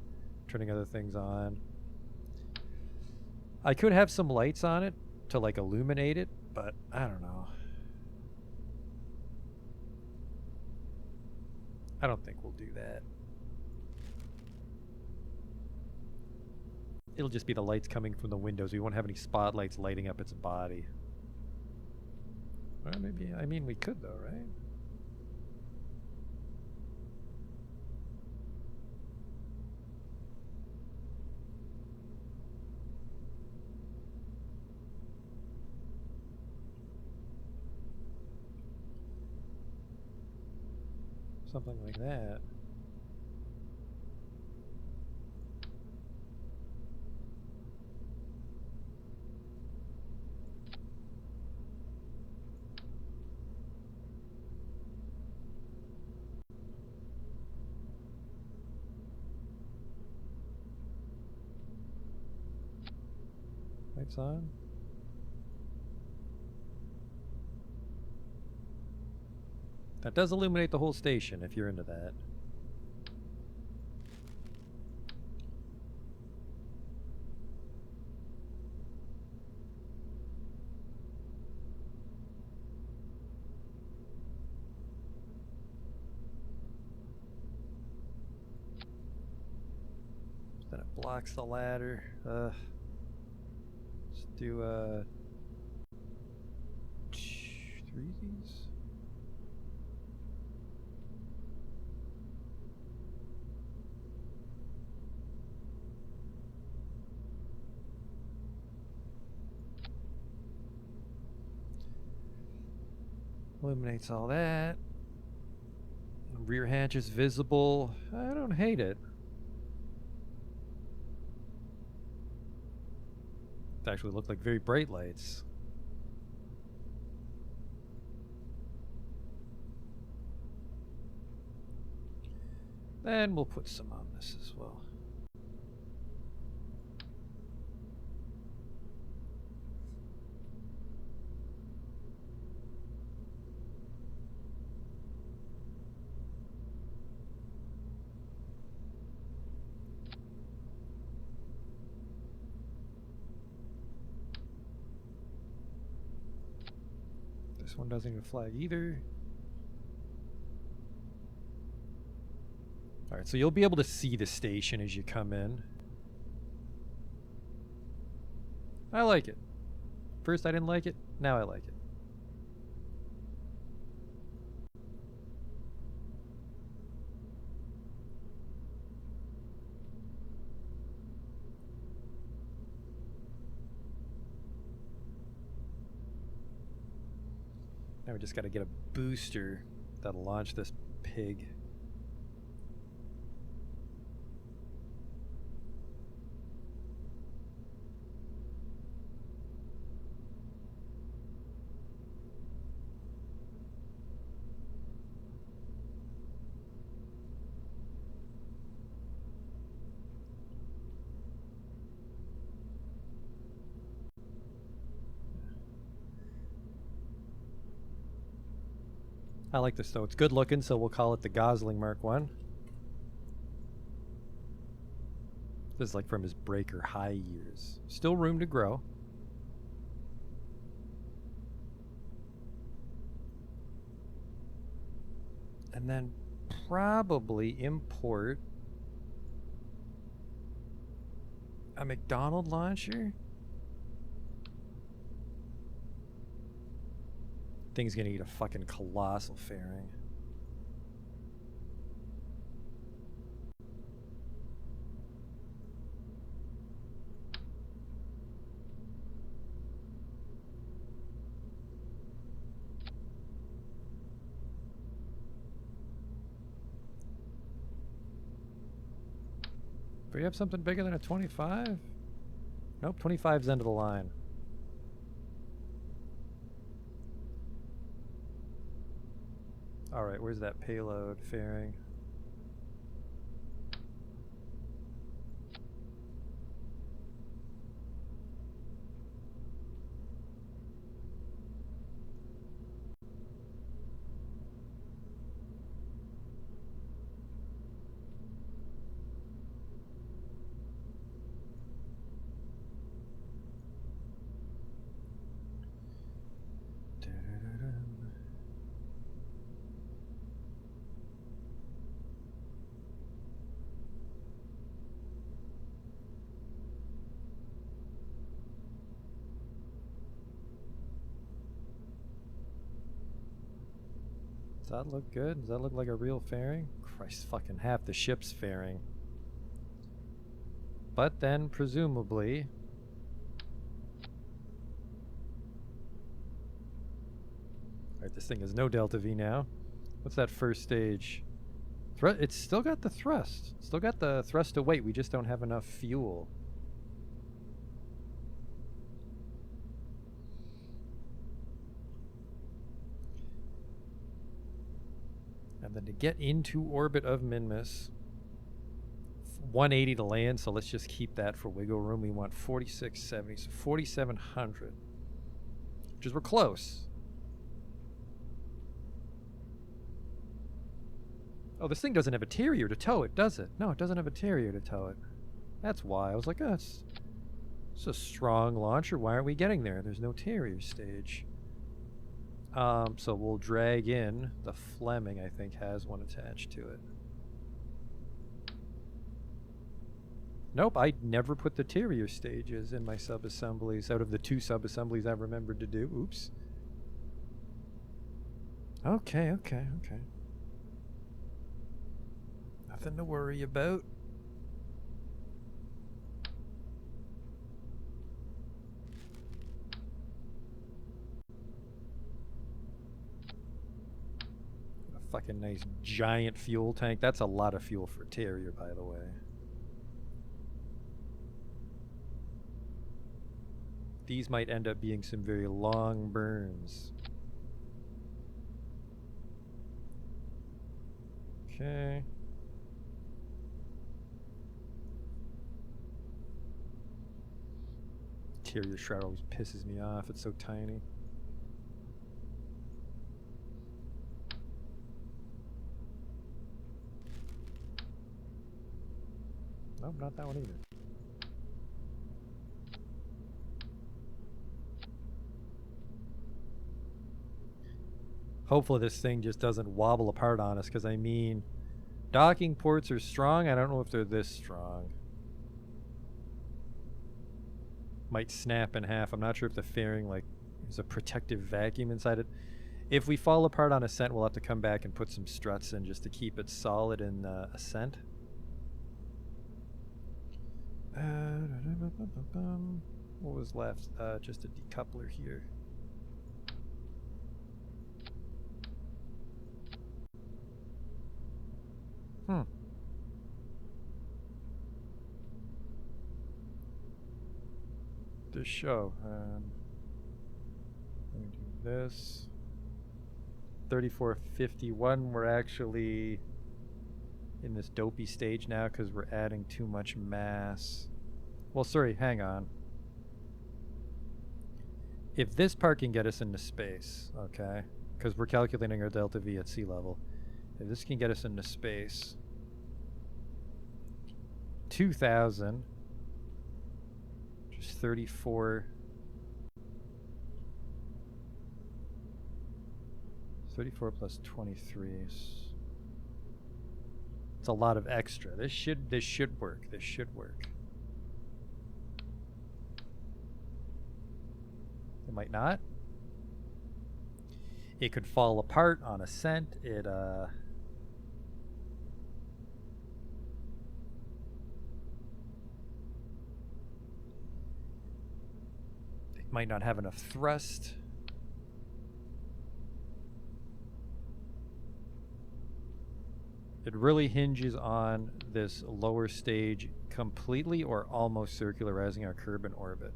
E: turning other things on. I could have some lights on it to like illuminate it, but I don't know. I don't think we'll do that. It'll just be the lights coming from the windows. We won't have any spotlights lighting up its body. Well, maybe, I mean, we could though, right? Something like that. Lights on. That does illuminate the whole station if you're into that. Then it blocks the ladder. Let's do threesies. Illuminates all that. Rear hatch is visible. I don't hate it. It actually looked like very bright lights. Then we'll put some on this as well. This one doesn't even flag either. Alright, so you'll be able to see the station as you come in. I like it. First I didn't like it, now I like it. Now we just gotta get a booster that'll launch this pig. I like this though. It's good looking, so we'll call it the Gosling Mark 1. This is like from his Breaker High years. Still room to grow. And then probably import a McDonald launcher. Thing's gonna eat a fucking colossal fairing. Do we have something bigger than a 25? Nope, 25's end of the line. Alright, where's that payload fairing? Does that look good? Does that look like a real fairing? Christ, fucking half the ship's fairing. But then, presumably... Alright, this thing has no Delta V now. What's that first stage? It's still got the thrust. Still got the thrust to weight. We just don't have enough fuel. And then to get into orbit of Minmus, 180 to land, so let's just keep that for wiggle room. We want 4670, so 4700. Which is, we're close. Oh, this thing doesn't have a terrier to tow it, does it? No, it doesn't have a terrier to tow it. That's why. I was like, oh, it's a strong launcher. Why aren't we getting there? There's no terrier stage. So we'll drag in the Fleming, I think, has one attached to it. Nope, I never put the terrier stages in my sub-assemblies out of the 2 sub-assemblies I remembered to do. Oops. Okay. Nothing to worry about. Fucking nice giant fuel tank. That's a lot of fuel for Terrier, by the way. These might end up being some very long burns. Okay. interior shroud always pisses me off. It's so tiny. Nope, not that one either. Hopefully this thing just doesn't wobble apart on us, because I mean, docking ports are strong. I don't know if they're this strong. Might snap in half. I'm not sure if the fairing, like, there's a protective vacuum inside it. If we fall apart on ascent, we'll have to come back and put some struts in just to keep it solid in ascent. What was left? Just a decoupler here. This show. Let me do this. 3451. We're actually in this dopey stage now because we're adding too much mass. Well, sorry, hang on. If this part can get us into space, okay, because we're calculating our delta V at sea level. If this can get us into space, 2,000, just 34. 34 plus 23. It's a lot of extra. This should work. This should work. It might not. It could fall apart on ascent. It might not have enough thrust. It really hinges on this lower stage completely or almost circularizing our Kerbal orbit.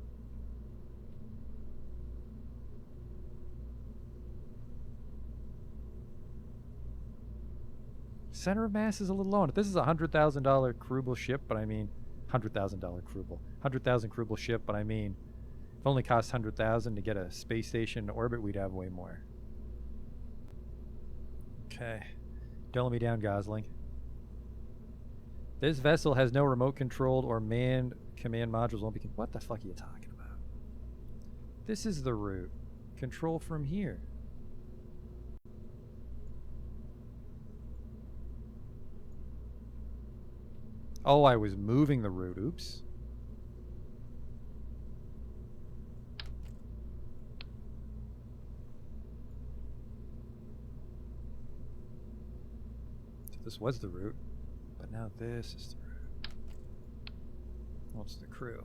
E: Center of mass is a little low. This is a $100,000 Kerbal ship, but I mean, $100,000 Kerbal, 100,000 Kerbal ship, but I mean, if it only costs 100,000 to get a space station to orbit, we'd have way more. Okay, don't let me down, Gosling. This vessel has no remote controlled or manned command modules. Won't be. What the fuck are you talking about? This is the route. Control from here. Oh, I was moving the route. Oops. So this was the route, but now this is the route. What's the crew?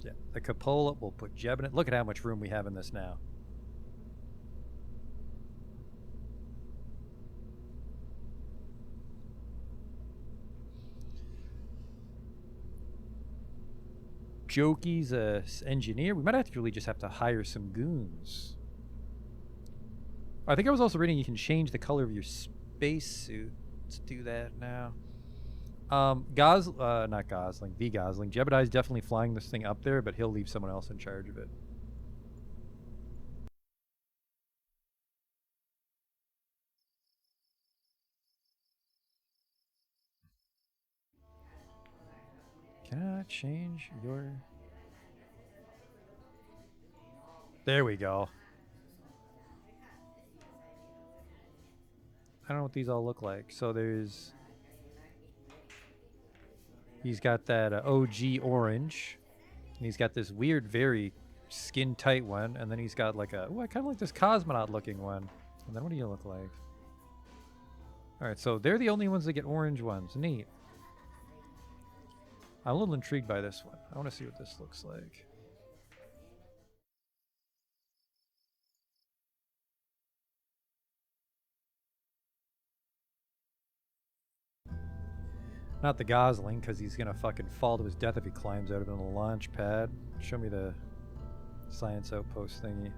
E: Yeah, the cupola. We'll put Jeb in it. Look at how much room we have in this now. Jokey's a engineer. We might actually just have to hire some goons. I think I was also reading you can change the color of your spacesuit. Let's do that now. Not Gosling, the Gosling. Jebediah's definitely flying this thing up there, but he'll leave someone else in charge of it. Can I change your... There we go. I don't know what these all look like. So there's... He's got that OG orange. And he's got this weird, very skin-tight one. And then he's got like a... Ooh, I kind of like this cosmonaut-looking one. And then what do you look like? Alright, so they're the only ones that get orange ones. Neat. I'm a little intrigued by this one. I want to see what this looks like. Not the Gosling, because he's going to fucking fall to his death if he climbs out of it on the launch pad. Show me the science outpost thingy.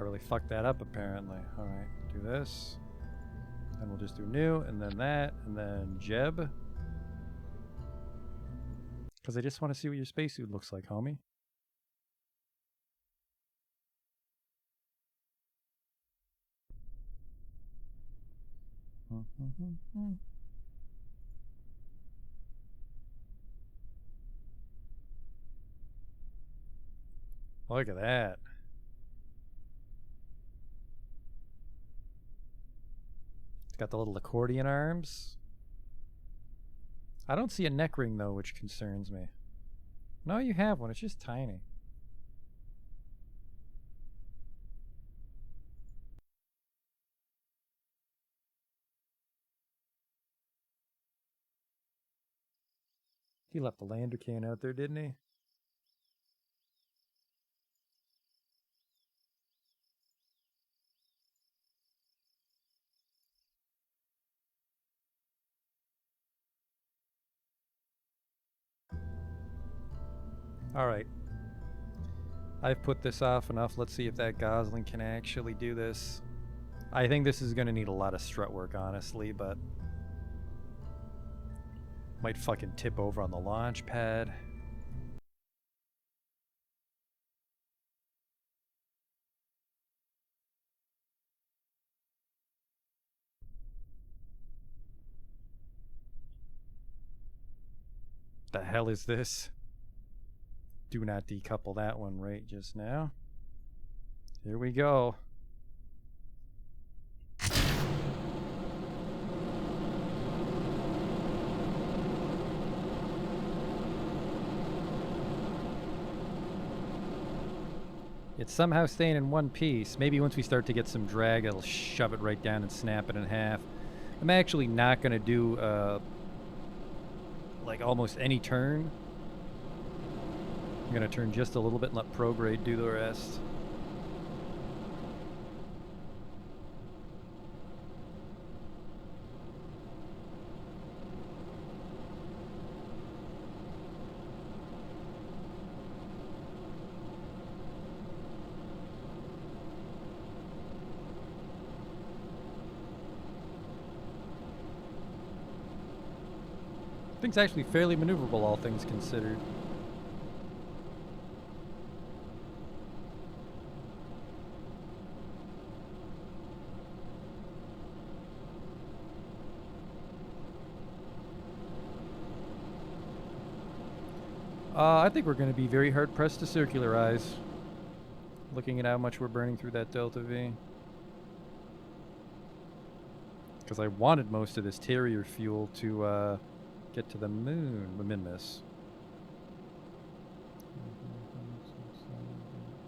E: I really fucked that up apparently. Alright, do this. Then we'll just do new, and then that, and then Jeb. Because I just want to see what your spacesuit looks like, homie. Look at that. It's got the little accordion arms. I don't see a neck ring though, which concerns me. No, you have one. It's just tiny. He left the lander can out there, didn't he? All right. I've put this off enough. Let's see if that Gosling can actually do this. I think this is going to need a lot of strut work, honestly, but might fucking tip over on the launch pad. The hell is this? Do not decouple that one right just now. Here we go. It's somehow staying in one piece. Maybe once we start to get some drag, it'll shove it right down and snap it in half. I'm actually not going to do like almost any turn. I'm going to turn just a little bit and let prograde do the rest. Thing's actually fairly maneuverable, all things considered. I think we're going to be very hard pressed to circularize, looking at how much we're burning through that Delta V. Because I wanted most of this Terrier fuel to get to the moon. Miss.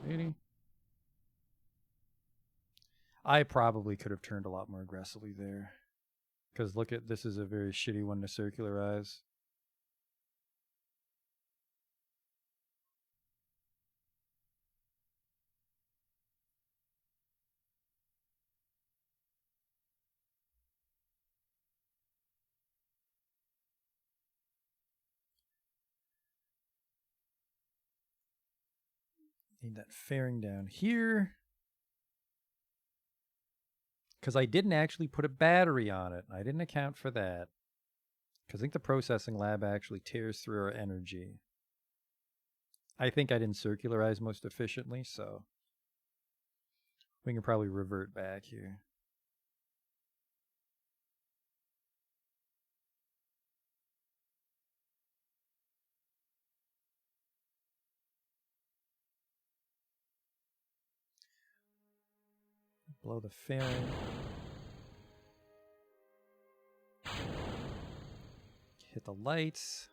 E: 80. I probably could have turned a lot more aggressively there. Because look at, this is a very shitty one to circularize. Need that fairing down here. Because I didn't actually put a battery on it. I didn't account for that. Because I think the processing lab actually tears through our energy. I think I didn't circularize most efficiently, so we can probably revert back here. Blow the fairing. Hit the lights.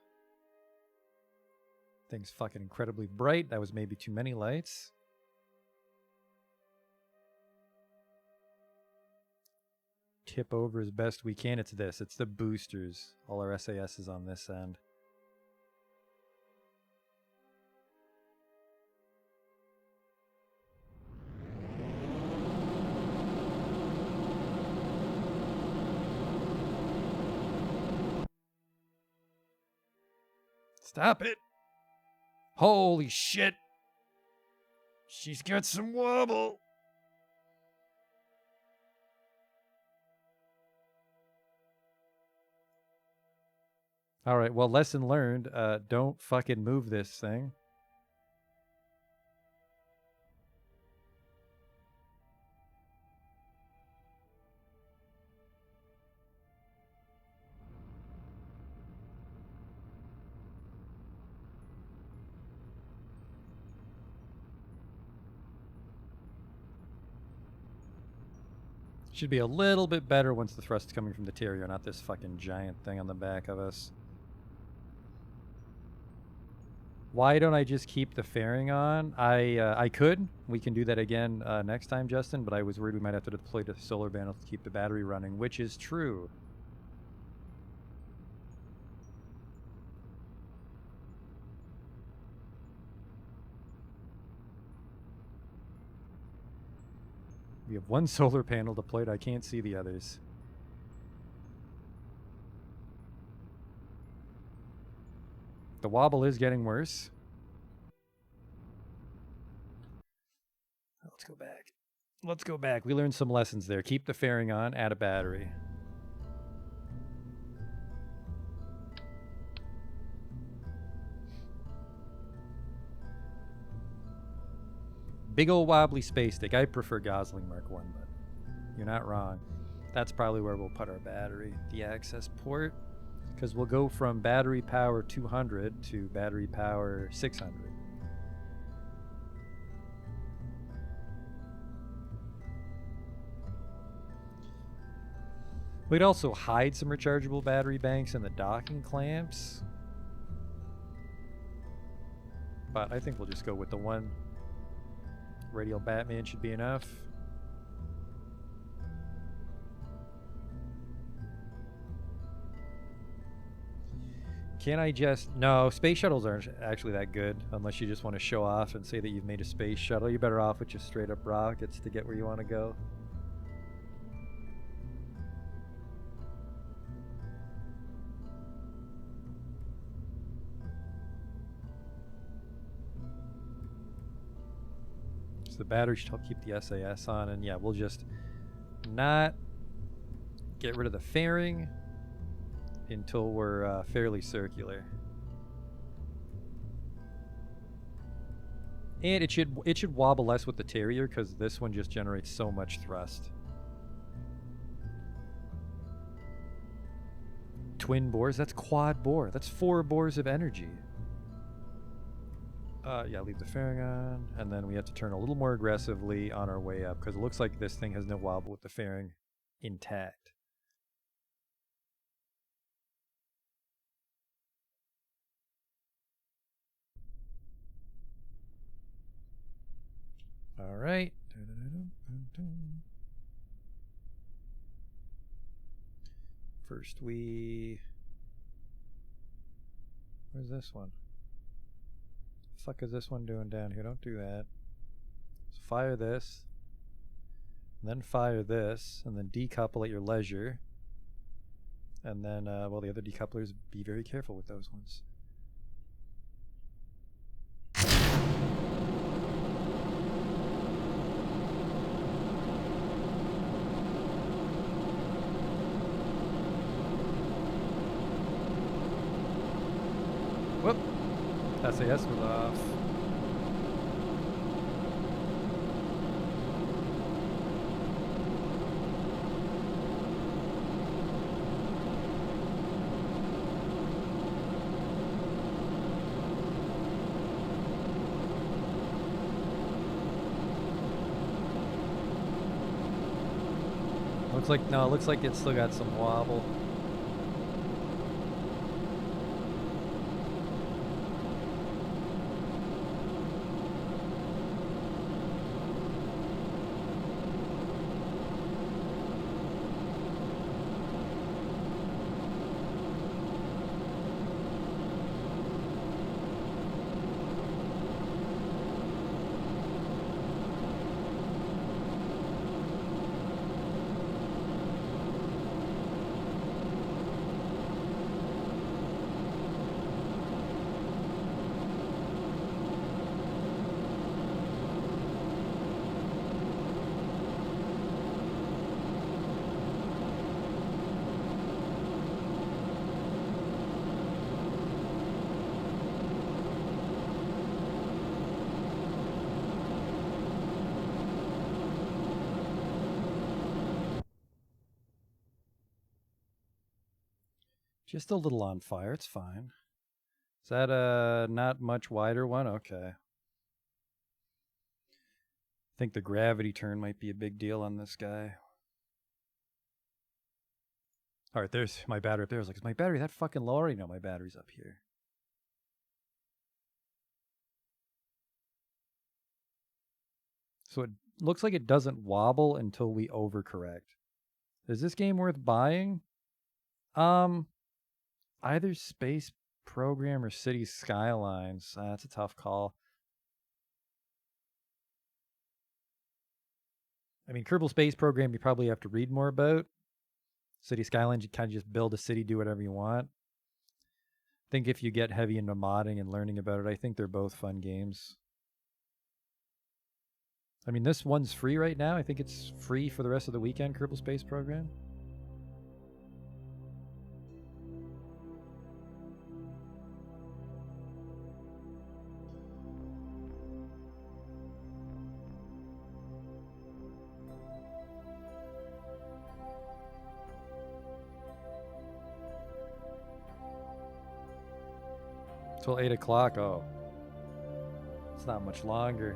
E: Thing's fucking incredibly bright. That was maybe too many lights. Tip over as best we can. It's this. It's the boosters. All our SAS is on this end. Stop it! Holy shit! She's got some wobble! All right, well, lesson learned. Don't fucking move this thing. Should be a little bit better once the thrust's coming from the terrier, not this fucking giant thing on the back of us. Why don't I just keep the fairing on? I could. We can do that again next time, Justin, but I was worried we might have to deploy the solar panel to keep the battery running, which is true. We have one solar panel deployed. I can't see the others. The wobble is getting worse. Let's go back. Let's go back. We learned some lessons there. Keep the fairing on, add a battery. Big old wobbly space stick. I prefer Gosling Mark 1, but you're not wrong. That's probably where we'll put our battery. The access port. Because we'll go from battery power 200 to battery power 600. We'd also hide some rechargeable battery banks in the docking clamps. But I think we'll just go with the one. Radial Batman should be enough. Can I just... No, space shuttles aren't actually that good unless you just want to show off and say that you've made a space shuttle. You're better off with just straight up rockets to get where you want to go. So the battery should help keep the SAS on, and yeah, we'll just not get rid of the fairing until we're fairly circular. And it should wobble less with the Terrier because this one just generates so much thrust. Twin bores, that's quad bore. That's 4 bores of energy. Yeah, leave the fairing on, and then we have to turn a little more aggressively on our way up because it looks like this thing has no wobble with the fairing intact. All right. First where's this one? The fuck is this one doing down here? Don't do that. So fire this, and then fire this, and then decouple at your leisure. And then, well, the other decouplers, be very careful with those ones. Whoop! SAS was off. Looks like it's still got some wobble. Just a little on fire. It's fine. Is that a not much wider one? Okay. I think the gravity turn might be a big deal on this guy. All right, there's my battery up there. I was like, is my battery that fucking low already? No, my battery's up here. So it looks like it doesn't wobble until we overcorrect. Is this game worth buying? Either Space Program or City Skylines. That's a tough call. I mean, Kerbal Space Program you probably have to read more about. City Skylines, you kind of just build a city, do whatever you want. I think if you get heavy into modding and learning about it, I think they're both fun games. I mean, this one's free right now. I think it's free for the rest of the weekend, Kerbal Space Program. Till 8 o'clock. Oh, it's not much longer.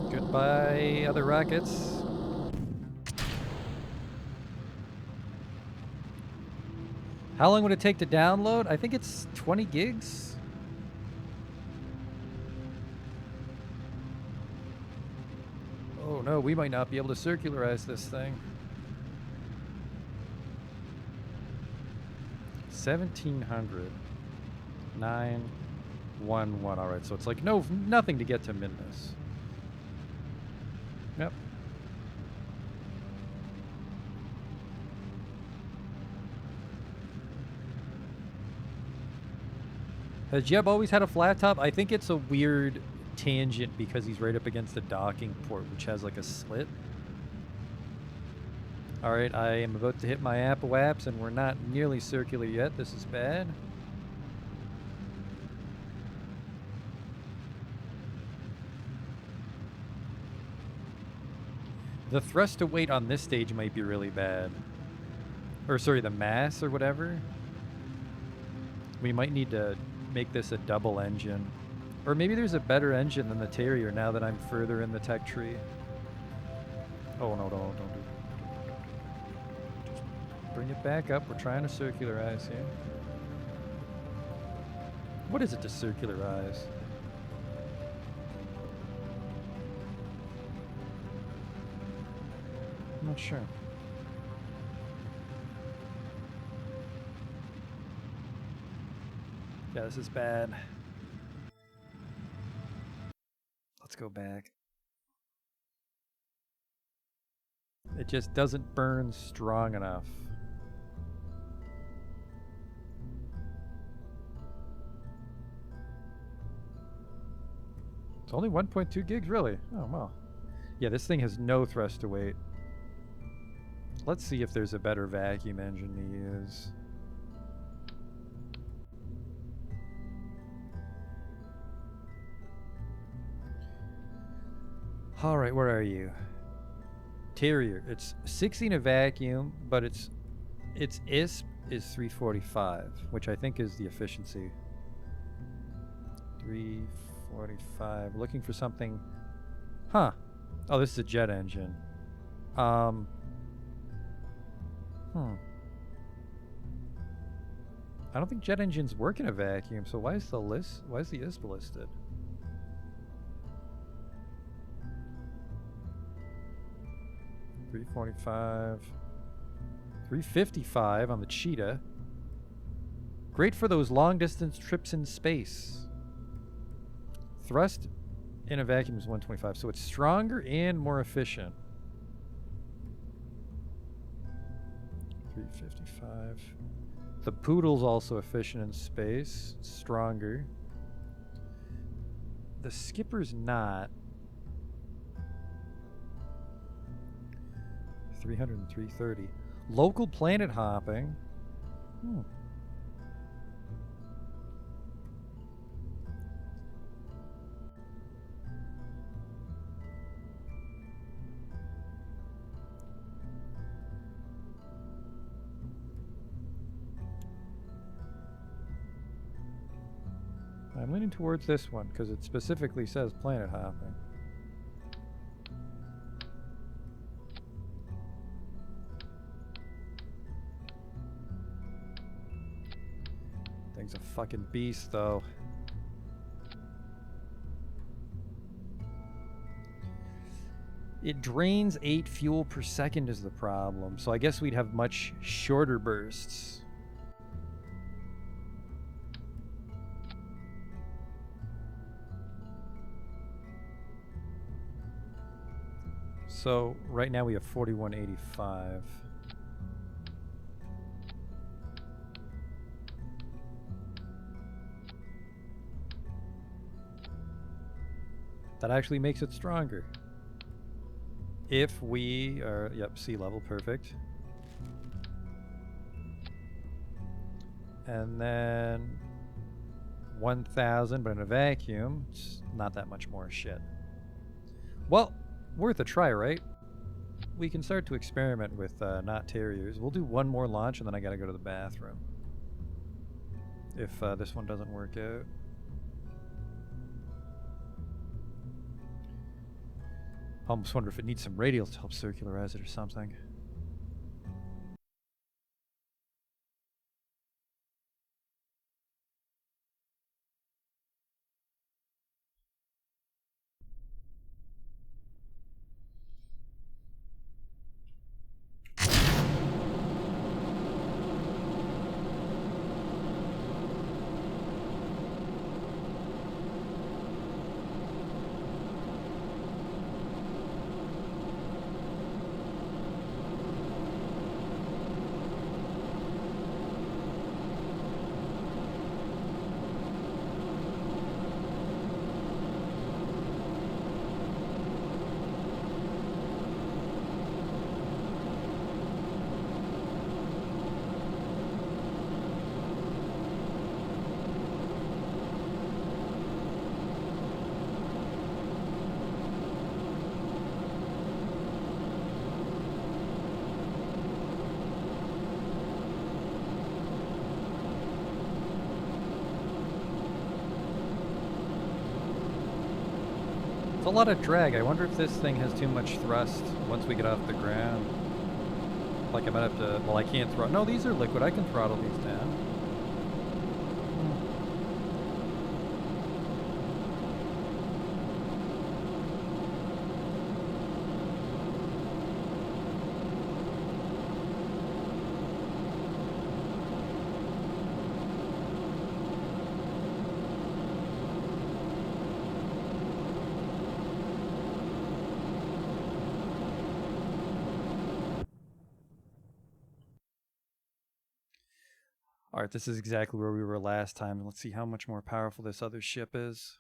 E: Goodbye, other rockets. How long would it take to download? I think it's 20 gigs. Oh no, we might not be able to circularize this thing. 1700. 911. All right, so it's like nothing to get to Midness. Yep. Has Jeb always had a flat top? I think it's a weird tangent because he's right up against the docking port, which has like a slit. Alright, I am about to hit my Apple apps and we're not nearly circular yet. This is bad. The thrust to weight on this stage might be really bad. Or sorry, the mass or whatever. We might need to make this a double engine. Or maybe there's a better engine than the Terrier now that I'm further in the tech tree. Oh no, don't do that. Just bring it back up. We're trying to circularize here. What is it to circularize? I'm not sure. Yeah, this is bad. Let's go back. It just doesn't burn strong enough. It's only 1.2 gigs, really? Oh, well. Yeah, this thing has no thrust to weight. Let's see if there's a better vacuum engine to use. All right, where are you? Terrier. It's 16 a vacuum, but its ISP is 345, which I think is the efficiency. 345. Looking for something. Huh. Oh, this is a jet engine. I don't think jet engines work in a vacuum, so why is the ISP listed? $345, $355 on the Cheetah. Great for those long distance trips in space. Thrust in a vacuum is 125, so it's stronger and more efficient. 355. The Poodle's also efficient in space, stronger. The skipper's not. 300 and 330. Local planet hopping. Hmm. I'm leaning towards this one because it specifically says planet hopping. Thing's a fucking beast, though. It drains 8 fuel per second is the problem, so I guess we'd have much shorter bursts. So right now we have 4185. That actually makes it stronger. If we are, yep, sea level, perfect. And then 1000, but in a vacuum, it's not that much more shit. Well, worth a try, right? We can start to experiment with not terriers. We'll do one more launch and then I gotta go to the bathroom. If this one doesn't work out. I almost wonder if it needs some radials to help circularize it or something. It's a lot of drag. I wonder if this thing has too much thrust once we get off the ground. Like I might have to, well, I can't throttle. No, these are liquid. I can throttle these down. Alright, this is exactly where we were last time. Let's see how much more powerful this other ship is.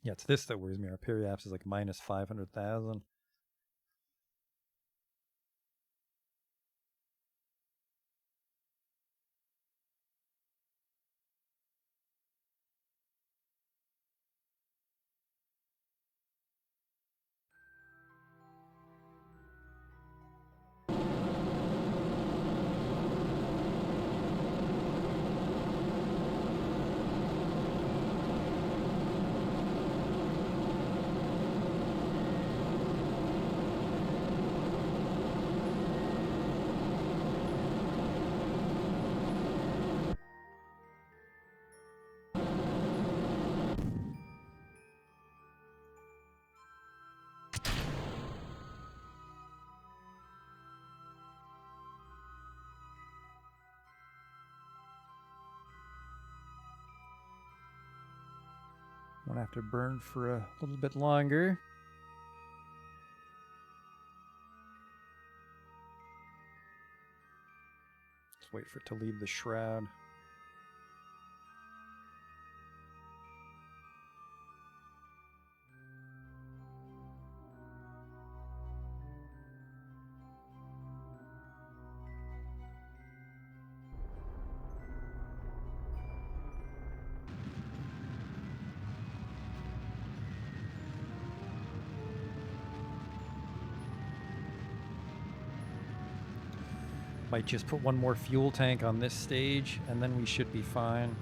E: Yeah, it's this that worries me. Our periapse is like minus 500,000. Won't have to burn for a little bit longer. Let's wait for it to leave the shroud. Might just put one more fuel tank on this stage, and then we should be fine.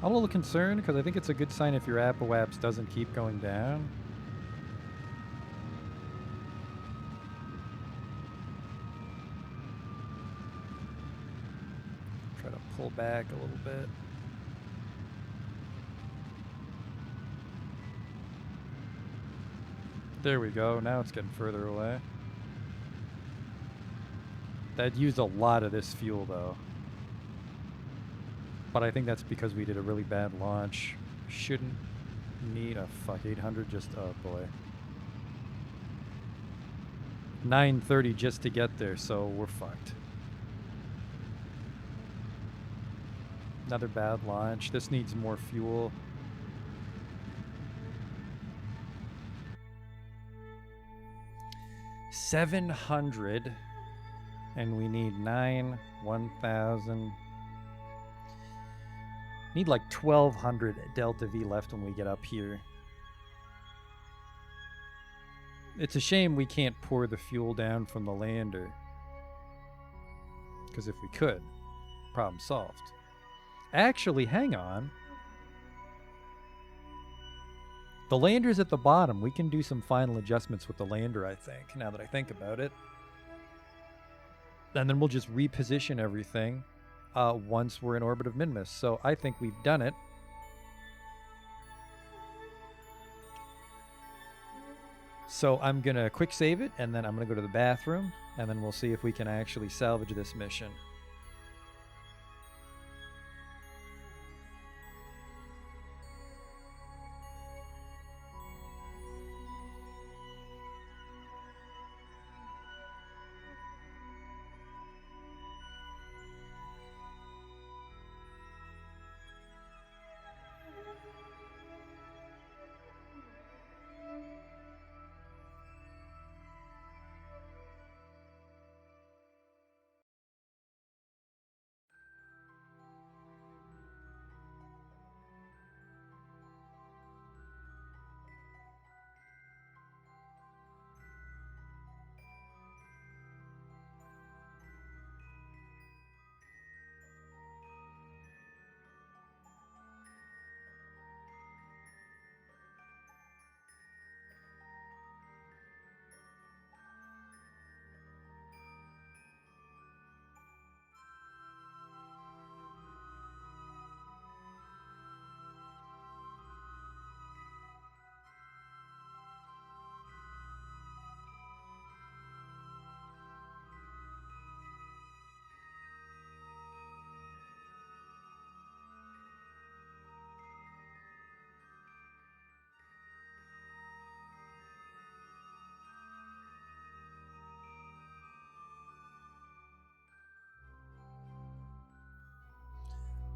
E: I'm a little concerned because I think it's a good sign if your apoaps doesn't keep going down. Try to pull back a little bit. There we go. Now it's getting further away. That used a lot of this fuel though. But I think that's because we did a really bad launch. Shouldn't need a 800 just, oh boy. 930 just to get there, so we're fucked. Another bad launch. This needs more fuel. $700, and we need 1,000. Need like 1,200 Delta V left when we get up here. It's a shame we can't pour the fuel down from the lander. Because if we could, problem solved. Actually, hang on. The lander's at the bottom. We can do some final adjustments with the lander, I think, now that I think about it. And then we'll just reposition everything once we're in orbit of Minmus. So I think we've done it. So I'm going to quick save it, and then I'm going to go to the bathroom, and then we'll see if we can actually salvage this mission.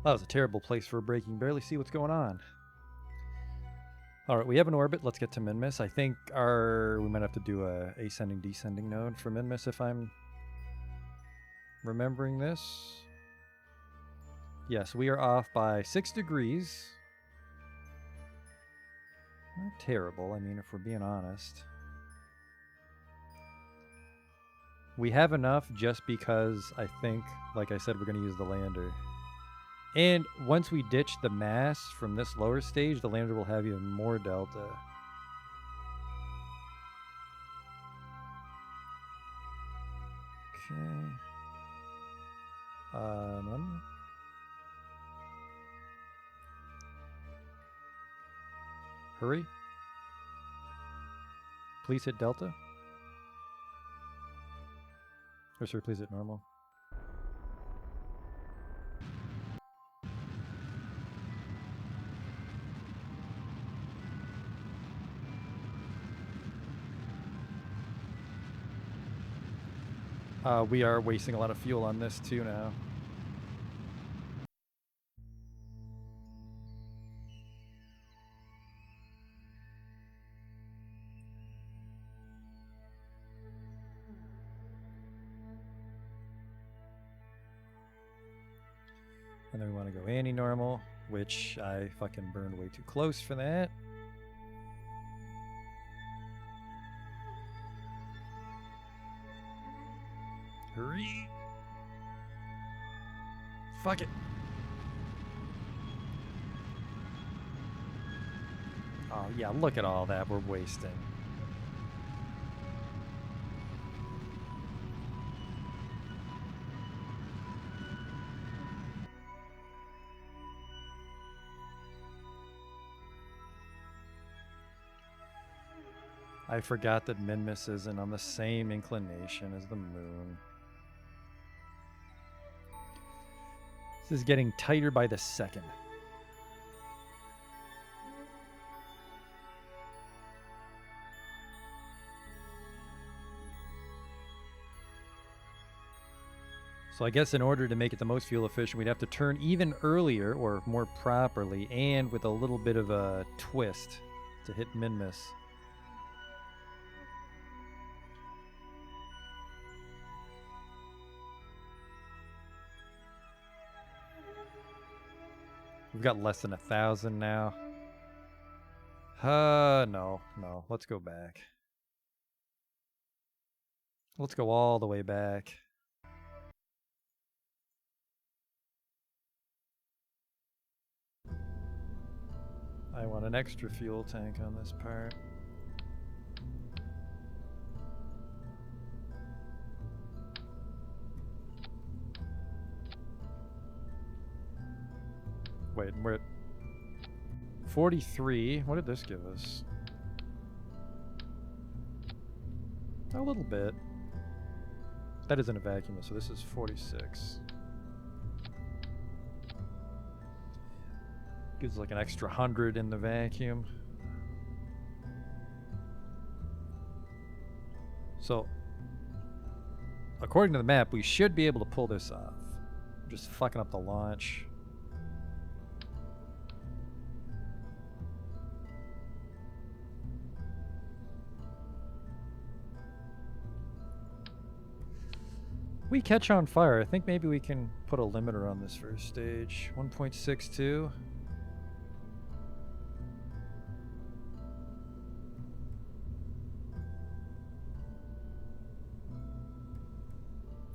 E: That was a terrible place for a breaking. Barely see what's going on. Alright, we have an orbit. Let's get to Minmus. I think we might have to do a ascending descending node for Minmus if I'm remembering this. Yes, we are off by 6 degrees. Not terrible, I mean, if we're being honest. We have enough just because I think, like I said, we're going to use the lander. And once we ditch the mass from this lower stage, the lander will have even more delta. Okay. None. Hurry. Please hit Delta. Or sorry, please hit normal. We are wasting a lot of fuel on this too now. And then we want to go anti-normal, which I fucking burned way too close for that. Hurry! Fuck it! Oh yeah, look at all that we're wasting. I forgot that Minmus isn't on the same inclination as the moon. This is getting tighter by the second. So I guess in order to make it the most fuel efficient, we'd have to turn even earlier or more properly and with a little bit of a twist to hit Minmus. We've got less than 1,000 now. No. Let's go back. Let's go all the way back. I want an extra fuel tank on this part. Wait, we're at 43. What did this give us? A little bit. That isn't a vacuum, so this is 46. Gives like an extra 100 in the vacuum. So, according to the map, we should be able to pull this off. Just fucking up the launch. We catch on fire. I think maybe we can put a limiter on this first stage. 1.62.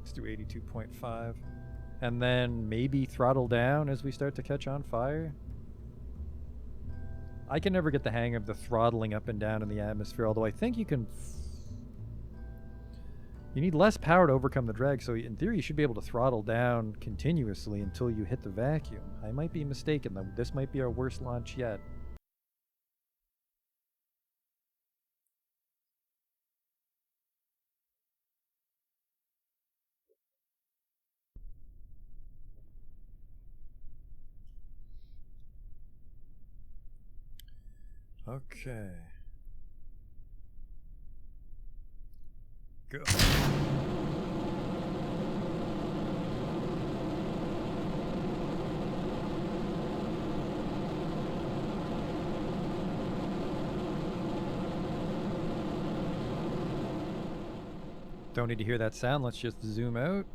E: Let's do 82.5. And then maybe throttle down as we start to catch on fire. I can never get the hang of the throttling up and down in the atmosphere, although I think you can... You need less power to overcome the drag, so in theory you should be able to throttle down continuously until you hit the vacuum. I might be mistaken, though. This might be our worst launch yet. Okay. Go. Don't need to hear that sound. Let's just zoom out.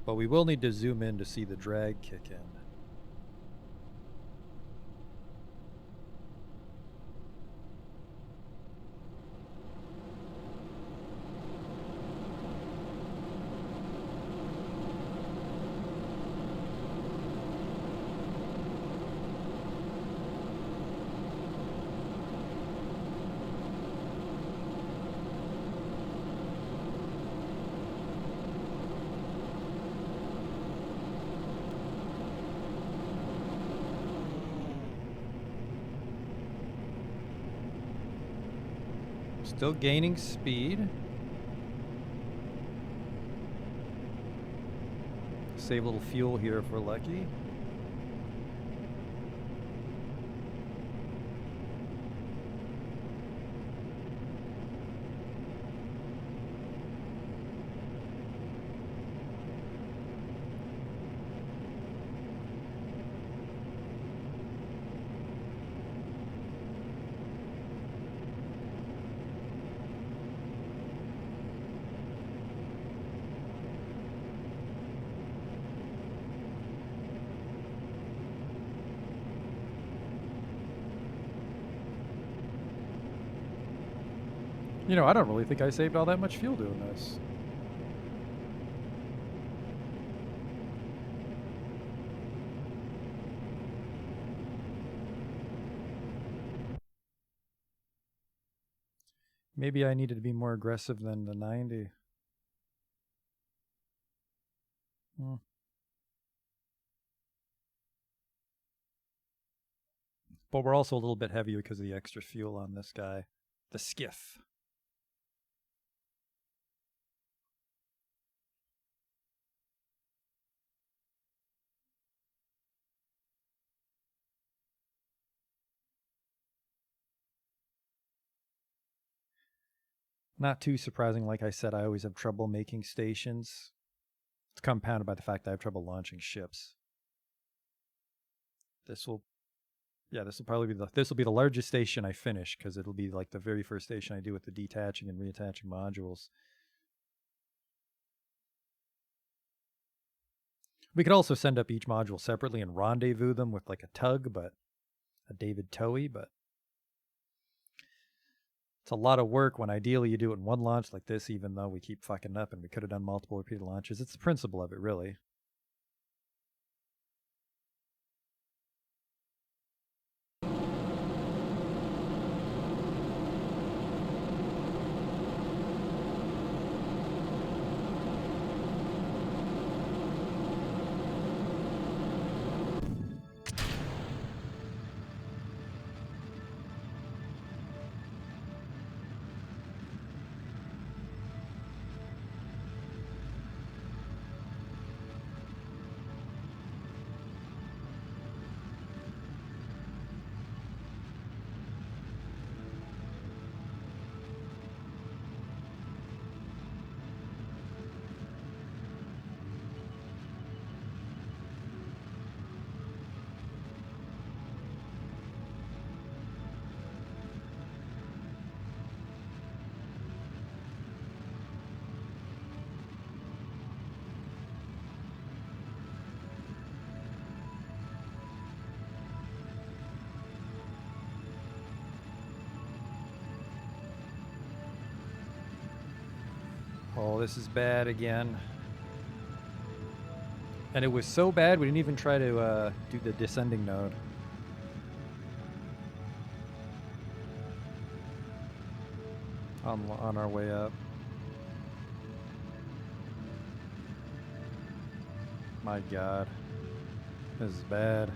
E: But we will need to zoom in to see the drag kick in. Still gaining speed. Save a little fuel here if we're lucky. You know, I don't really think I saved all that much fuel doing this. Maybe I needed to be more aggressive than the 90. But we're also a little bit heavier because of the extra fuel on this guy. The skiff. Not too surprising, like I said, I always have trouble making stations. It's compounded by the fact that I have trouble launching ships. This will probably be the largest station I finish, because it'll be like the very first station I do with the detaching and reattaching modules. We could also send up each module separately and rendezvous them with like a tug, but a David Towie, but it's a lot of work when ideally you do it in one launch like this, even though we keep fucking up and we could have done multiple repeated launches. It's the principle of it, really. Oh, this is bad again. And it was so bad we didn't even try to do the descending node. On our way up. My God. This is bad.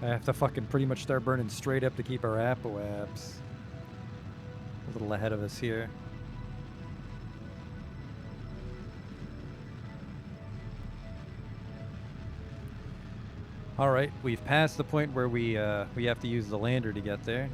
E: I have to fucking pretty much start burning straight up to keep our apoaps a little ahead of us here. All right, we've passed the point where we have to use the lander to get there.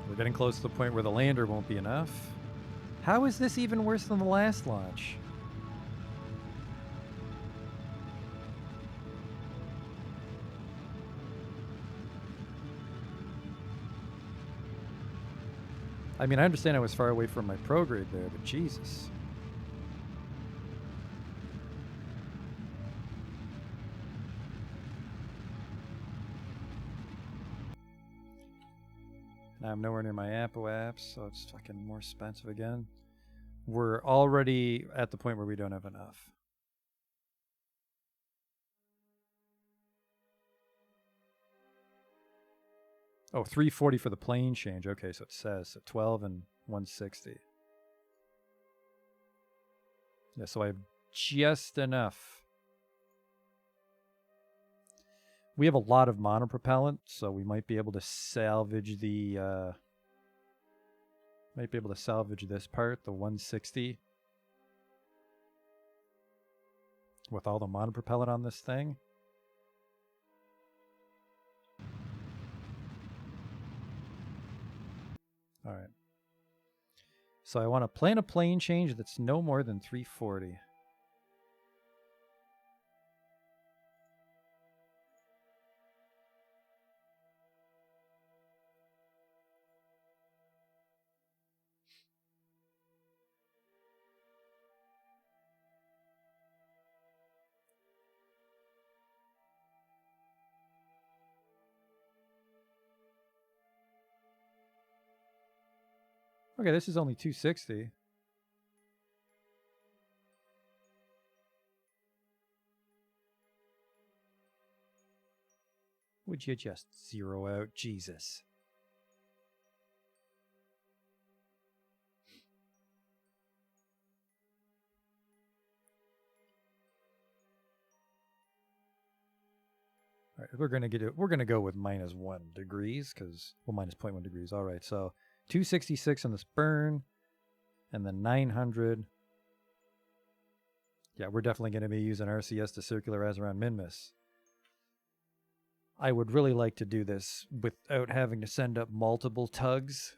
E: We're getting close to the point where the lander won't be enough. How is this even worse than the last launch? I mean, I understand I was far away from my prograde there, but Jesus. Now I'm nowhere near my apoaps, so it's fucking more expensive again. We're already at the point where we don't have enough. Oh, 340 for the plane change. Okay, so it says so 12 and 160. Yeah, so I have just enough. We have a lot of monopropellant, so we might be able to salvage the this part, the 160, with all the monopropellant on this thing. All right. So I want to plan a plane change that's no more than 340. Okay, this is only 260. Would you just zero out? Jesus. All right, we're gonna go with -1 degrees because minus 0.1 degrees. All right, so 266 on this burn, and then 900. Yeah, we're definitely gonna be using RCS to circularize around Minmus. I would really like to do this without having to send up multiple tugs.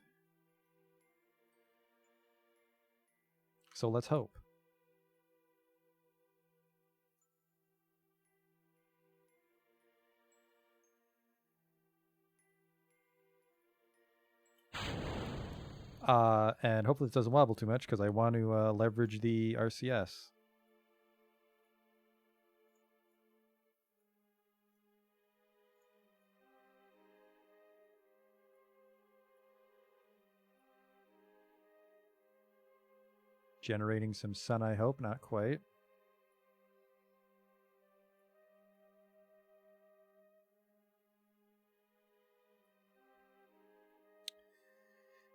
E: So let's hope. And hopefully this doesn't wobble too much because I want to leverage the RCS. Generating some sun, I hope. Not quite.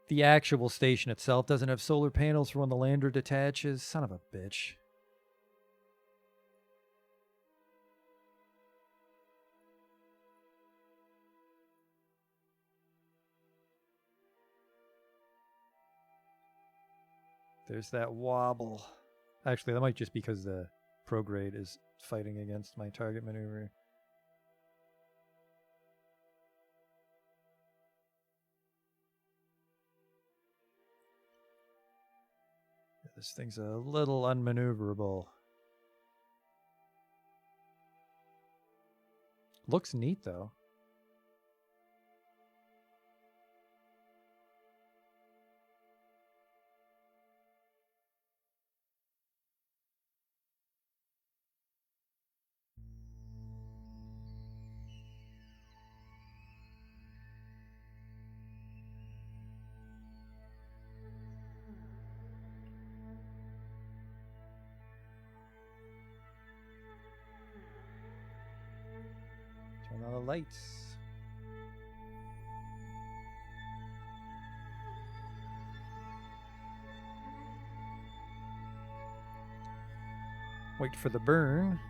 E: The actual station itself doesn't have solar panels for when the lander detaches. Son of a bitch. There's that wobble. Actually, that might just be because the prograde is fighting against my target maneuver. Yeah, this thing's a little unmaneuverable. Looks neat, though. Turn on the lights. Wait for the burn.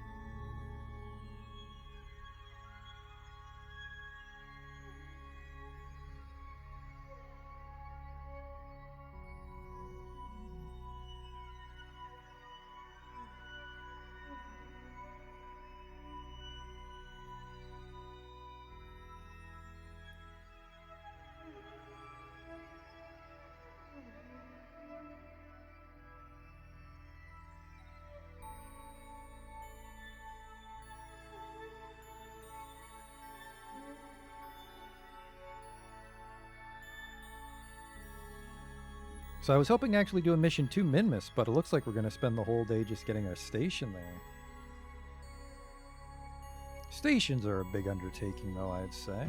E: So I was hoping to actually do a mission to Minmus, but it looks like we're going to spend the whole day just getting our station there. Stations are a big undertaking, though, I'd say.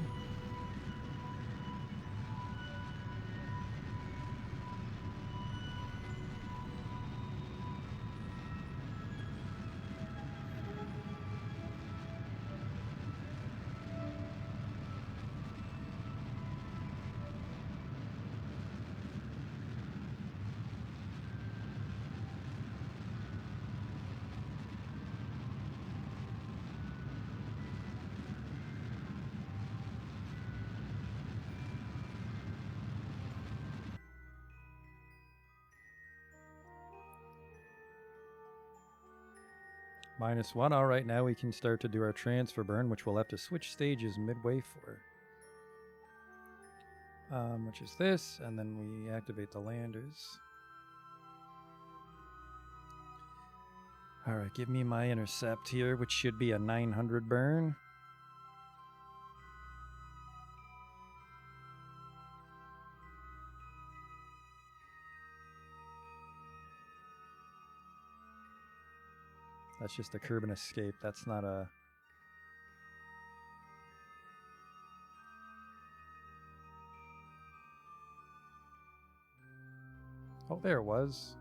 E: -1. All right, now we can start to do our transfer burn, which we'll have to switch stages midway for. Which is this, and then we activate the landers. All right, give me my intercept here, which should be a 900 burn. That's just a curb and escape. That's not a... Oh, there it was.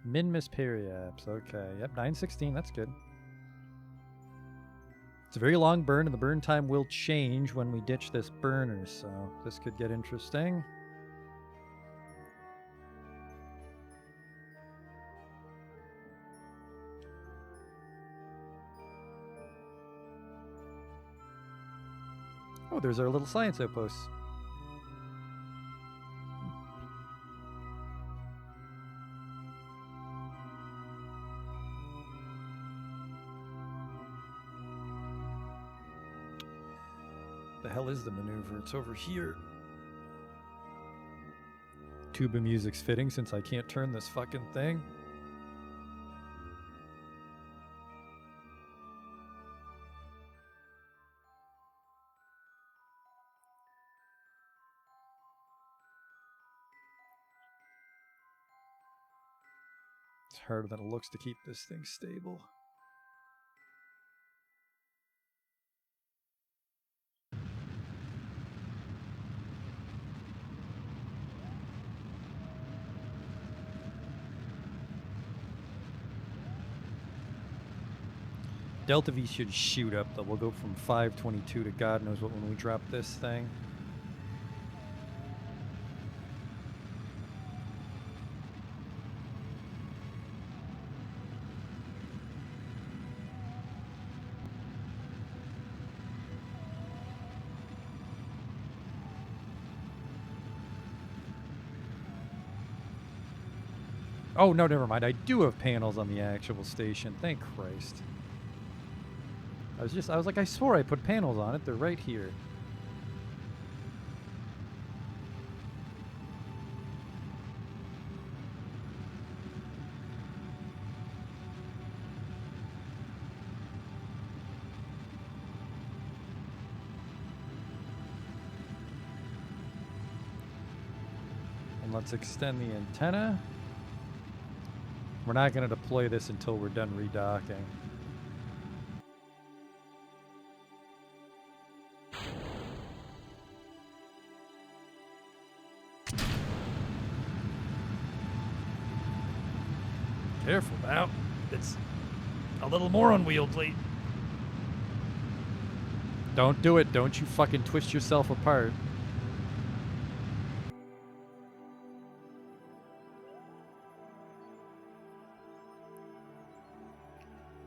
E: Min-miss periaps. Okay. Yep, 916. That's good. It's a very long burn, and the burn time will change when we ditch this burner, so this could get interesting. Oh, there's our little science outpost. The hell is the maneuver? It's over here. Tuba music's fitting since I can't turn this fucking thing. It's harder than it looks to keep this thing stable. Delta V should shoot up, though. We'll go from 522 to God knows what when we drop this thing. Oh, no, never mind. I do have panels on the actual station. Thank Christ. I was like, I swore I put panels on it. They're right here. And let's extend the antenna. We're not going to deploy this until we're done redocking. Careful now. It's a little more unwieldy. Don't do it. Don't you fucking twist yourself apart.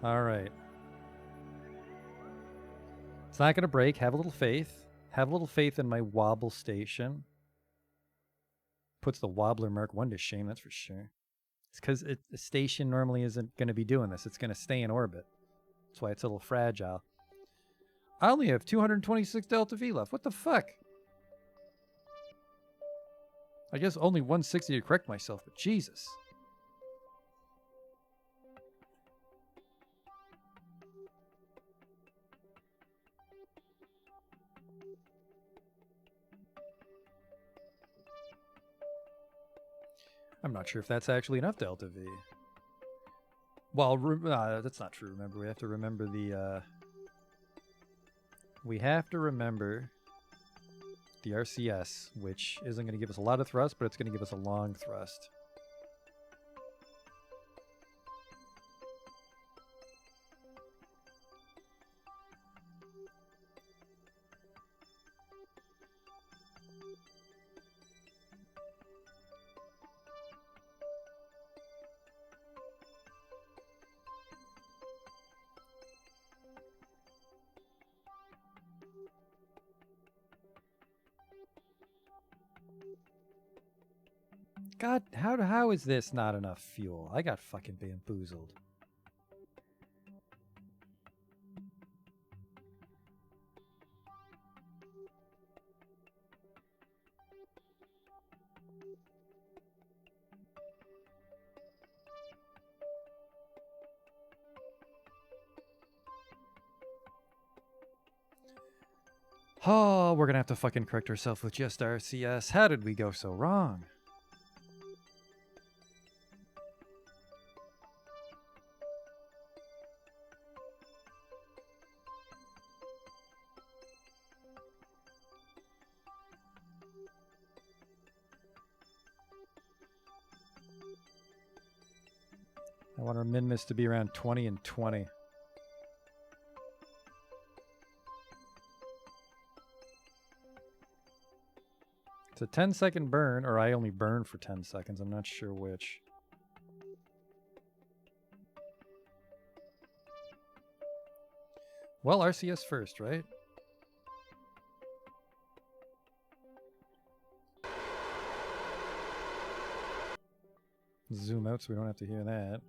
E: All right. It's not going to break. Have a little faith. Have a little faith in my wobble station. Puts the wobbler Mark 1 to shame, that's for sure. It's because the station normally isn't going to be doing this. It's going to stay in orbit. That's why it's a little fragile. I only have 226 Delta V left. What the fuck? I guess only 160 to correct myself, but Jesus. I'm not sure if that's actually enough Delta V. Well, that's not true. Remember, we have to remember the... we have to remember the RCS, which isn't going to give us a lot of thrust, but it's going to give us a long thrust. God, how is this not enough fuel? I got fucking bamboozled. Oh, we're gonna have to fucking correct ourselves with just RCS. How did we go so wrong? I want our min-miss to be around 20 and 20. It's a 10-second burn, or I only burn for 10 seconds. I'm not sure which. Well, RCS first, right? Zoom out so we don't have to hear that.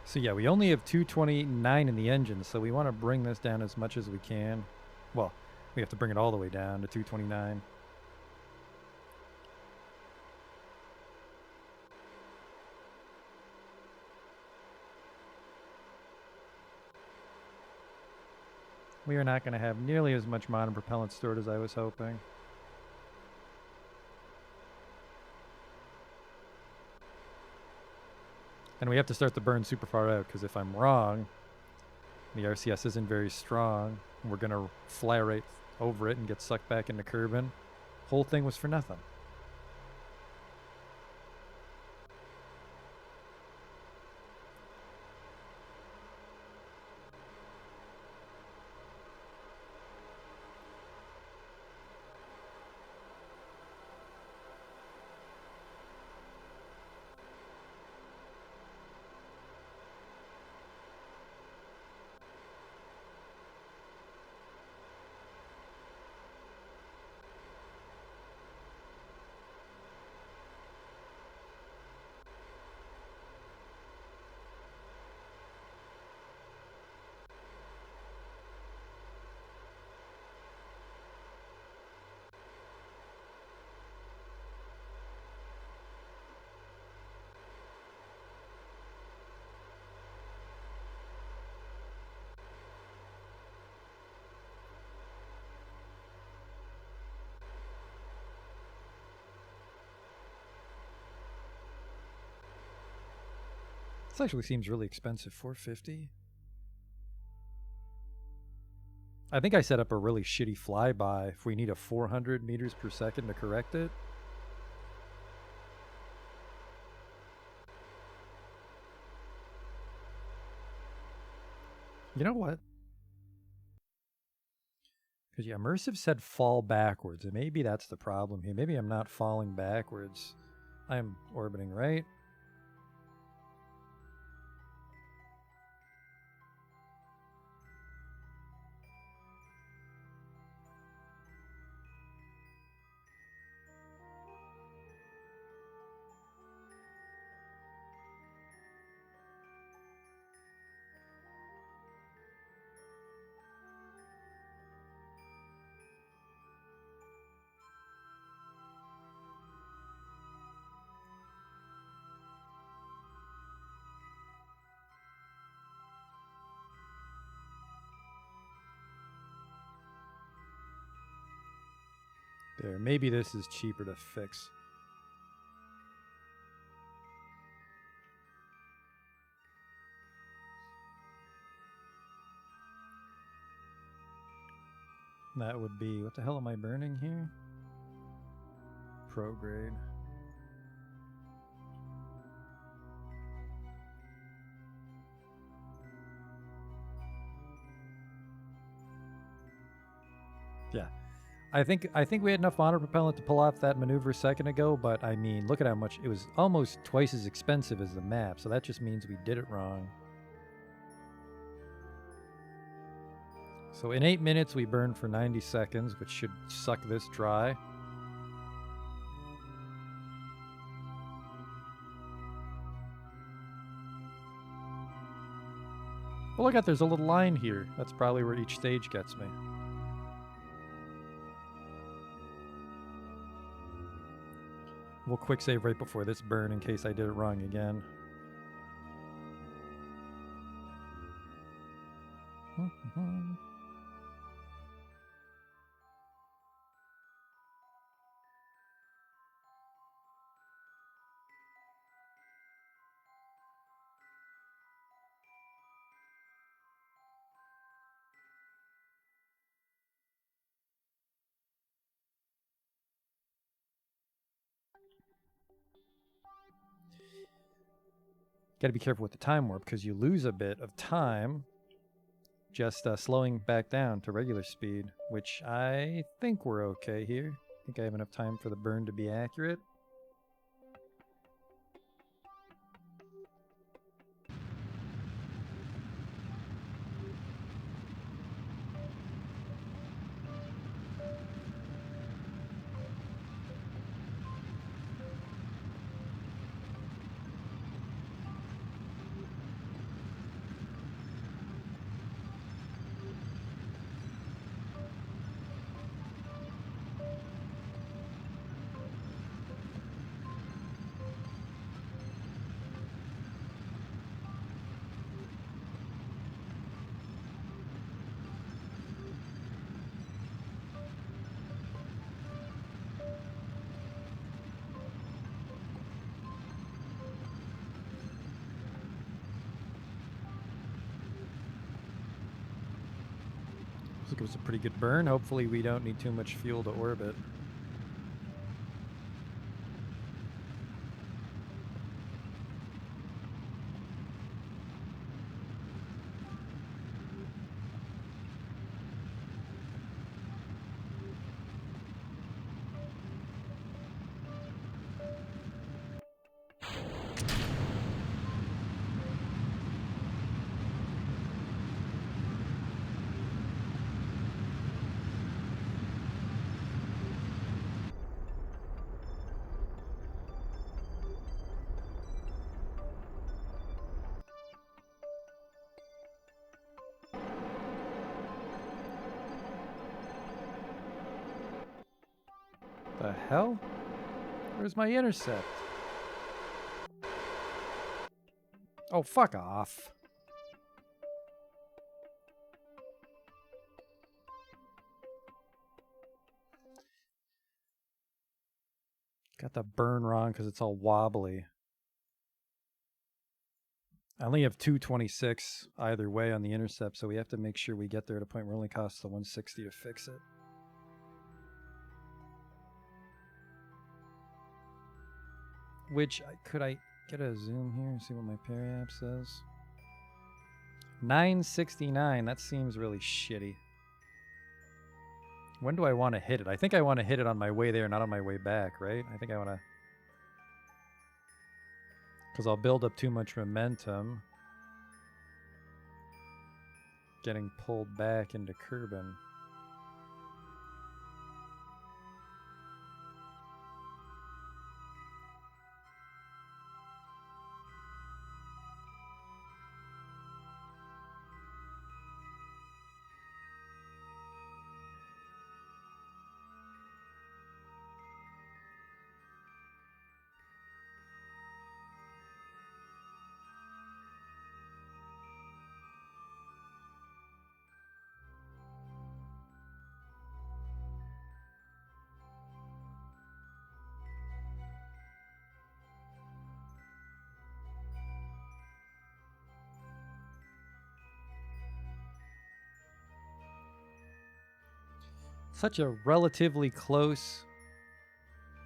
E: So yeah, we only have 229 in the engine, so we want to bring this down as much as we can. Well, we have to bring it all the way down to 229. We are not going to have nearly as much modern propellant stored as I was hoping. And we have to start the burn super far out, because if I'm wrong, the RCS isn't very strong. We're going to fly right over it and get sucked back into Kerbal. Whole thing was for nothing. This actually seems really expensive. 450. I think I set up a really shitty flyby if we need a 400 meters per second to correct it. You know what? Because yeah, Immersive said fall backwards, and maybe that's the problem here. Maybe I'm not falling backwards. I'm orbiting right. There, maybe this is cheaper to fix. That would be, what the hell am I burning here? Pro grade. Yeah. I think we had enough monopropellant to pull off that maneuver a second ago, but I mean, look at how much it was, almost twice as expensive as the map, so that just means we did it wrong. So in 8 minutes we burned for 90 seconds, which should suck this dry. Well, look at, there's a little line here. That's probably where each stage gets me. We'll quick save right before this burn in case I did it wrong again. Got to be careful with the time warp because you lose a bit of time just slowing back down to regular speed, which I think we're okay here. I think I have enough time for the burn to be accurate. Looks like it was a pretty good burn. Hopefully we don't need too much fuel to orbit. The hell? Where's my intercept? Oh, fuck off. Got the burn wrong because it's all wobbly. I only have 226 either way on the intercept, so we have to make sure we get there at a point where it only costs the 160 to fix it. Which, could I get a zoom here and see what my periapp says? 969, that seems really shitty. When do I want to hit it? I think I want to hit it on my way there, not on my way back, right? I think I want to... because I'll build up too much momentum. Getting pulled back into Kerbal. Such a relatively close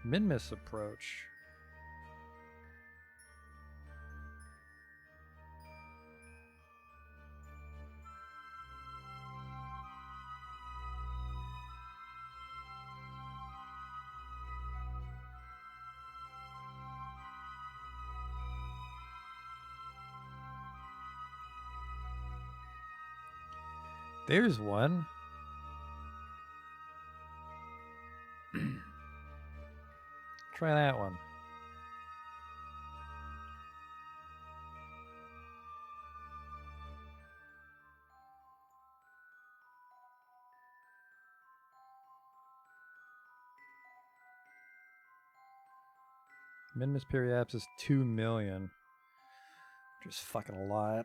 E: min-miss approach. There's one. Try that one. Min-miss periapps is 2 million. Which is fucking a lot.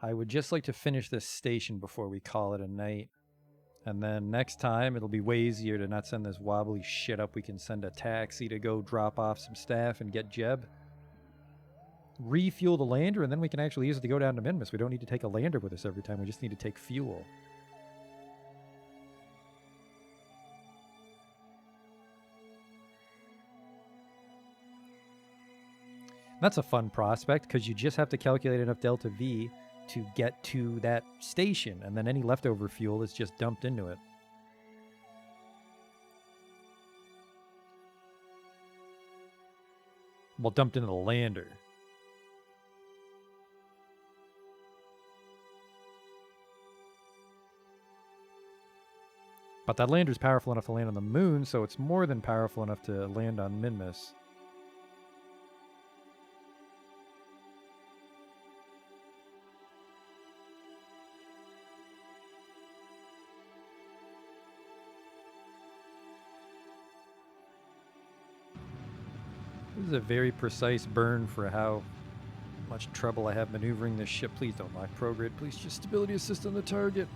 E: I would just like to finish this station before we call it a night. And then next time, it'll be way easier to not send this wobbly shit up. We can send a taxi to go drop off some staff and get Jeb. Refuel the lander, and then we can actually use it to go down to Minmus. We don't need to take a lander with us every time. We just need to take fuel. That's a fun prospect, because you just have to calculate enough delta V to get to that station, and then any leftover fuel is just dumped into it. Well, dumped into the lander. But that lander's powerful enough to land on the moon, so it's more than powerful enough to land on Minmus. This is a very precise burn for how much trouble I have maneuvering this ship. Please don't lock prograde. Please just stability assist on the target.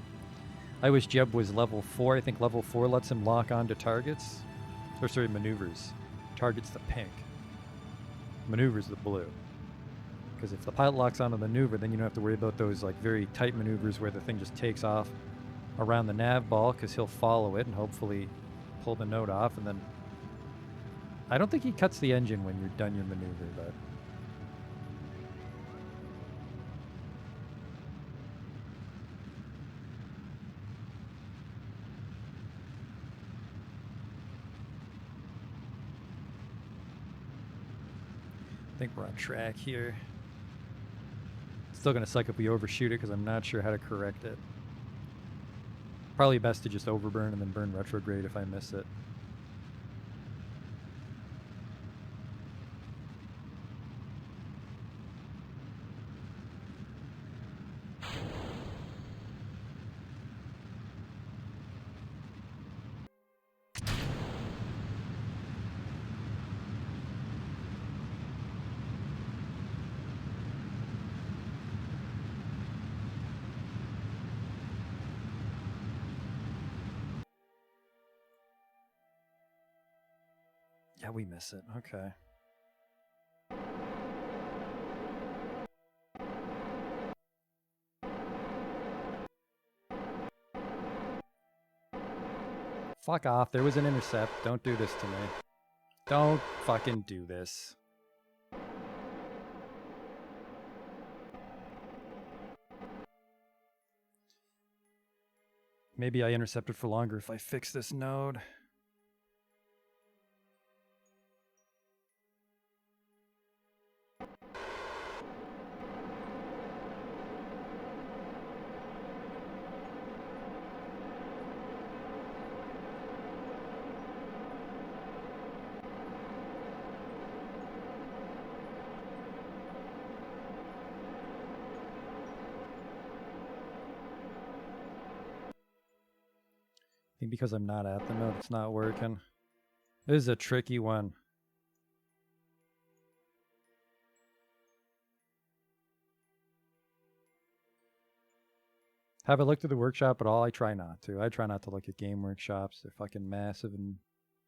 E: I wish Jeb was level 4. I think level 4 lets him lock onto targets. Or sorry, maneuvers. Target's the pink. Maneuvers the blue. Because if the pilot locks onto the maneuver, then you don't have to worry about those like very tight maneuvers where the thing just takes off around the nav ball, because he'll follow it and hopefully pull the node off, and then I don't think he cuts the engine when you're done your maneuver, but I think we're on track here. Still gonna suck if we overshoot it because I'm not sure how to correct it. Probably best to just overburn and then burn retrograde if I miss it. Yeah, we miss it. Okay. Fuck off. There was an intercept. Don't do this to me. Don't fucking do this. Maybe I intercepted for longer if I fix this node. I think because I'm not at the node, it's not working. This is a tricky one. Have I looked at the workshop at all? I try not to. I try not to look at game workshops. They're fucking massive and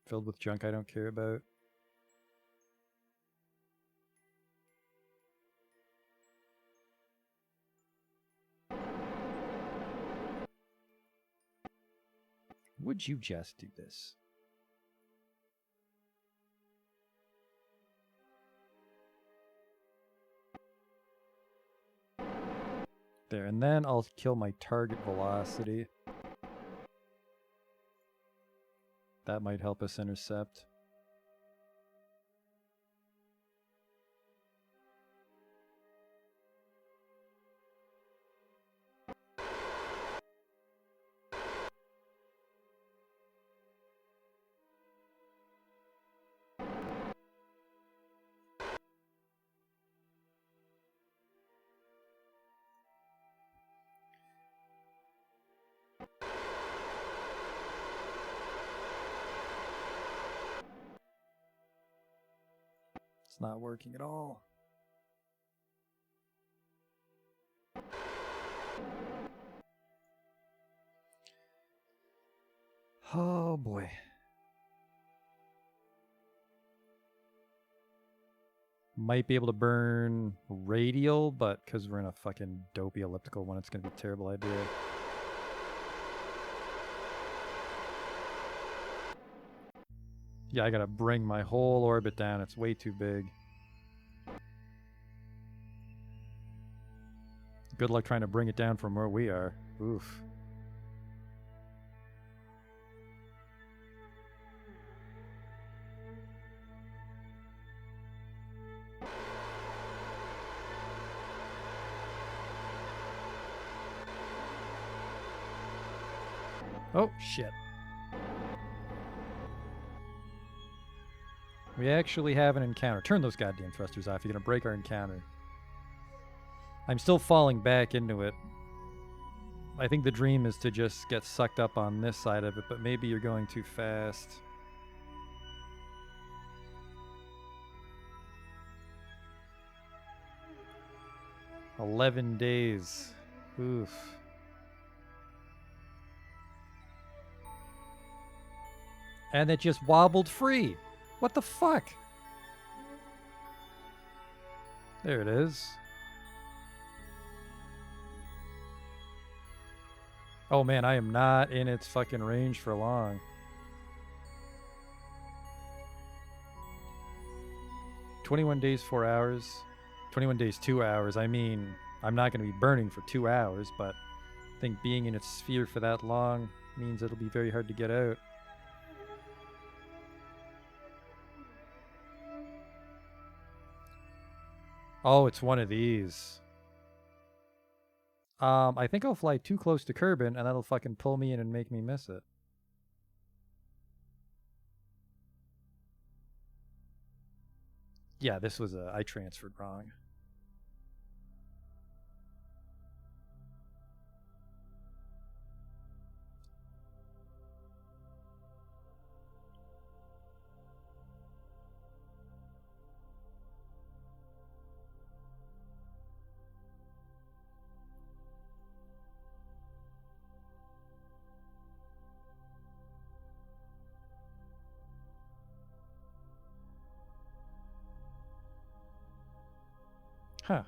E: filled with junk I don't care about. Would you just do this? There, and then I'll kill my target velocity. That might help us intercept. It's not working at all. Oh boy. Might be able to burn radial, but because we're in a fucking dopey elliptical one, it's going to be a terrible idea. Yeah, I gotta bring my whole orbit down. It's way too big. Good luck trying to bring it down from where we are. Oof. Oh, shit. We actually have an encounter. Turn those goddamn thrusters off. You're gonna break our encounter. I'm still falling back into it. I think the dream is to just get sucked up on this side of it, but maybe you're going too fast. "11 days. Oof. And it just wobbled free. What the fuck? There it is. Oh man, I am not in its fucking range for long. 21 days, 4 hours. 21 days, 2 hours. I mean, I'm not going to be burning for 2 hours, but I think being in its sphere for that long means it'll be very hard to get out. Oh, it's one of these. I think I'll fly too close to Kerbin, and that'll fucking pull me in and make me miss it. Yeah, this was I transferred wrong. Huh.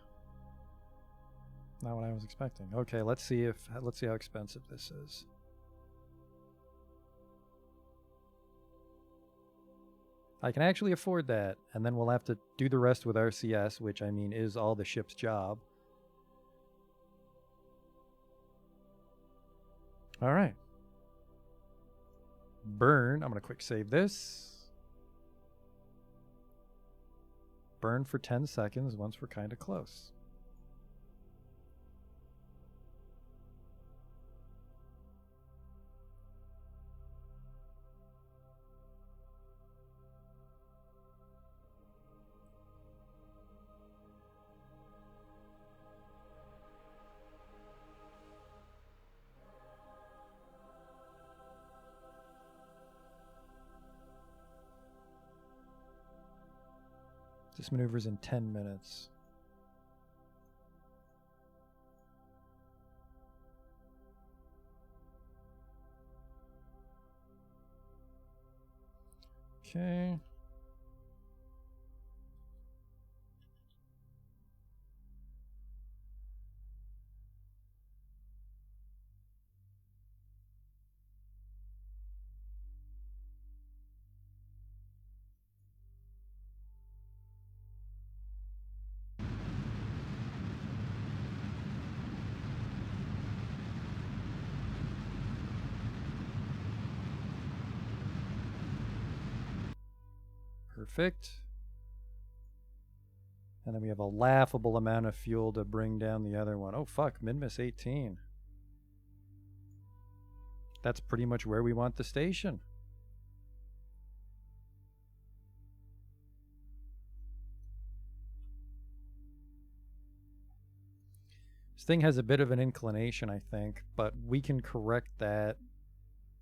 E: Not what I was expecting. Okay, let's see how expensive this is. I can actually afford that, and then we'll have to do the rest with RCS, which I mean is all the ship's job. All right. Burn. I'm going to quick save this. Burn for 10 seconds once we're kind of close. This maneuver's in 10 minutes. Okay. Perfect. And then we have a laughable amount of fuel to bring down the other one. Oh fuck, min-miss 18. That's pretty much where we want the station. This thing has a bit of an inclination, I think, but we can correct that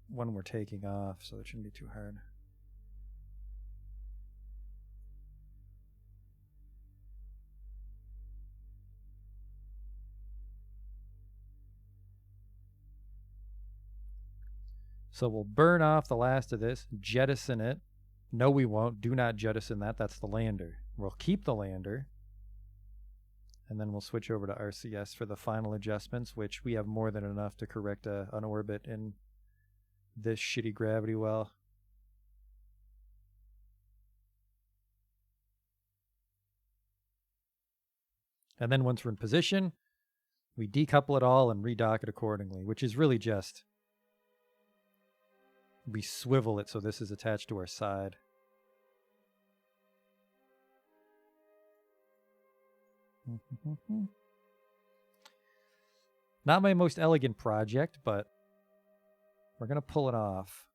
E: when we're taking off, so it shouldn't be too hard. So we'll burn off the last of this, jettison it. No, we won't. Do not jettison that. That's the lander. We'll keep the lander. And then we'll switch over to RCS for the final adjustments, which we have more than enough to correct an orbit in this shitty gravity well. And then once we're in position, we decouple it all and redock it accordingly, which is really just we swivel it so this is attached to our side. Not my most elegant project, but we're going to pull it off.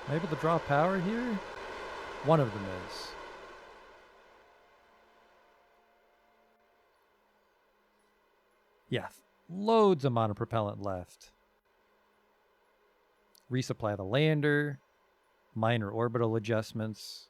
E: Am I able to draw power here? One of them is. Yeah, loads of monopropellant left. Resupply the lander, minor orbital adjustments.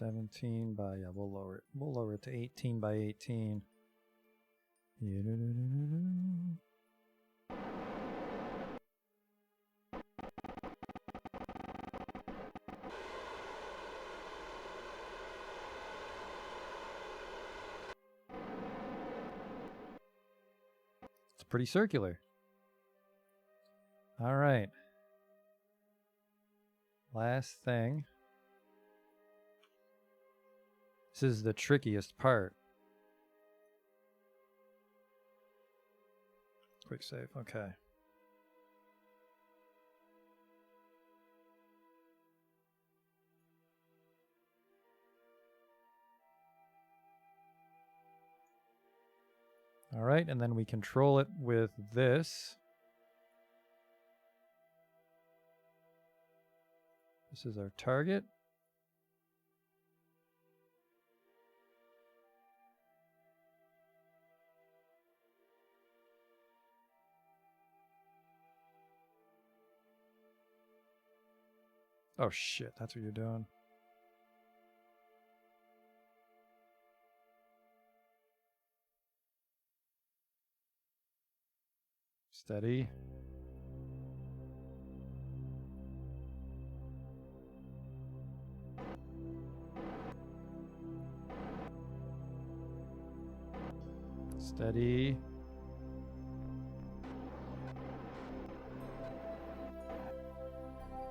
E: $17 by, yeah, we'll lower it. We'll lower it to 18 by 18. It's pretty circular. All right. Last thing. This is the trickiest part. Quick save, okay. All right, and then we control it with this. This is our target. Oh shit, that's what you're doing. Steady. Steady.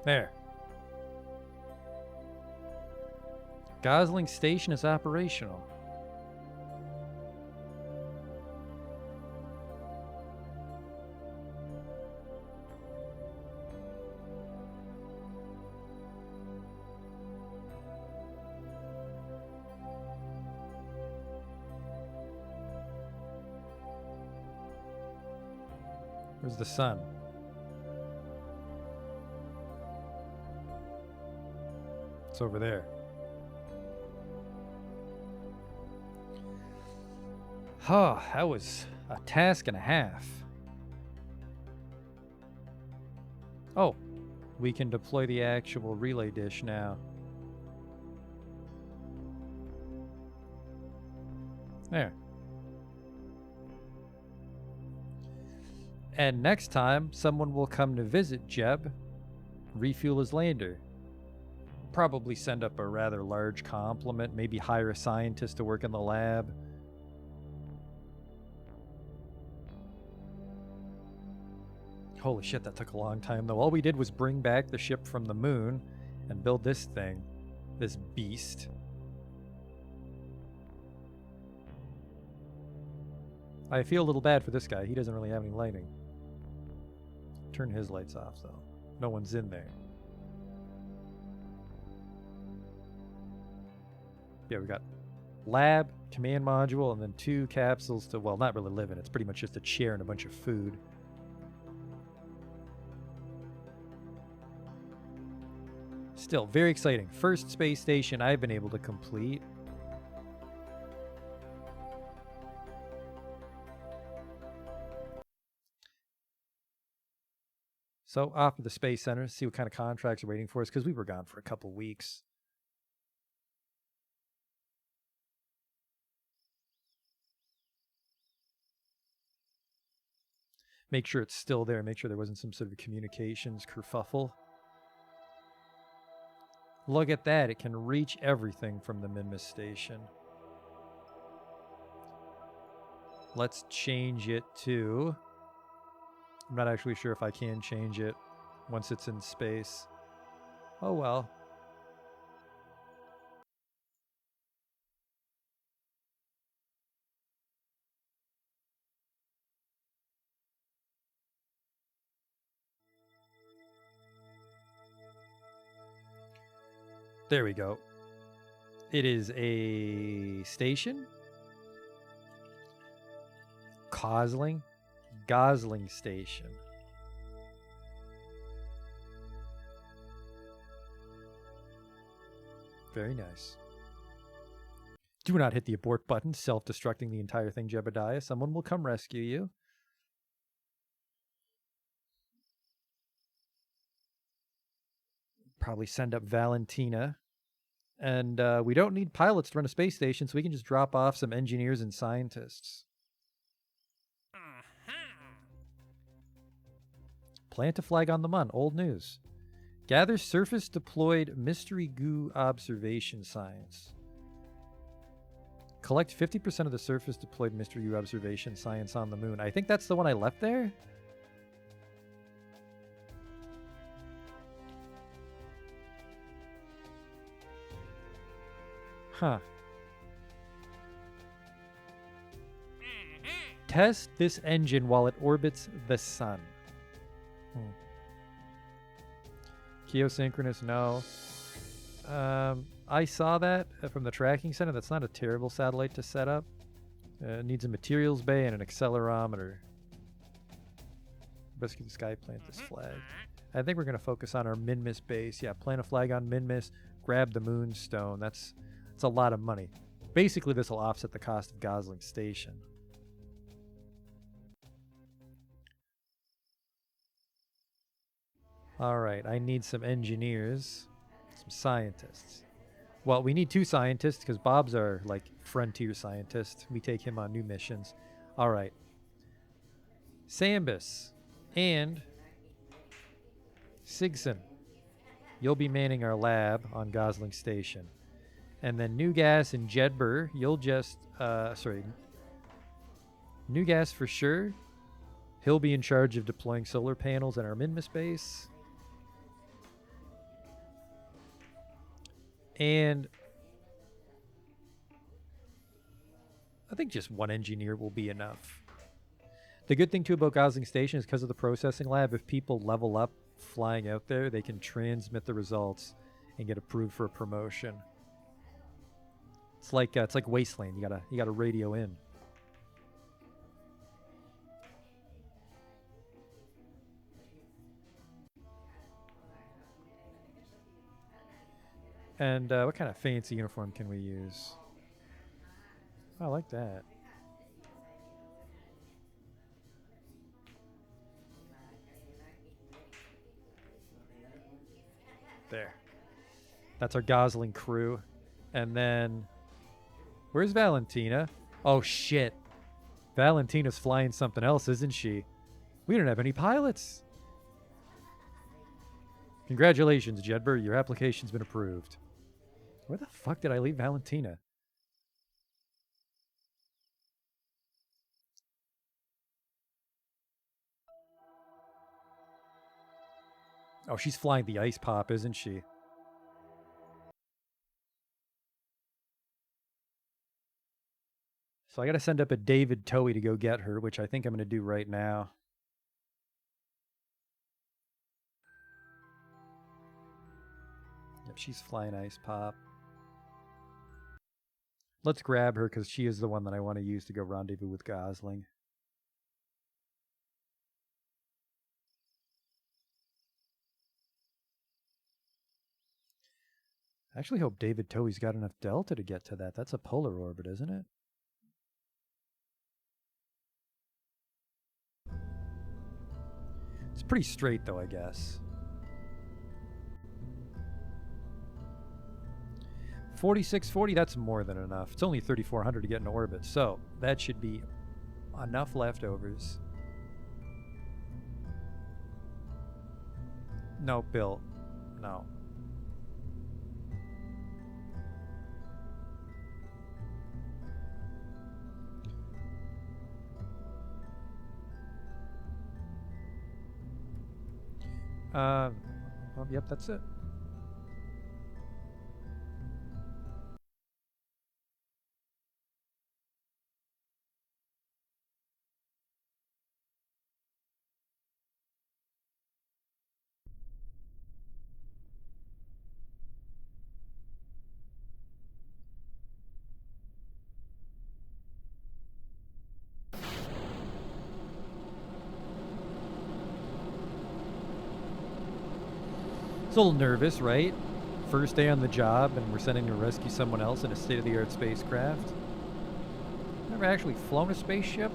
E: There. Gosling Station is operational. Where's the sun? It's over there. Oh, that was a task and a half. Oh, we can deploy the actual relay dish now. There. And next time, someone will come to visit Jeb, refuel his lander. Probably send up a rather large compliment, maybe hire a scientist to work in the lab. Holy shit, that took a long time though. All we did was bring back the ship from the moon and build this thing. This beast. I feel a little bad for this guy. He doesn't really have any lighting. Turn his lights off though. No one's in there. Yeah, we got lab, command module, and then 2 capsules to, well, not really live in. It's pretty much just a chair and a bunch of food. Still, very exciting. First space station I've been able to complete. So, off to the Space Center, see what kind of contracts are waiting for us, because we were gone for a couple weeks. Make sure it's still there. Make sure there wasn't some sort of communications kerfuffle. Look at that. It can reach everything from the Minmus station. Let's change it to... I'm not actually sure if I can change it once it's in space. Oh well. There we go. It is a station. Gosling Station. Very nice. Do not hit the abort button, self-destructing the entire thing, Jebediah. Someone will come rescue you. Probably send up Valentina. And we don't need pilots to run a space station, so we can just drop off some engineers and scientists. Plant a flag on the Mun. Old news. Gather surface-deployed mystery goo observation science. Collect 50% of the surface-deployed mystery goo observation science on the moon. I think that's the one I left there. Huh. Test this engine while it orbits the sun. Geosynchronous, no. I saw that from the tracking center. That's not a terrible satellite to set up. It needs a materials bay and an accelerometer. Rescue the sky, plant this flag. I think we're going to focus on our Minmus base. Yeah, plant a flag on Minmus, grab the moonstone. That's a lot of money. Basically, this will offset the cost of Gosling Station. All right, I need some engineers, some scientists. Well, we need 2 scientists because Bob's our, like, frontier scientist. We take him on new missions. All right. Sambus and Sigson, you'll be manning our lab on Gosling Station. And then Newgas and Jedber, you'll just, Newgas for sure. He'll be in charge of deploying solar panels in our Minmus base. And think just one engineer will be enough. The good thing too about Gosling Station is because of the processing lab, if people level up flying out there, they can transmit the results and get approved for a promotion. It's like Wasteland. You gotta radio in. And what kind of fancy uniform can we use? Oh, I like that. There. That's our Gosling crew. And then, where's Valentina? Oh, shit. Valentina's flying something else, isn't she? We don't have any pilots. Congratulations, Jedber. Your application's been approved. Where the fuck did I leave Valentina? Oh, she's flying the ice pop, isn't she? So I gotta send up a David Towie to go get her, which I think I'm gonna do right now. Yep, she's flying ice pop. Let's grab her because she is the one that I want to use to go rendezvous with Gosling. I actually hope David Towie's got enough delta to get to that. That's a polar orbit, isn't it? It's pretty straight though, I guess. 4640, that's more than enough. It's only 3400 to get in orbit, so that should be enough leftovers. No, Bill. No. Well, yep, that's it. It's a little nervous, right? First day on the job and we're sending to rescue someone else in a state-of-the-art spacecraft. Never actually flown a spaceship?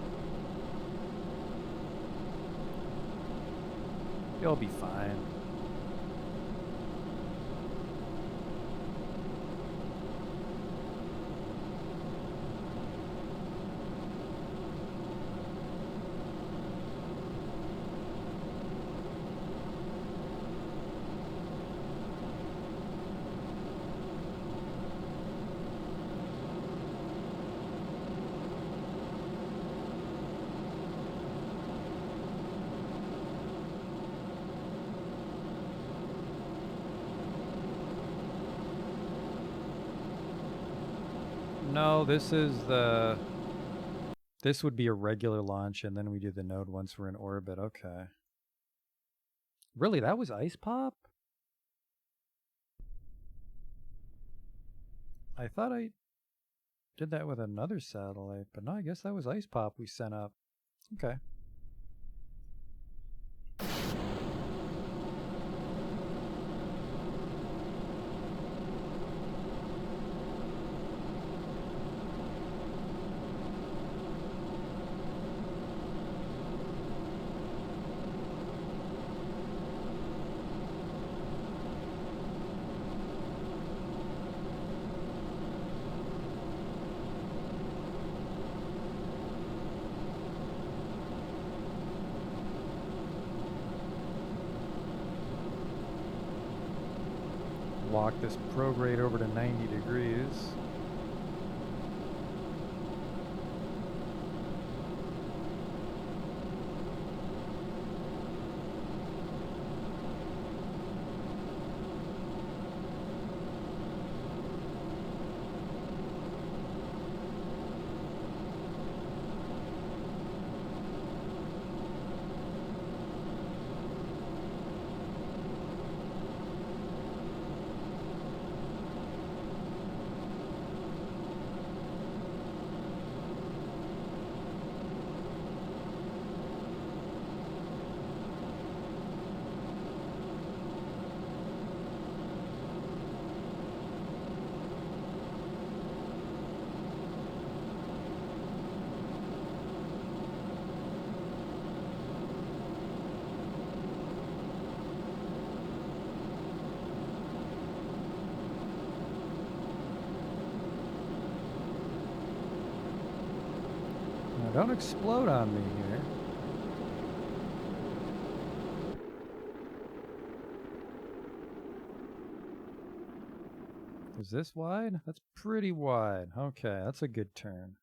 E: You'll be fine. No, this would be a regular launch and then we do the node once we're in orbit. Okay. Really, that was ice pop? I thought I did that with another satellite, but no, I guess that was ice pop we sent up. Okay. Walk this prograde over to 90 degrees. don't explode on me here. Is this wide? That's pretty wide. Okay, that's a good turn.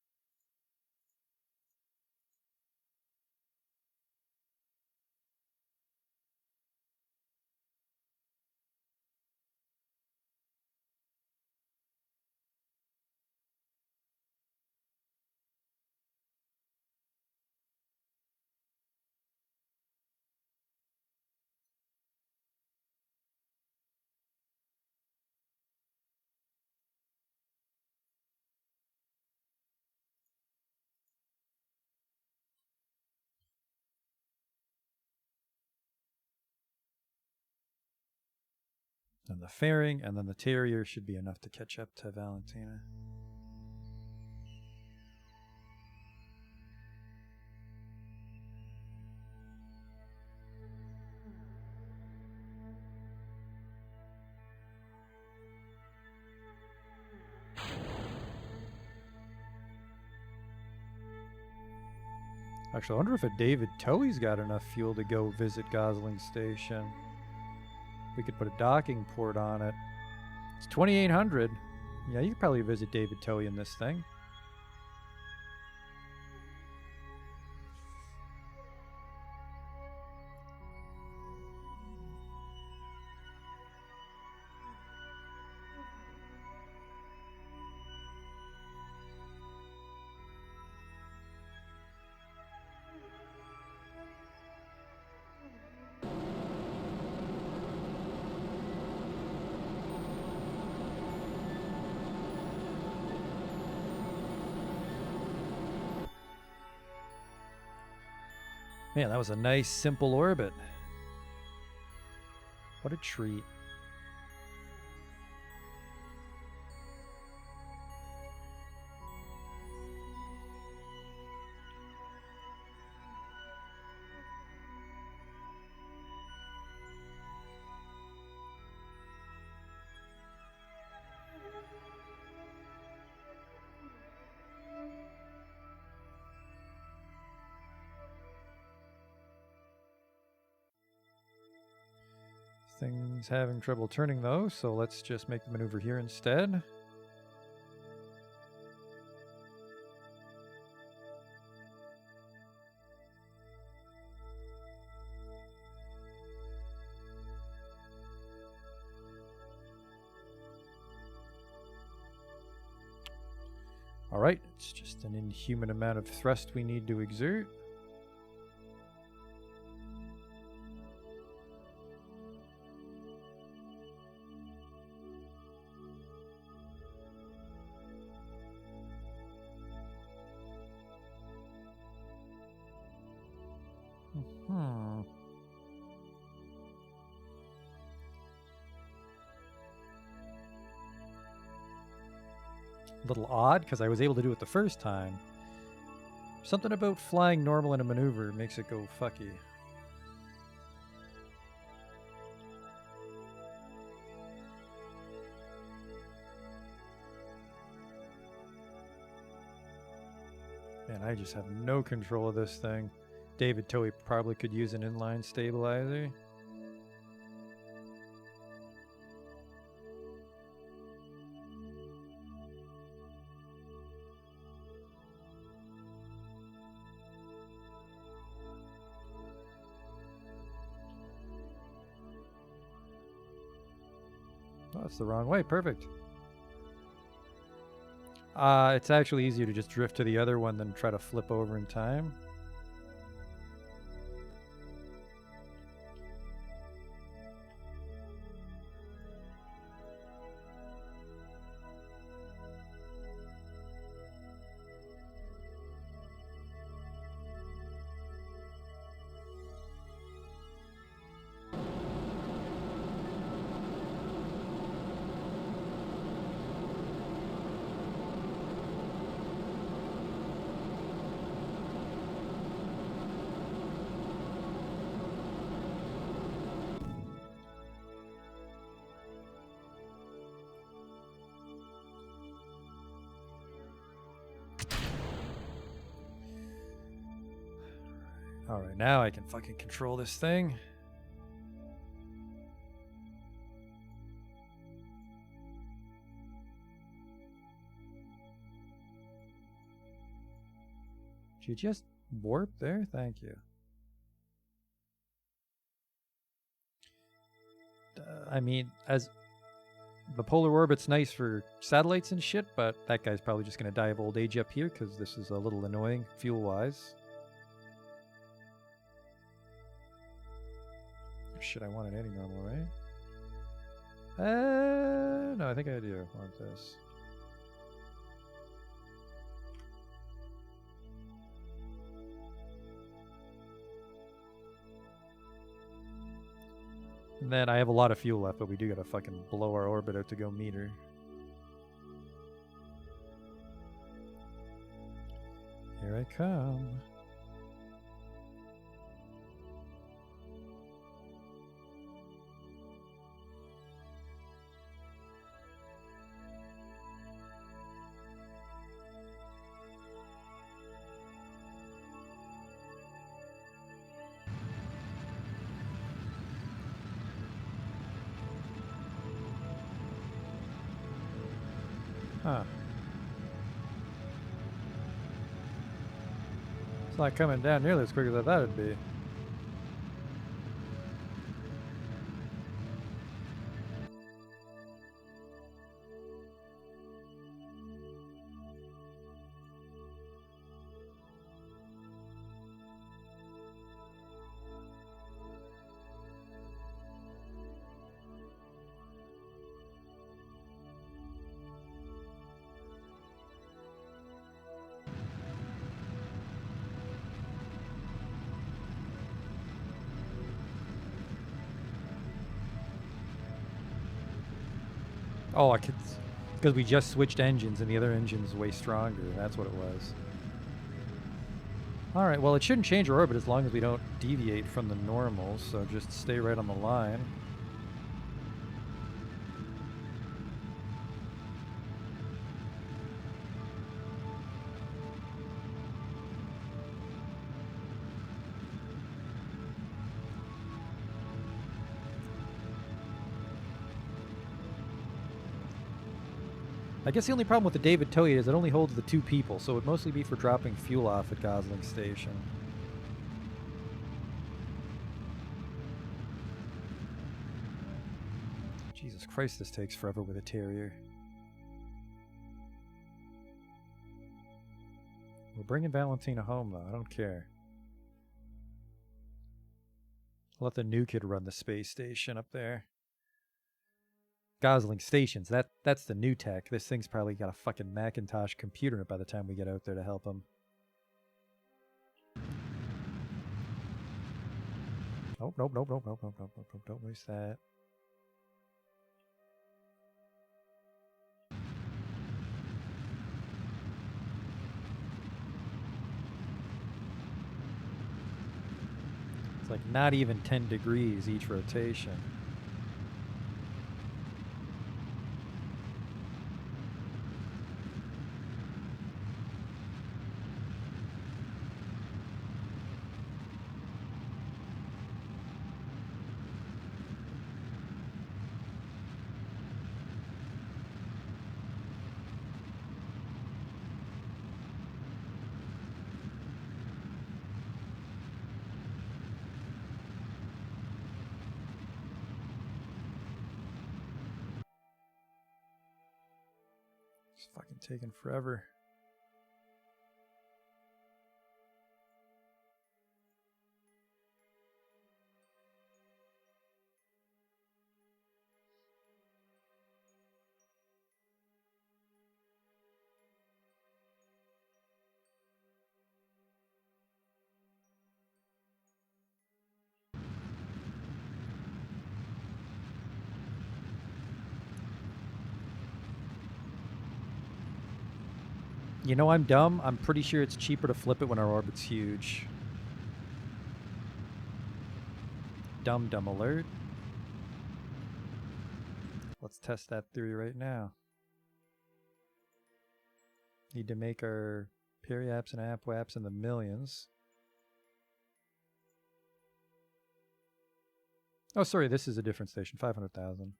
E: And the fairing, and then the terrier should be enough to catch up to Valentina. Actually, I wonder if a David Towey's got enough fuel to go visit Gosling Station. We could put a docking port on it. It's 2,800. Yeah, you could probably visit David Towey in this thing. Man, that was a nice, simple orbit. What a treat. Thing's having trouble turning though, so let's just make the maneuver here instead. Alright, it's just an inhuman amount of thrust we need to exert. A little odd because I was able to do it the first time. Something about flying normal in a maneuver makes it go fucky. Man, I just have no control of this thing. David Towey probably could use an inline stabilizer. Oh, that's the wrong way. Perfect. It's actually easier to just drift to the other one than try to flip over in time. Alright, now I can fucking control this thing. Did you just warp there? Thank you. I mean, as the polar orbit's nice for satellites and shit, but that guy's probably just going to die of old age up here because this is a little annoying fuel-wise. Shit, I want it any normal, right? No, I think I do want this. And then I have a lot of fuel left, but we do gotta fucking blow our orbit out to go meet her. Here I come. Huh. It's not coming down nearly as quick as I thought it'd be. Oh, I could, because we just switched engines and the other engine's way stronger. That's what it was. All right, well, it shouldn't change our orbit as long as we don't deviate from the normal, so just stay right on the line. I guess the only problem with the David Toy is it only holds the 2 people, so it would mostly be for dropping fuel off at Gosling Station. Jesus Christ, this takes forever with a Terrier. We're bringing Valentina home, though. I don't care. Let the new kid run the space station up there. Gosling Stations, that's the new tech. This thing's probably got a fucking Macintosh computer in it by the time we get out there to help him. Nope, nope, nope, nope, nope, nope, nope, nope, nope, don't waste that. It's like not even 10 degrees each rotation. It's fucking taking forever. You know I'm dumb? I'm pretty sure it's cheaper to flip it when our orbit's huge. Dumb alert. Let's test that theory right now. Need to make our periaps and apwaps in the millions. Oh, sorry, this is a different station. 500,000.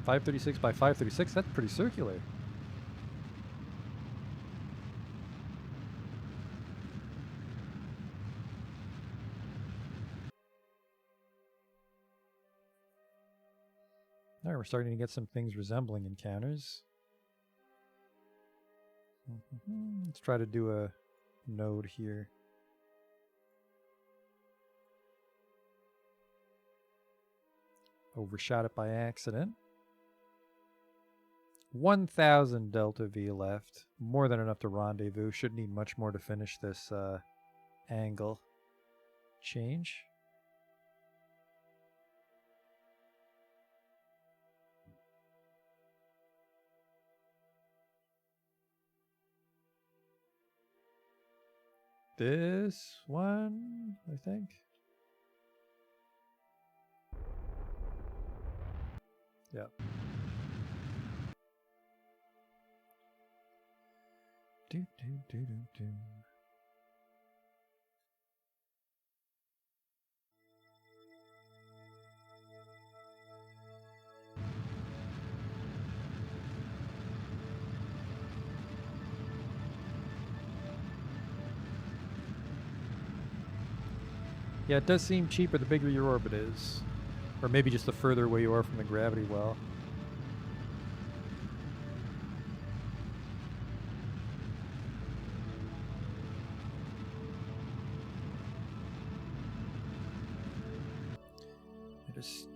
E: .536 by 536. That's pretty circular. All right, we're starting to get some things resembling encounters. Let's try to do a node here. Overshot it by accident. 1,000 Delta V left. More than enough to rendezvous. Should need much more to finish this angle. Change. This one, I think. Yeah. Do, do, do, do, do. Yeah, it does seem cheaper the bigger your orbit is. Or maybe just the further away you are from the gravity well.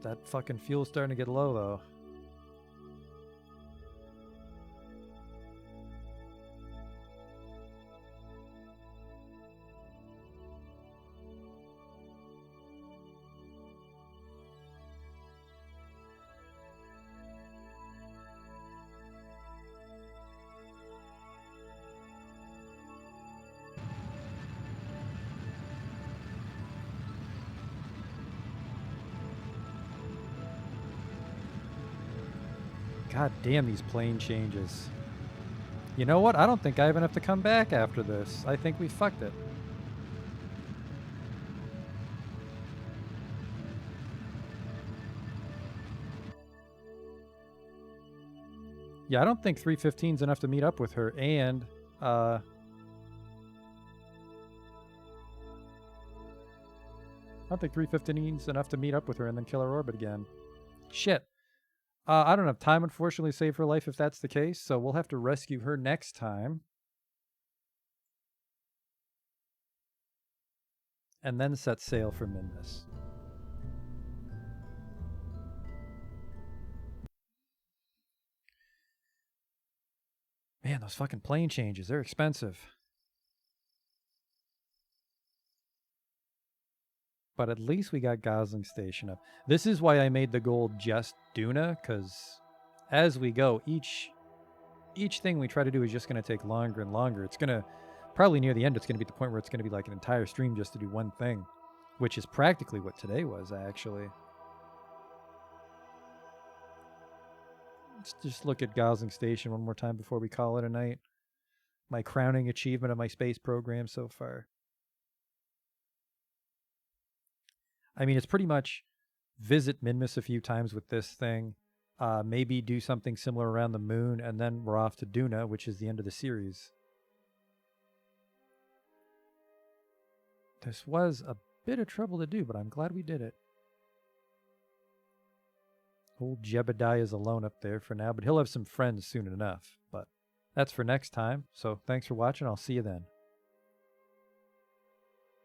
E: That fucking fuel's starting to get low though. God damn these plane changes. You know what? I don't think I even have to come back after this. I think we fucked it. Yeah, I don't think 315 is enough to meet up with her, and I don't think 315 is enough to meet up with her and then kill her orbit again. Shit. I don't have time, unfortunately, to save her life if that's the case, so we'll have to rescue her next time. And then set sail for Minmus. Man, those fucking plane changes, they're expensive. But at least we got Gosling Station up. This is why I made the goal just Duna, because as we go, each thing we try to do is just going to take longer and longer. It's going to, probably near the end, it's going to be at the point where it's going to be like an entire stream just to do one thing, which is practically what today was, actually. Let's just look at Gosling Station one more time before we call it a night. My crowning achievement of my space program so far. I mean, it's pretty much visit Minmus a few times with this thing, maybe do something similar around the moon, and then we're off to Duna, which is the end of the series. This was a bit of trouble to do, but I'm glad we did it. Old Jebediah's alone up there for now, but he'll have some friends soon enough. But that's for next time, so thanks for watching. I'll see you then.